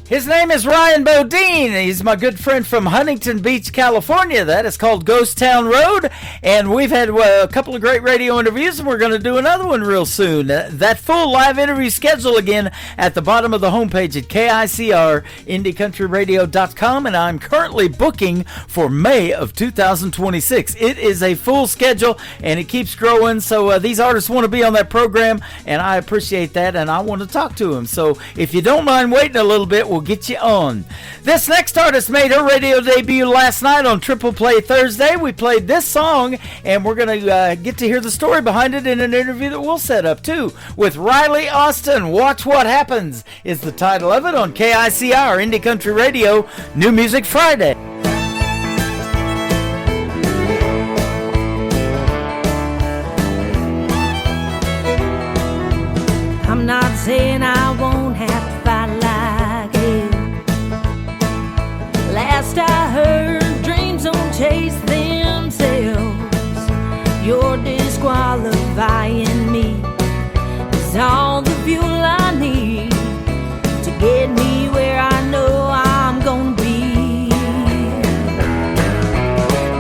His name is Ryan Bodine. He's my good friend from Huntington Beach, California. That is called Ghost Town Road. And we've had a couple of great radio interviews, and we're going to do another one real soon. That full live interview schedule again at the bottom of the homepage at KICR, IndieCountryRadio.com. And I'm currently booking for May of 2026. It is a full schedule, and it keeps growing. So these artists want to be on that program, and I appreciate that, and I want to talk to them. So if you don't mind waiting a little bit, we'll get you on. This next artist made her radio debut last night on Triple Play Thursday. We played this song, and we're going to get to hear the story behind it in an interview that we'll set up too with Riley Austin. Watch What Happens is the title of it on KICR Indie Country Radio, New Music Friday. I'm not saying I won't have to fight like hell, You're disqualifying me. It's all the fuel I need to get me where I know I'm gonna be.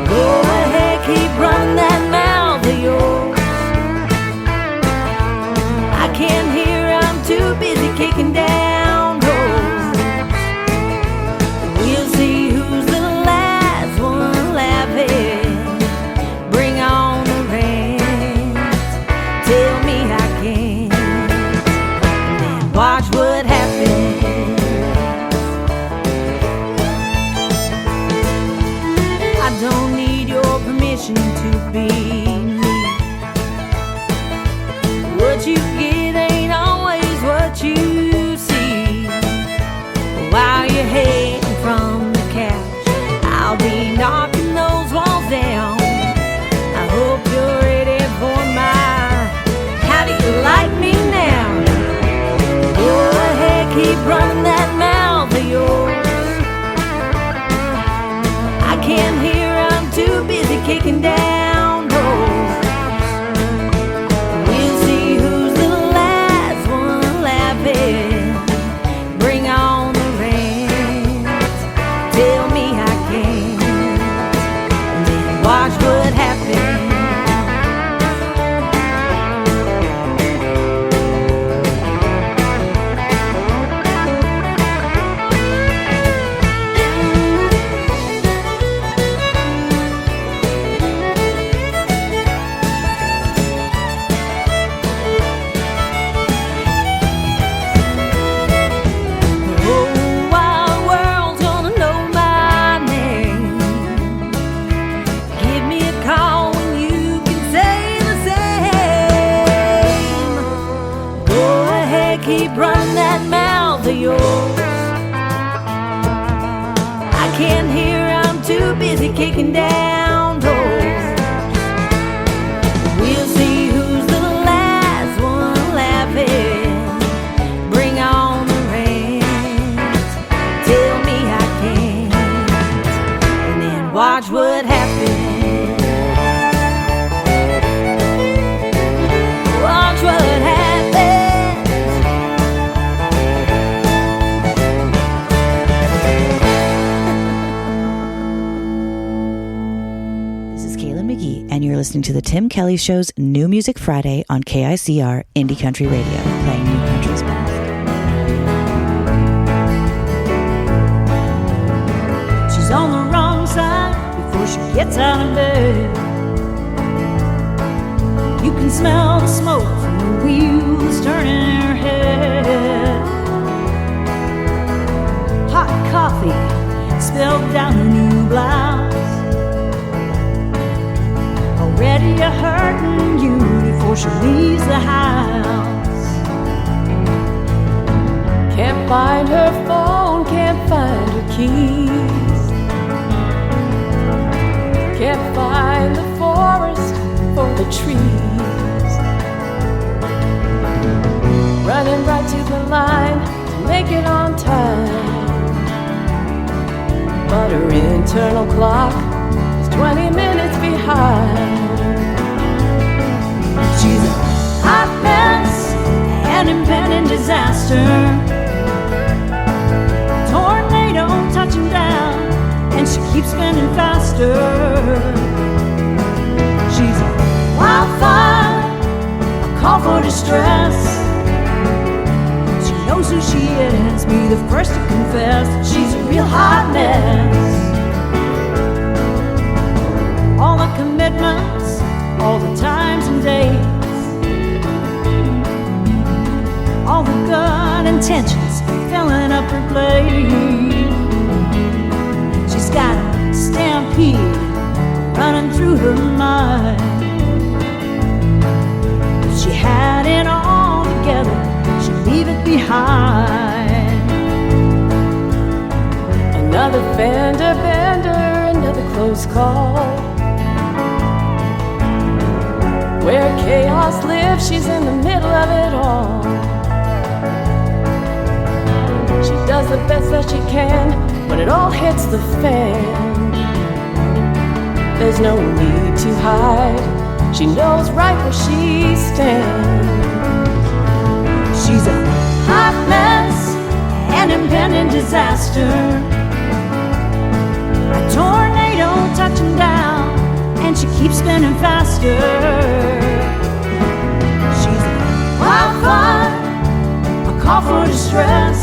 Go ahead, keep running that mouth of yours. I can't hear, I'm too busy kicking down doors. We'll see who's the last one laughing. Bring on the rant. Tell me I can't, and then watch what happens. I don't need your permission to be me. What you get ain't always what you see. While you're hating from the couch, I'll be knocking those walls down. I hope you're ready for my how do you like me now? Go ahead, keep running that mouth of yours. I can't hear, I'm too busy kicking down doors. We'll see who's the last one laughing. Bring on the rant. Tell me I can't, and then watch what happens. The whole wide world's gonna know my name. Give me a call when you can say the same. Go ahead, keep running that mouth of yours. I can't hear, I'm too busy kicking down doors. We'll see who's the last one laughing. Bring on the rant. Tell me I can't, and then watch what happens. Watch what happens. This is Kayla McGee, and you're listening to the Tim Kelly Show's New Music Friday on KICR Indie Country Radio, playing new country's best. She's on the wrong side before she gets out of bed. You can smell the smoke from the wheels turning in her head. Hot coffee spilled down her new blouse. Already a hurting you before she leaves the house. Can't find her phone, can't find her keys. Can't find the forest for the trees. Running right to the line to make it on time. But her internal clock is 20 minutes behind. She's a hot mess, an impending disaster. Tornado touching down, and she keeps spinning faster. She's a wildfire, a call for distress. She knows who she is, be the first to confess. She's a real hot mess. All the commitments, all the times and dates, all the good intentions filling up her plate. She's got a stampede running through her mind. If she had it all together, she'd leave it behind. Another fender bender, another close call. Where chaos lives, she's in the middle of it all. She does the best that she can when it all hits the fan. There's no need to hide, She knows right where she stands. She's a hot mess, an impending disaster, a tornado touching down, and she keeps spinning faster. She's a wildfire, a call for distress.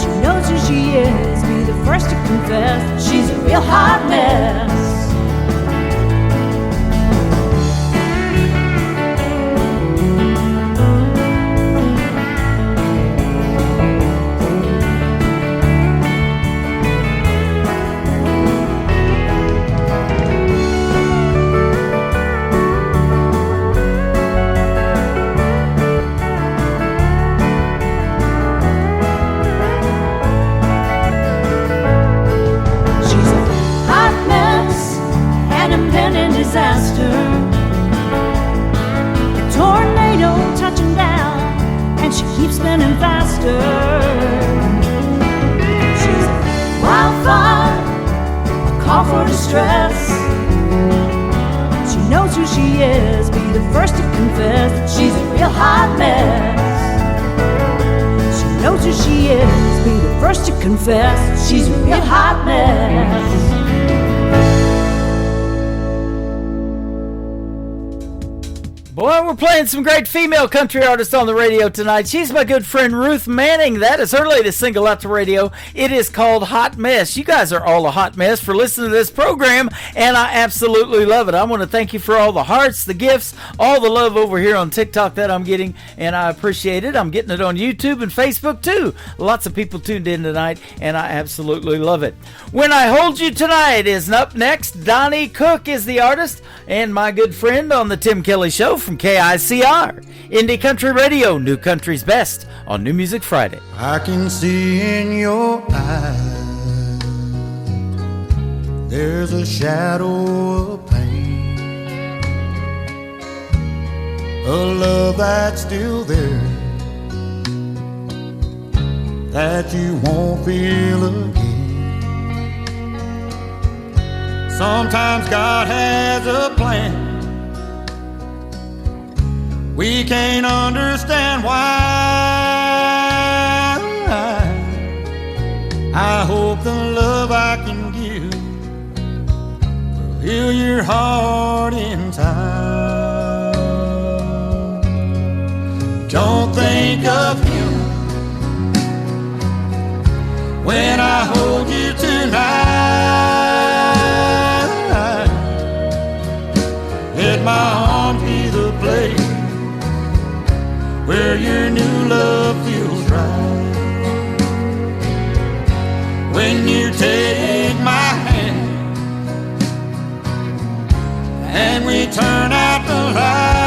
She knows who she is, be the first to confess. She's a real hot mess. Disaster, a tornado touching down, and she keeps spinning faster. She's a wildfire, a call for distress. She knows who she is, be the first to confess. She's a real hot mess. She knows who she is, be the first to confess. She's a real hot mess. Boy, we're playing some great female country artists on the radio tonight. She's my good friend Ruth Manning. That is her latest single out to radio. It is called Hot Mess. You guys are all a hot mess for listening to this program, and I absolutely love it. I want to thank you for all the hearts, the gifts, all the love over here on TikTok that I'm getting, and I appreciate it. I'm getting it on YouTube and Facebook too. Lots of people tuned in tonight, and I absolutely love it. When I Hold You Tonight is up next. Donnie Cook is the artist, and my good friend on the Tim Kelly Show from KICR, Indie Country Radio, New Country's Best on New Music Friday. I can see in your eyes there's a shadow of pain, a love that's still there that you won't feel again. Sometimes God has a plan we can't understand why. I hope the love I can give will heal your heart in time. Don't think of him when I hold you tonight. Let my arms be the place where your new love feels right. When you take my hand and we turn out the light,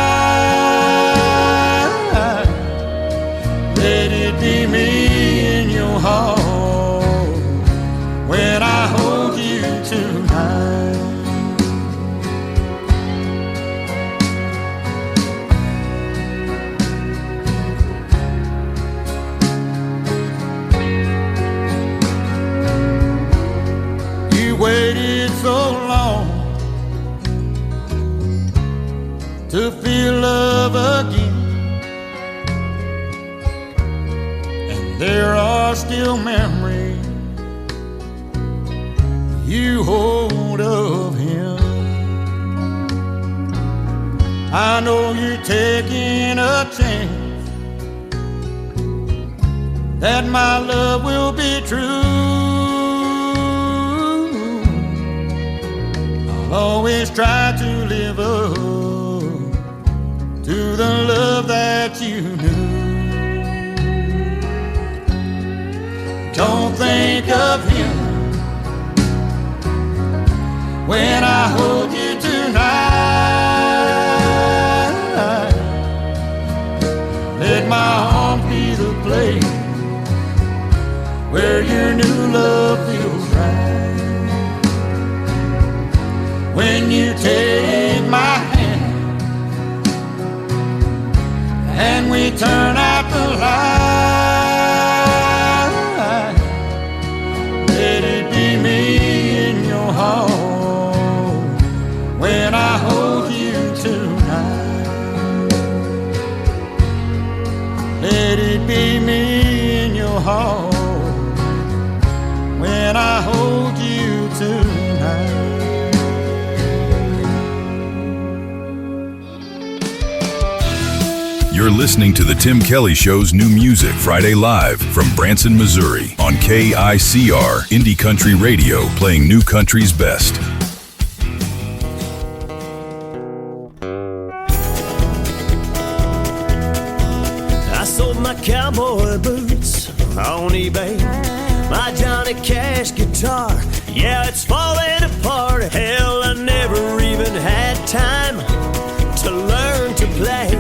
let it be me in your heart when I hold you tonight. Waited so long to feel love again, and there are still memories you hold of him. I know you're taking a chance that my love will be true. Always try to live up to the love that you knew. Don't think of him when I hold you tonight. Let my arms be the place where your new love feels right. When you take my hand and we turn out the light, let it be me in your heart when I hold You're listening to the Tim Kelly Show's New Music Friday live from Branson, Missouri on KICR Indie Country Radio, playing new country's best. I sold my cowboy boots on eBay, my Johnny Cash guitar, yeah, it's falling apart. Hell, I never even had time to learn to play.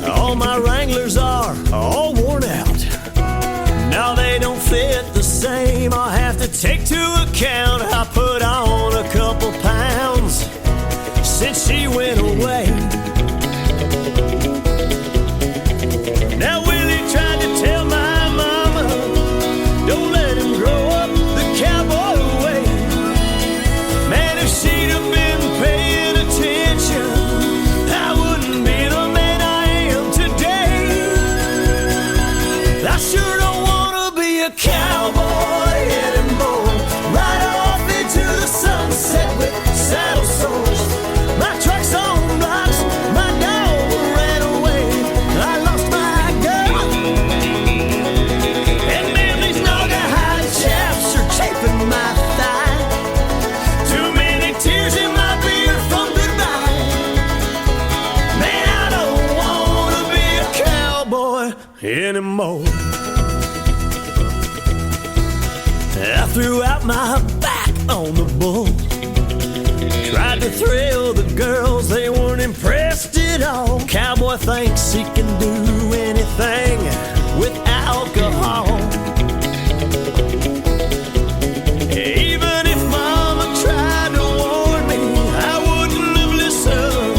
All my Wranglers are all worn out. Now they don't fit the same. I'll have to take to account I put on a couple pounds since she went away. Now Willie tried to tell my mama, don't let him grow up the cowboy way. Man, if she'd have been paying attention, I wouldn't be the man I am today. I sure don't wanna be a cowboy anymore. Ride off into the sunset with saddle sores. My truck's on blocks, my dog ran away. I lost my girl, and man, these Naugahyde chaps are chafing my thigh. Too many tears in my beer from goodbye. Man, I don't wanna be a cowboy anymore. I threw out my back on the bull, tried to thrill the girls, they weren't impressed at all. Cowboy thinks he can do anything with alcohol. Even if mama tried to warn me, I wouldn't have listened.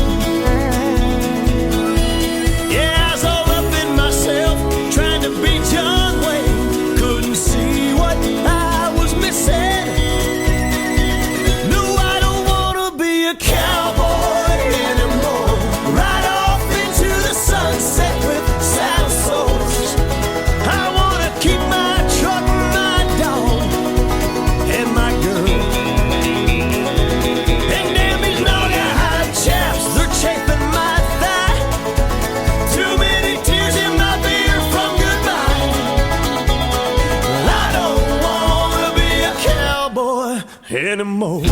Yeah, I was all up in myself, trying to be John Wayne. Couldn't see what I was missing. No, I don't wanna be a cowboy anymore. Ride off into the sunset with saddle sores. I wanna keep my truck, my dog, and my girl. And damn these Naugahyde chaps, they're chafing my thigh. Too many tears in my beer from goodbye. I don't wanna be a cowboy anymore.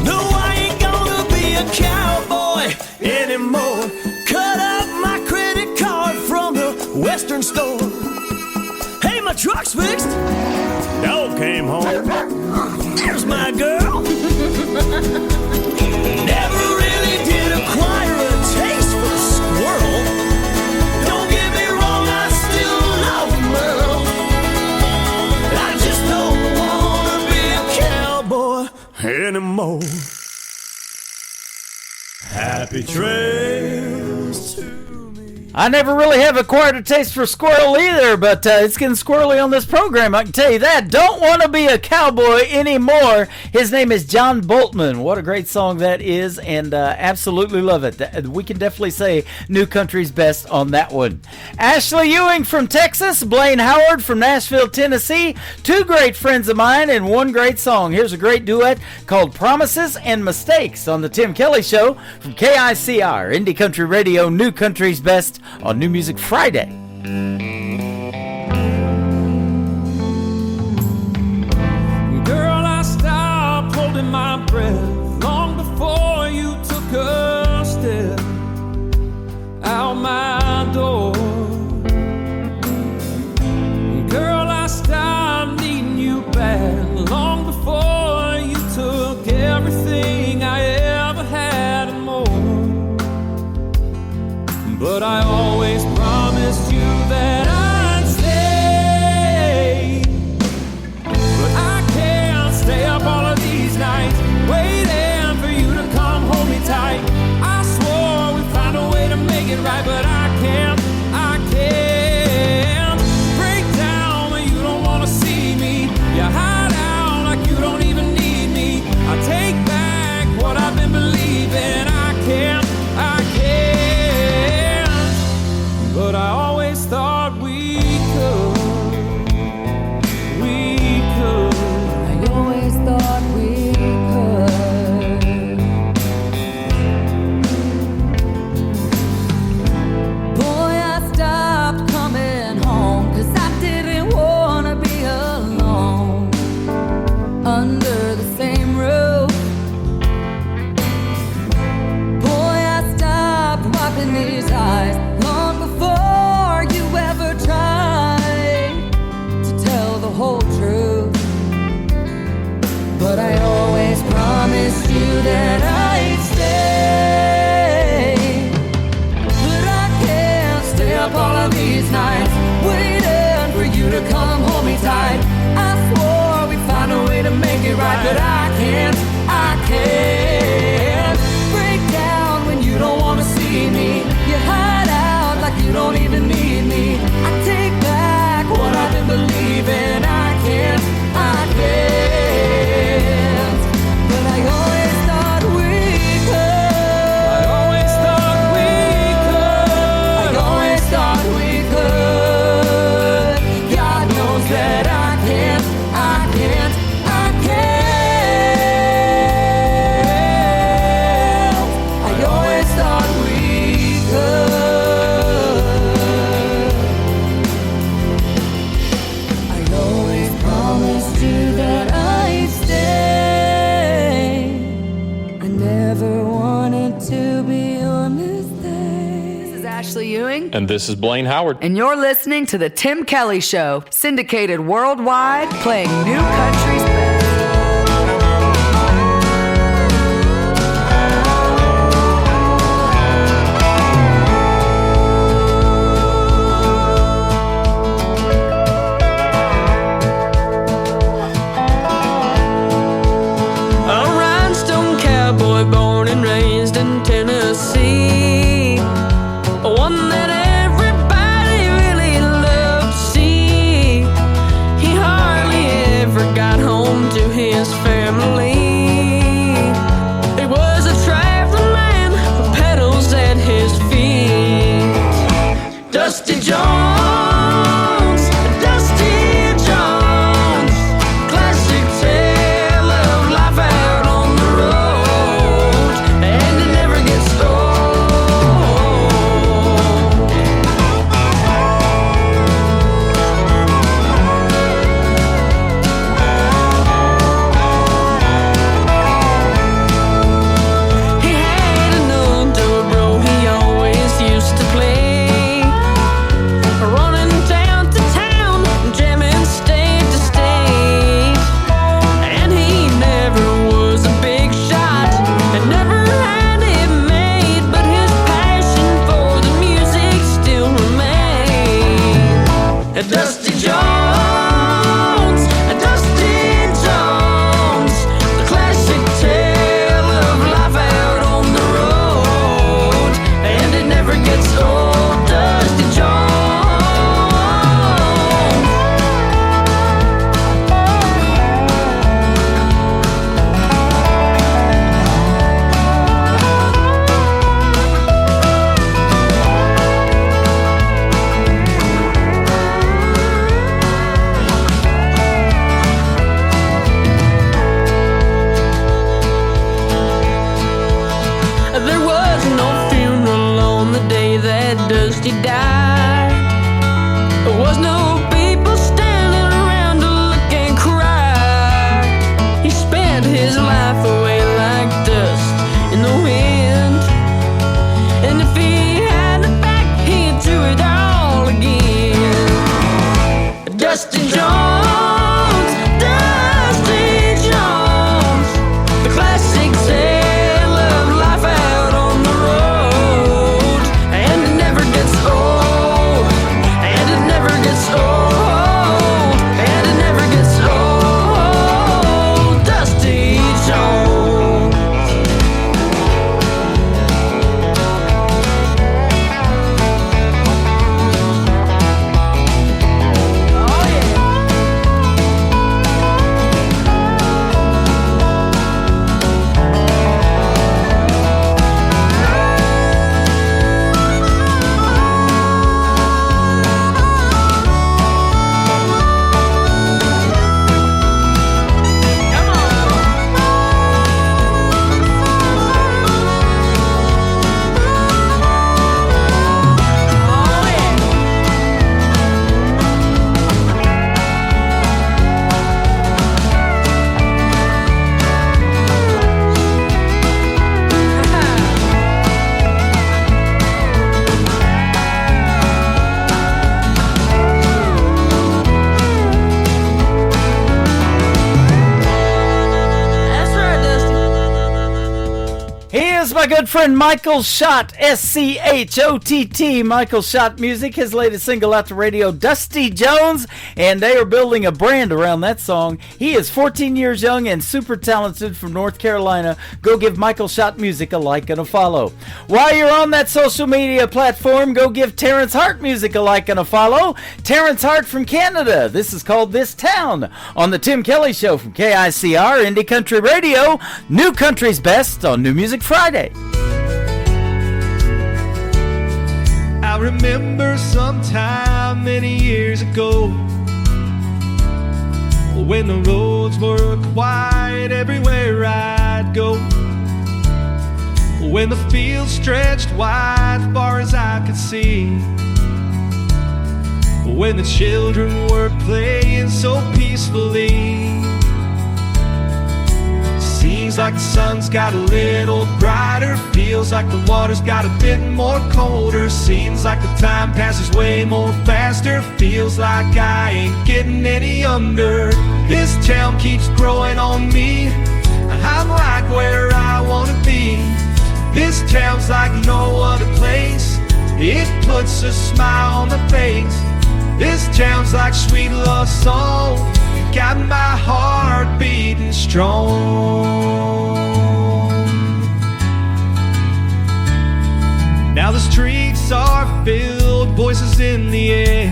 No, I ain't gonna be a cowboy anymore. Cut up my credit card from the Western store. Hey, my truck's fixed. Dog came home. There's my girl. Never really did acquire a taste for a squirrel. Don't get me wrong, I still love Merle. I just don't wanna be a cowboy anymore. Happy trails to I never really have acquired a taste for squirrel either, but it's getting squirrely on this program, I can tell you that. Don't want to be a cowboy anymore. His name is John Boltman. What a great song that is, and absolutely love it. We can definitely say new country's best on that one. Ashley Ewing from Texas, Blaine Howard from Nashville, Tennessee. Two great friends of mine and one great song. Here's a great duet called Promises and Mistakes on the Tim Kelly Show from KICR, Indie Country Radio, new country's best on New Music Friday. Girl, I stopped holding my breath long before you took a step out my door. Girl, I stopped needing you back long before you took everything I ever had and more. But I always promised you that I'd stay. But I can't stay up all of these nights waiting can't break down when you don't wanna see me. You hide out like you don't even need me. I take back what I've been believing. I can't, but I always thought we could. I always thought we could. I always thought we could. God knows that I can't. I always thought we could. I always promised you that I'd stay. I never wanted to be your mistake. This is Ashley Ewing. And this is Blaine Howard. And you're listening to The Tim Kelly Show, syndicated worldwide, playing new country's best. A rhinestone cowboy born and raised in Tennessee, one that everybody really loved to see. He hardly ever got home to his family. He was a traveling man with pedals at his feet. Dusty Jones, Dusty Jones, classic tale of life out on the road, and it never gets old. He had an old dobro he always used to play, running town to town, jamming state to state. And he never was a big shot and never had it made, but his passion for the music still remained. Dusty Jones, Dusty Jones, the classic tale of life out on the road, and it never gets old. Dusty Jones. There was no funeral on the day that Dusty died. There was no people standing around to look and cry. He spent his life away like dust in the wind, and if he had it back, he'd do it all again. Dusty Jones, Dusty Jones, the classic tale of life out on the road, and it never gets old, and it never gets old, and it never gets old. Dusty Jones. is my good friend Michael Schott, S-C-H-O-T-T. Michael Schott Music, his latest single out to radio, Dusty Jones, and they are building a brand around that song. He is 14 years young and super talented from North Carolina. Go give Michael Schott Music a like and a follow. While you're on that social media platform, go give Terrence Hart Music a like and a follow. Terrence Hart from Canada. This is called This Town on the Tim Kelly Show from KICR Indie Country Radio. New Country's Best on New Music Friday. I remember sometime many years ago, when the roads were quiet everywhere I'd go, when the fields stretched wide far as I could see, when the children were playing so peacefully. Seems like the sun's got a little brighter, feels like the water's got a bit more colder. Seems like the time passes way more faster, feels like I ain't getting any younger. This town keeps growing on me, I'm right where I wanna be. This town's like no other place, it puts a smile on the face. This town's like sweet love song, got my heart beating strong. Now the streets are filled, voices in the air,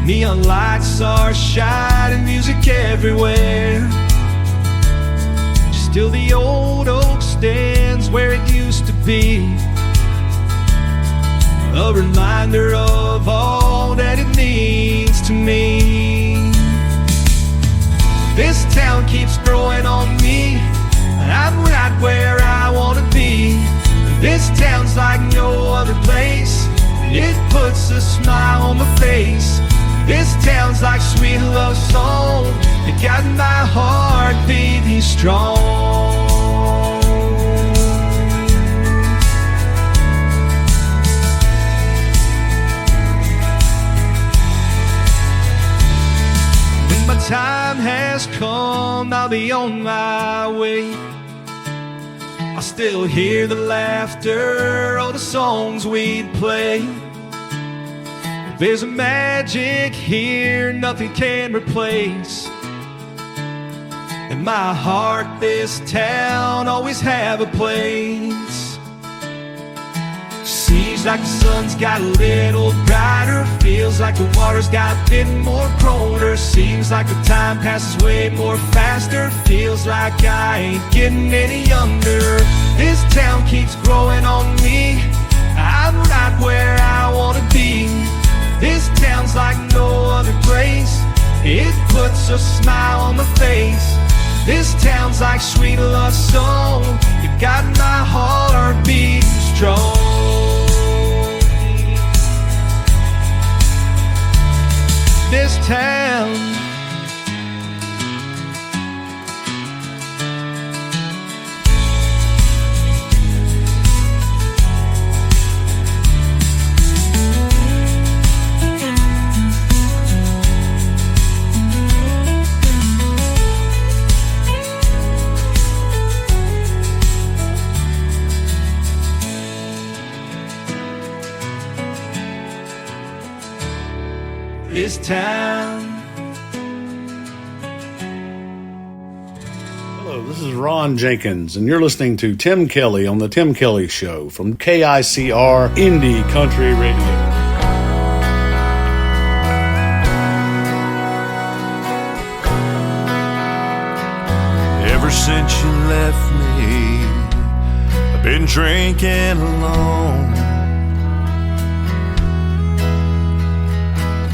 neon lights are shining, music everywhere. Still the old oak stands where it used to be, a reminder of all that it means to me. This town keeps growing on me, I'm right where I wanna be. This town's like no other place, it puts a smile on my face. This town's like sweet love song, it got my heart beating strong. My time has come, I'll be on my way. I still hear the laughter of the songs we'd play. There's a magic here nothing can replace. In my heart this town always have a place. Seems like the sun's got a little brighter, feels like the water's got a bit more colder. Seems like the time passes way more faster, feels like I ain't getting any younger. This town keeps growing on me, I'm right where I wanna be. This town's like no other place, it puts a smile on my face. This town's like sweet love song, it got my heart beating strong. This town, this town. Hello, this is Ron Jenkins, and you're listening to Tim Kelly on The Tim Kelly Show from KICR Indie Country Radio. Ever since you left me, I've been drinking alone,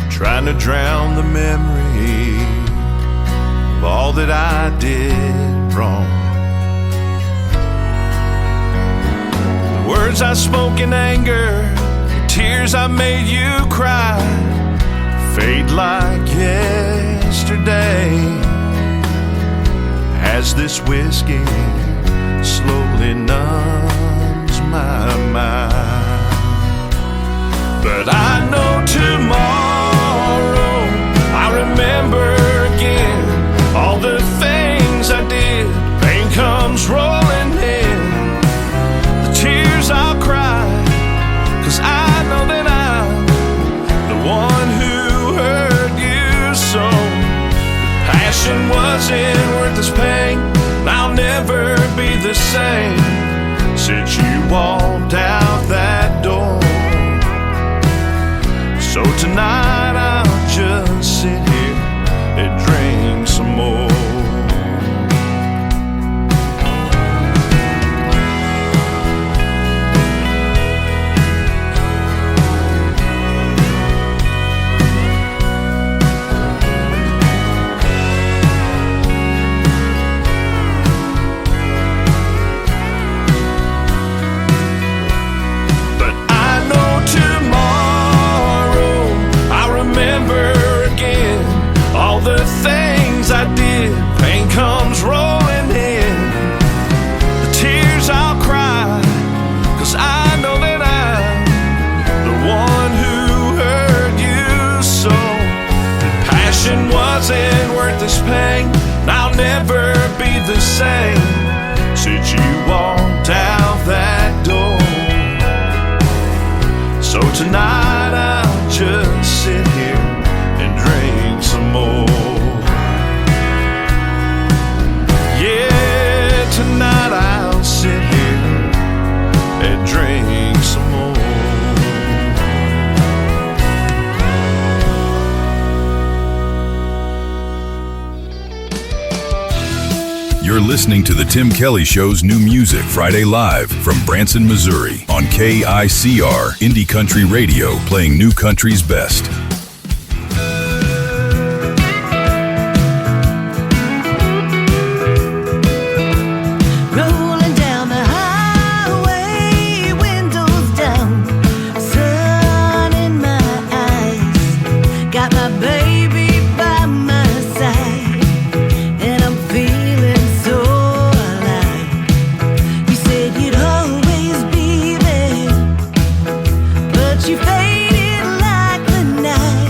trying to drown the memory of all that I did wrong. The words I spoke in anger, the tears I made you cry, fade like yesterday as this whiskey slowly numbs my mind. But I know tomorrow I remember again all the things I did. Pain comes rolling the same since you walked out that door. So tonight I'll just sit here and drink some more. The things I did, pain comes rolling in. The tears I'll cry, 'cause I know that I'm the one who hurt you so. That passion wasn't worth this pain, and I'll never be the same since you walked out that door. So tonight I'll just sit here and drink some more. Yeah, tonight I'll sit here and drink some more. You're listening to the Tim Kelly Show's New Music Friday Live from Branson, Missouri on KICR Indie Country Radio, playing new country's best. You faded like the night.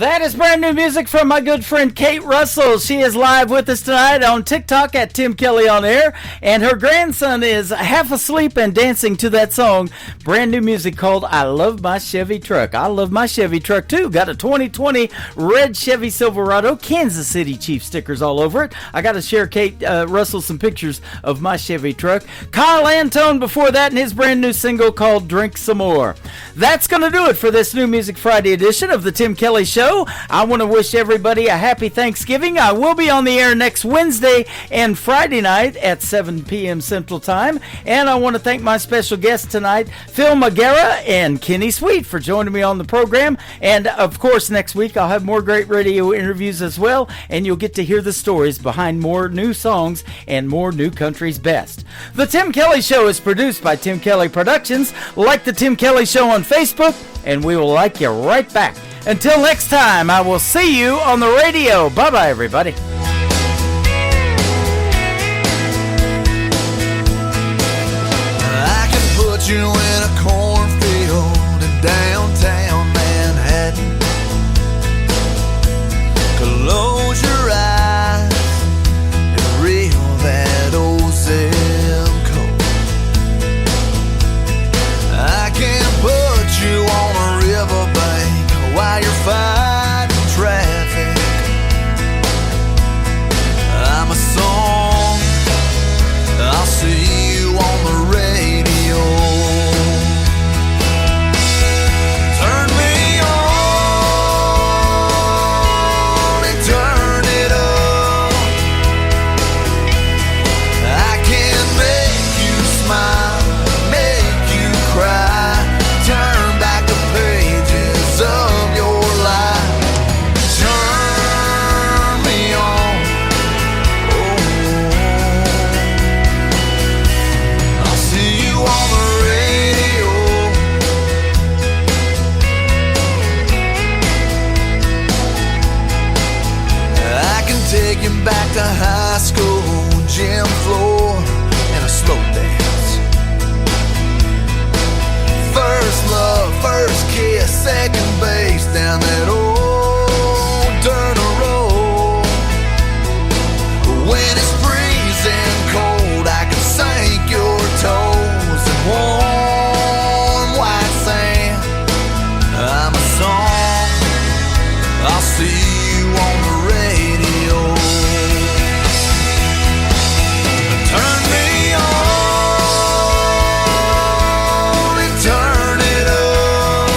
That is brand new music from my good friend Kate Russell. She is live with us tonight on TikTok at Tim Kelly on Air, and her grandson is half asleep and dancing to that song. Brand new music called I Love My Chevy Truck. I love my Chevy truck too. Got a 2020 red Chevy Silverado, Kansas City Chiefs stickers all over it. I got to share Kate Russell some pictures of my Chevy truck. Kyle Antone before that, and his brand new single called Drink Some More. That's going to do it for this new Music Friday edition of the Tim Kelly Show. I want to wish everybody a happy Thanksgiving. I will be on the air next Wednesday and Friday night at 7 p.m. Central Time. And I want to thank my special guests tonight, Phil Magera and Kenny Sweet, for joining me on the program. And of course, next week I'll have more great radio interviews as well, and you'll get to hear the stories behind more new songs and more new country's best. The Tim Kelly Show is produced by Tim Kelly Productions. Like the Tim Kelly Show on Facebook, and we will like you right back. Until next time, I will see you on the radio. Bye-bye, everybody. I can put you in a cornfield in downtown Manhattan. Close your eyes and reel that old zip code. I can put you on a riverbank while you're fighting traffic. I'm a song, I'll see you on the radio. Turn me on and turn it up. I can make you smile, make you cry, turn back the pages of your life. Turn me on. Oh, I'll see you on the radio. I can take you back to high school, gym floor, and a slow dance. First love, first kiss, second base down that old dirt road. When it's freezing cold, I can sink your toes in warm white sand. I'm a song, I'll see you on the radio. Turn me on and turn it up.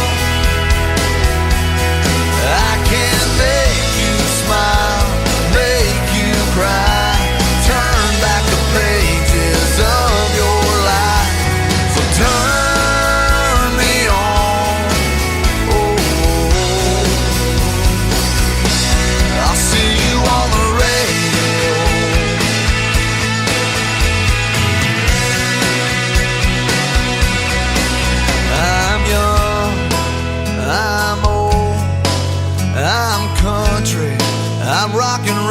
I can make you smile, make you cry, turn back the pages of your life. So turn me on. Oh, I'll see you on the radio. I'm young, I'm old, I'm country, I'm rock and